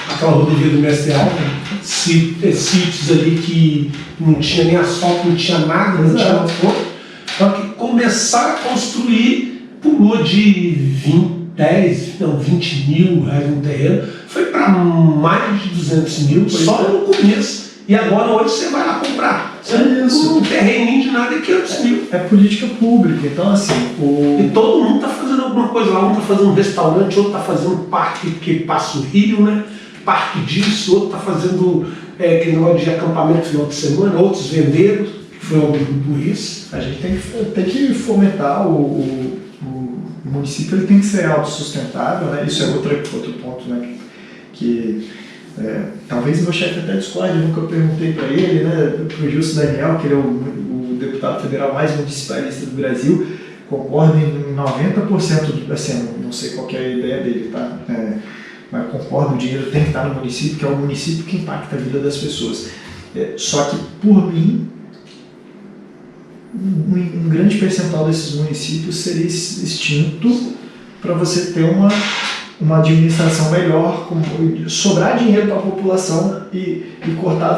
Speaker 3: aquela rodovia do Mestre Alves, sítios ali que não tinha nem asfalto, não tinha nada, não tinha fogo. Só que começaram a construir, pulou de 20 mil reais no terreno, foi para mais de 200 mil só no começo. E agora hoje você vai lá comprar. Um terreninho de nada é 500 mil.
Speaker 2: É política pública, então assim.
Speaker 3: E todo mundo está fazendo alguma coisa lá, um está fazendo um restaurante, outro está fazendo um parque que passa o rio, né? Parque disso, outro está fazendo aquele negócio de acampamento no final de semana, outros venderam, que foi algo por isso.
Speaker 2: A gente tem que fomentar o município, ele tem que ser autossustentável, né? Isso é outro ponto, né? Talvez meu chefe até discorde, eu nunca perguntei para ele, né? Para o Justo Daniel, que ele é o deputado federal mais municipalista do Brasil, concordo em 90%, assim, não sei qual que é a ideia dele, tá? Mas concordo, o dinheiro tem que estar no município, que é o município que impacta a vida das pessoas. Só que, por mim, um grande percentual desses municípios seria extinto para você ter uma administração melhor, sobrar dinheiro para a população e cortar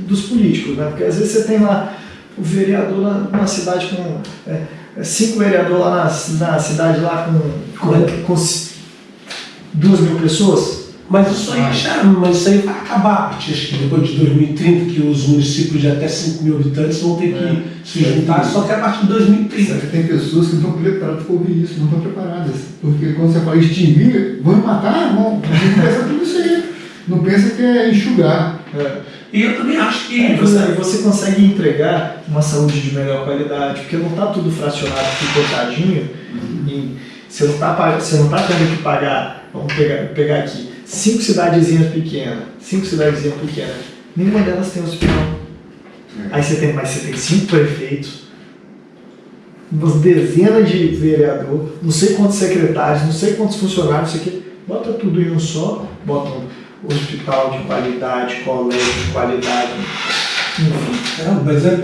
Speaker 2: dos políticos, né? Porque às vezes você tem lá o vereador numa cidade com 5 vereadores lá na cidade lá com 2.000 pessoas?
Speaker 3: Mas isso aí vai acabar a partir, acho que depois de 2030, que os municípios de até 5.000 habitantes vão ter que se juntar, só que a partir de 2030.
Speaker 1: Só que tem pessoas que não estão preparadas para ouvir isso, não estão preparadas. Porque quando você fala extinguir, vão matar? Não, a gente pensa tudo isso aí. Não pensa que é enxugar.
Speaker 3: E eu também acho que...
Speaker 2: Você consegue entregar uma saúde de melhor qualidade, porque não está tudo fracionado, picotadinho. Você não está tendo que pagar, vamos pegar aqui, 5 cidadezinhas pequenas. Nenhuma delas tem hospital. Aí você tem 5 prefeitos, umas dezenas de vereadores, não sei quantos secretários, não sei quantos funcionários, não sei o quê. Bota tudo em um só, bota um hospital de qualidade, colégio de qualidade, enfim.
Speaker 3: Mas é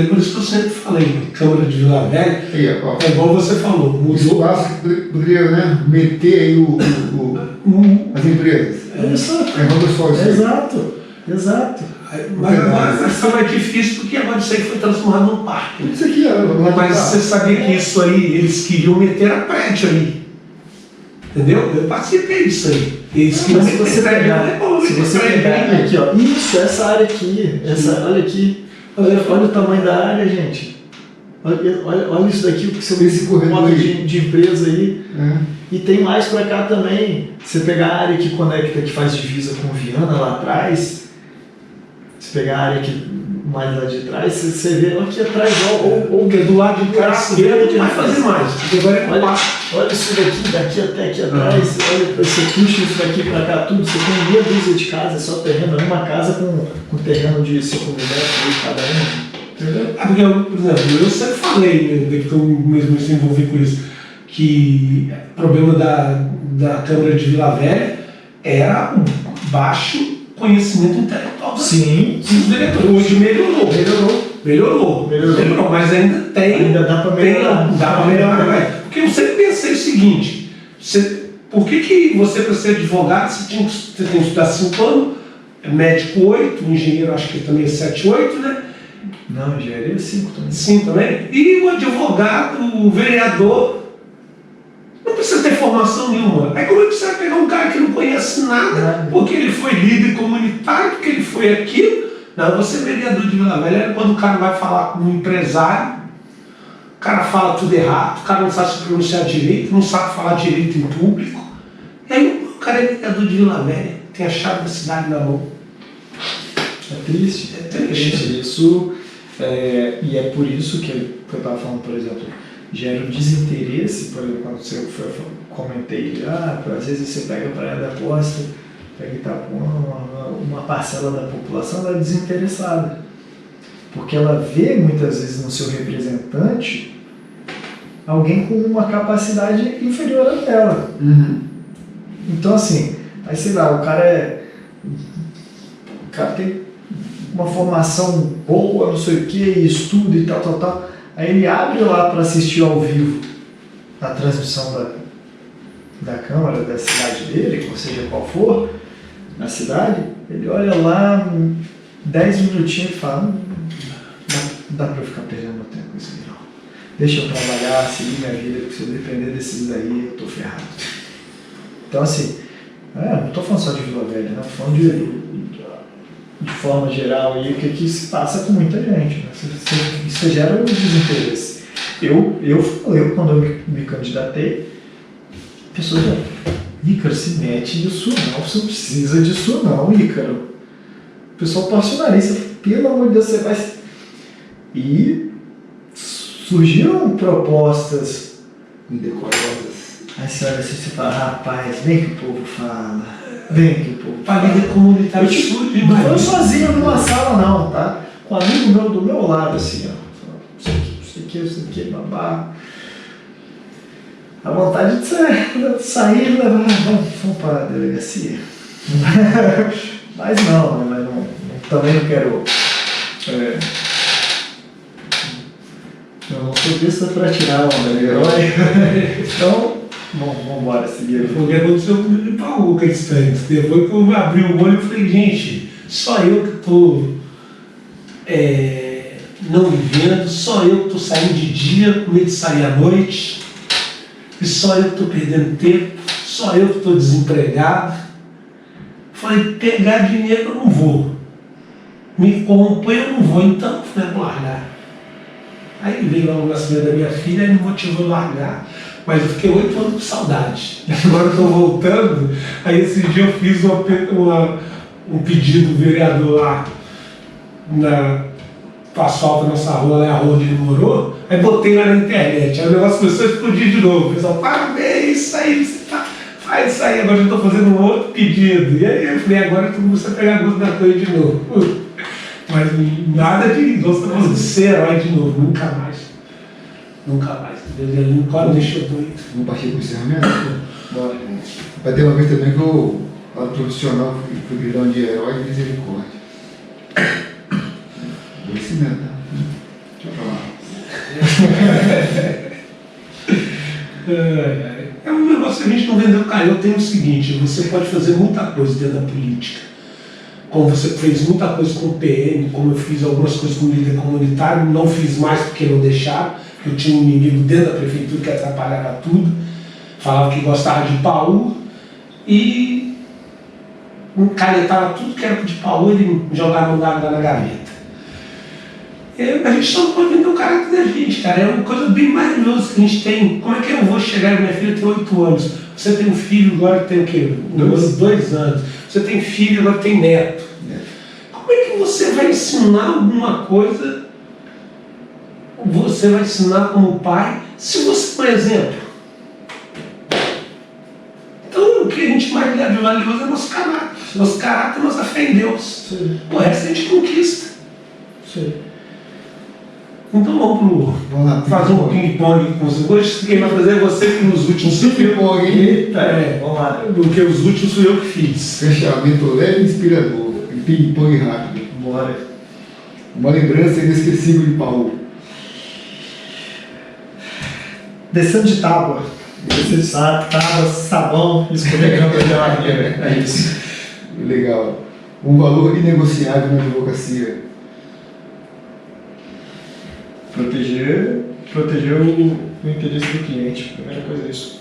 Speaker 3: por isso que eu sempre falei, Câmara de Vila Velha, é igual você falou,
Speaker 1: O
Speaker 3: mudou.
Speaker 1: espaço que poderia, né, meter aí as empresas.
Speaker 2: Exato.
Speaker 3: Mas agora vai ficar mais difícil porque agora isso aí foi transformado num parque.
Speaker 1: Isso aqui é
Speaker 3: Mas você sabia que isso aí, eles queriam meter a prédio ali. Entendeu? Eu participei disso aí. Eles queriam
Speaker 2: Mas se você pegar aqui, ó, isso, essa área aqui, olha aqui, olha o tamanho da área, gente. Olha isso daqui, o que você bota de empresa aí. E tem mais pra cá também. Você pegar a área que conecta, que faz divisa com Viana lá atrás, você pegar a área que mais lá de trás, você vê aqui atrás, ou
Speaker 3: do lado de cá esquerdo não vai fazer mais.
Speaker 2: Olha isso daqui até aqui atrás, olha, você puxa isso daqui pra cá tudo, você tem meia dúzia de casas, só terreno, uma casa com terreno de 5 mil metros cada uma. Entendeu?
Speaker 3: Porque, por exemplo, eu sempre falei, desde que eu mesmo me envolvi com isso, que o problema da Câmara de Vila Velha era o baixo conhecimento intelectual.
Speaker 2: Sim.
Speaker 3: Os vereadores. Hoje melhorou, mas ainda
Speaker 2: dá para melhorar.
Speaker 3: Dá para melhorar. Porque eu sempre pensei o seguinte, por que você para ser advogado você tem que estudar 5 anos, médico 8, engenheiro acho que também é 7, 8, né?
Speaker 2: Não, engenharia é 5 também.
Speaker 3: 5 também. E o advogado, o vereador, não precisa ter formação nenhuma. Aí como é que você vai pegar um cara que não conhece nada, porque ele foi líder comunitário, porque ele foi aquilo? Não, você é vereador de Vila Velha, quando o cara vai falar com um empresário, o cara fala tudo errado, o cara não sabe se pronunciar direito, não sabe falar direito em público. E aí o cara é vereador de Vila Velha, tem a chave da cidade na mão.
Speaker 2: É triste. Isso, e é por isso que eu estava falando, por exemplo, gera um desinteresse, por exemplo, quando eu comentei, às vezes você pega a Praia da Costa, pega Itapuã, uma parcela da população ela é desinteressada, porque ela vê muitas vezes no seu representante alguém com uma capacidade inferior à dela. Então assim, aí sei lá, o cara tem uma formação boa, não sei o que, estuda e tal. Aí ele abre lá para assistir ao vivo a transmissão da Câmara, da cidade dele, ou seja, qual for, na cidade, ele olha lá 10 minutinhos e fala, não dá para eu ficar perdendo meu tempo com isso aí, não. Deixa eu trabalhar, seguir minha vida, porque se eu depender desses daí, eu tô ferrado. Então assim, não estou falando só de Vila Velha, não, estou falando de forma geral, aí, o que se passa com muita gente, né? Isso gera um desinteresse. Eu quando eu me candidatei, a pessoa já, Ícaro, se mete nisso não, você não precisa disso não, Ícaro. O pessoal torce o nariz, pelo amor de Deus, você vai... E surgiram propostas
Speaker 1: indecorosas.
Speaker 2: Aí você olha assim e fala, rapaz, bem que o povo fala. Bem que o povo
Speaker 3: fala. Família comunitária
Speaker 2: não foi sozinho numa sala não, tá? Com um amigo meu do meu lado, assim, ó. Isso aqui, babá. A vontade de sair e levar, vamos para a delegacia. Mas não, também não quero... eu não sou besta para tirar onda de herói. Então, vamos embora seguir.
Speaker 3: Foi o que aconteceu comigo de Paulo, que é estranho. Depois que eu abri o olho, eu falei, gente, só eu que estou não vivendo, só eu que estou saindo de dia, com medo de sair à noite, e só eu que estou perdendo tempo, só eu que estou desempregado. Falei, pegar dinheiro eu não vou. Me corromper eu não vou, então falei, vou largar. Aí veio o nascimento da minha filha e me motivou a largar. Mas eu fiquei 8 anos com saudade. Agora eu estou voltando. Aí esse dia eu fiz um pedido do vereador lá para asfalto da nossa rua, lá a rua onde ele morou. Aí botei lá na internet. Aí o negócio começou a explodir de novo. O pessoal, parabéns, isso aí, faz isso aí. Agora eu estou fazendo um outro pedido. E aí eu falei, agora tu começa a pegar gosto da coisa de novo. Mas nada de gosto de ser herói de novo, nunca mais. Nunca mais. Deus nunca me deixou doido.
Speaker 1: Vamos partir para o encerramento? Bora. Vai ter uma vez também que eu, lá no profissional, fui grilão de herói e misericórdia. Conhecimento, tá? Deixa eu falar.
Speaker 3: É um negócio que a gente não vendeu. Cara, eu tenho o seguinte, você pode fazer muita coisa dentro da política. Como você fez muita coisa com o PM, como eu fiz algumas coisas com o líder comunitário, não fiz mais porque não deixaram, porque eu tinha um inimigo dentro da prefeitura que atrapalhava tudo, falava que gostava de Paú e caretava tudo que era de Paú, ele jogava no lugar na gaveta. A gente só pode vender o caráter da gente, cara. É uma coisa bem maravilhosa que a gente tem. Como é que eu vou chegar? Minha filha tem 8 anos. Você tem um filho agora que tem o quê? 2 anos. Você tem filho agora tem neto. Como é que você vai ensinar alguma coisa? Você vai ensinar como pai, se você, por exemplo. Então, o que a gente mais leva de valioso é nosso caráter. Nosso caráter, nossa fé em Deus. Sim. O resto a gente conquista. Sim. Então vamos fazer um ping-pong com você. Hoje quem vai fazer é você que nos últimos
Speaker 1: ping-pong, hein?
Speaker 3: Vamos lá. Porque os últimos fui eu que fiz.
Speaker 1: Fechamento leve e inspirador. E ping-pong rápido.
Speaker 2: Bora.
Speaker 1: Uma lembrança inesquecível de Paú.
Speaker 2: Descendo de tábua. Descendo de tábua, sabão, escorregando a geladeira. É isso.
Speaker 1: Legal. Um valor inegociável na advocacia.
Speaker 2: Proteger o interesse do cliente. Primeira coisa é isso.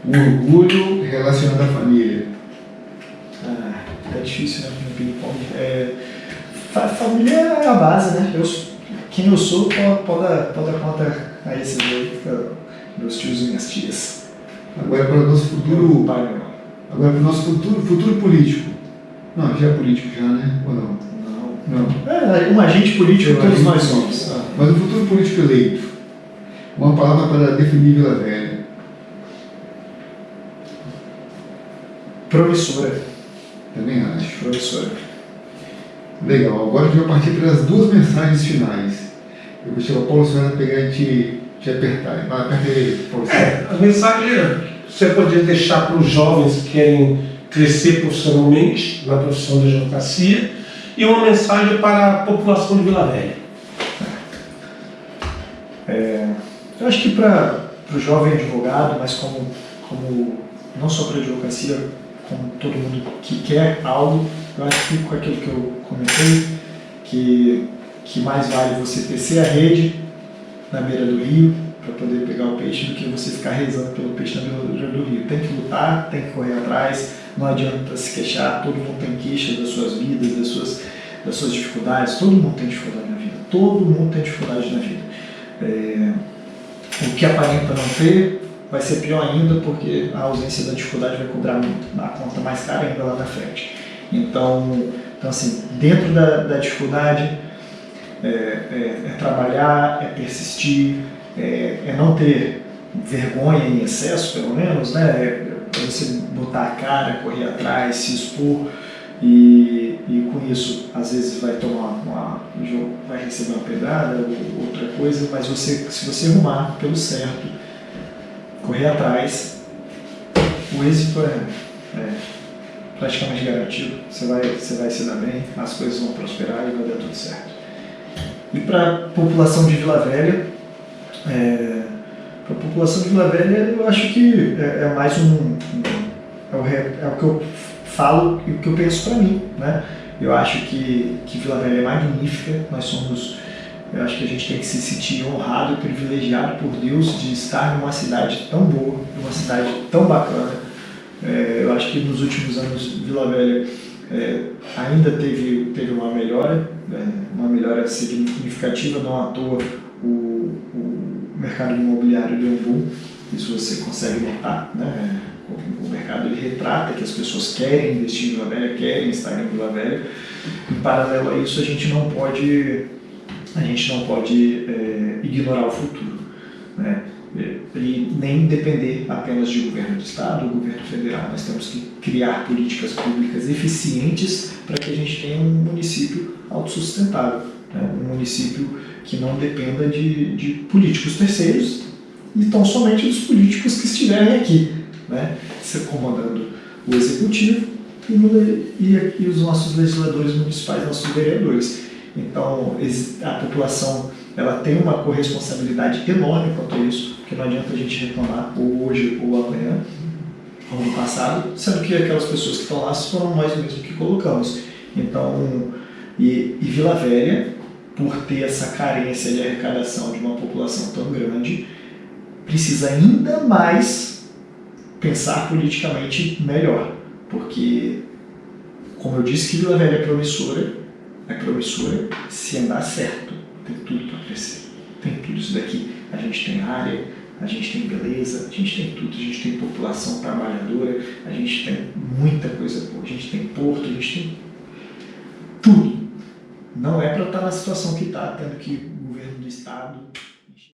Speaker 1: O orgulho relacionado à família.
Speaker 2: É difícil, né? No ping-pong. Família é a base, né? Quem eu sou pode dar conta a esses aí, meus tios e minhas tias.
Speaker 1: Agora para o nosso futuro.
Speaker 2: Pai,
Speaker 1: agora para o nosso futuro político. Não, já é político já, né? Ou não? Não.
Speaker 2: Um agente político todos nós somos.
Speaker 1: Mas o futuro político eleito. Uma palavra para definir Vila Velha.
Speaker 2: Promissora.
Speaker 1: Também acho.
Speaker 2: Promissora.
Speaker 1: Legal. Agora a gente vai partir para as 2 mensagens finais. Eu vou chamar o Paulo César a pegar e te apertar. Aperta aí, Paulo César.
Speaker 3: A mensagem você poderia deixar para os jovens que querem crescer profissionalmente na profissão da advocacia e uma mensagem para a população de Vila Velha.
Speaker 2: Eu acho que para o jovem advogado, mas como não só para a advocacia, como todo mundo que quer algo, eu acho que com aquilo que eu comentei, que mais vale você tecer a rede na beira do rio para poder pegar o peixe do que você ficar rezando pelo peixe na beira do rio. Tem que lutar, tem que correr atrás, não adianta se queixar, todo mundo tem queixa das suas vidas, das suas dificuldades, todo mundo tem dificuldade na vida, todo mundo tem dificuldade na vida. O que aparenta não ter vai ser pior ainda, porque a ausência da dificuldade vai cobrar a conta mais cara ainda lá na frente. Então assim, dentro da dificuldade é trabalhar, é persistir, é não ter vergonha em excesso, pelo menos, né? É você botar a cara, correr atrás, se expor e com isso, às vezes vai vai receber uma pedrada ou outra coisa, mas se você arrumar pelo certo, correr atrás, o êxito é praticamente garantido. Você vai se dar bem, as coisas vão prosperar e vai dar tudo certo. E para a população de Vila Velha, eu acho que é mais é o que eu falo e o que eu penso para mim, né? Eu acho que Vila Velha é magnífica, nós somos Eu acho que a gente tem que se sentir honrado e privilegiado por Deus de estar numa cidade tão boa, numa cidade tão bacana. Eu acho que nos últimos anos Vila Velha ainda teve uma melhora significativa, não à toa o mercado imobiliário deu um boom, isso você consegue notar, né? O mercado ele retrata que as pessoas querem investir em Vila Velha, querem estar em Vila Velha. Em paralelo a isso, a gente não pode ignorar o futuro, né? E nem depender apenas de governo do Estado ou governo federal. Nós temos que criar políticas públicas eficientes para que a gente tenha um município autossustentável, né? Um município que não dependa de políticos terceiros e tão somente dos políticos que estiverem aqui, né? Se comandando o executivo e os nossos legisladores municipais, nossos vereadores. Então, a população ela tem uma corresponsabilidade enorme quanto a isso, porque não adianta a gente reclamar ou hoje ou amanhã, ou no passado, sendo que aquelas pessoas que estão lá foram nós mesmos que colocamos. Então, e Vila Velha, por ter essa carência de arrecadação de uma população tão grande, precisa ainda mais pensar politicamente melhor, porque, como eu disse que Vila Velha é promissora se andar certo, tem tudo para crescer, tem tudo isso daqui, a gente tem área, a gente tem beleza, a gente tem tudo, a gente tem população trabalhadora, a gente tem muita coisa boa, a gente tem porto, a gente tem tudo. Não é para estar na situação que está, tendo que o governo do estado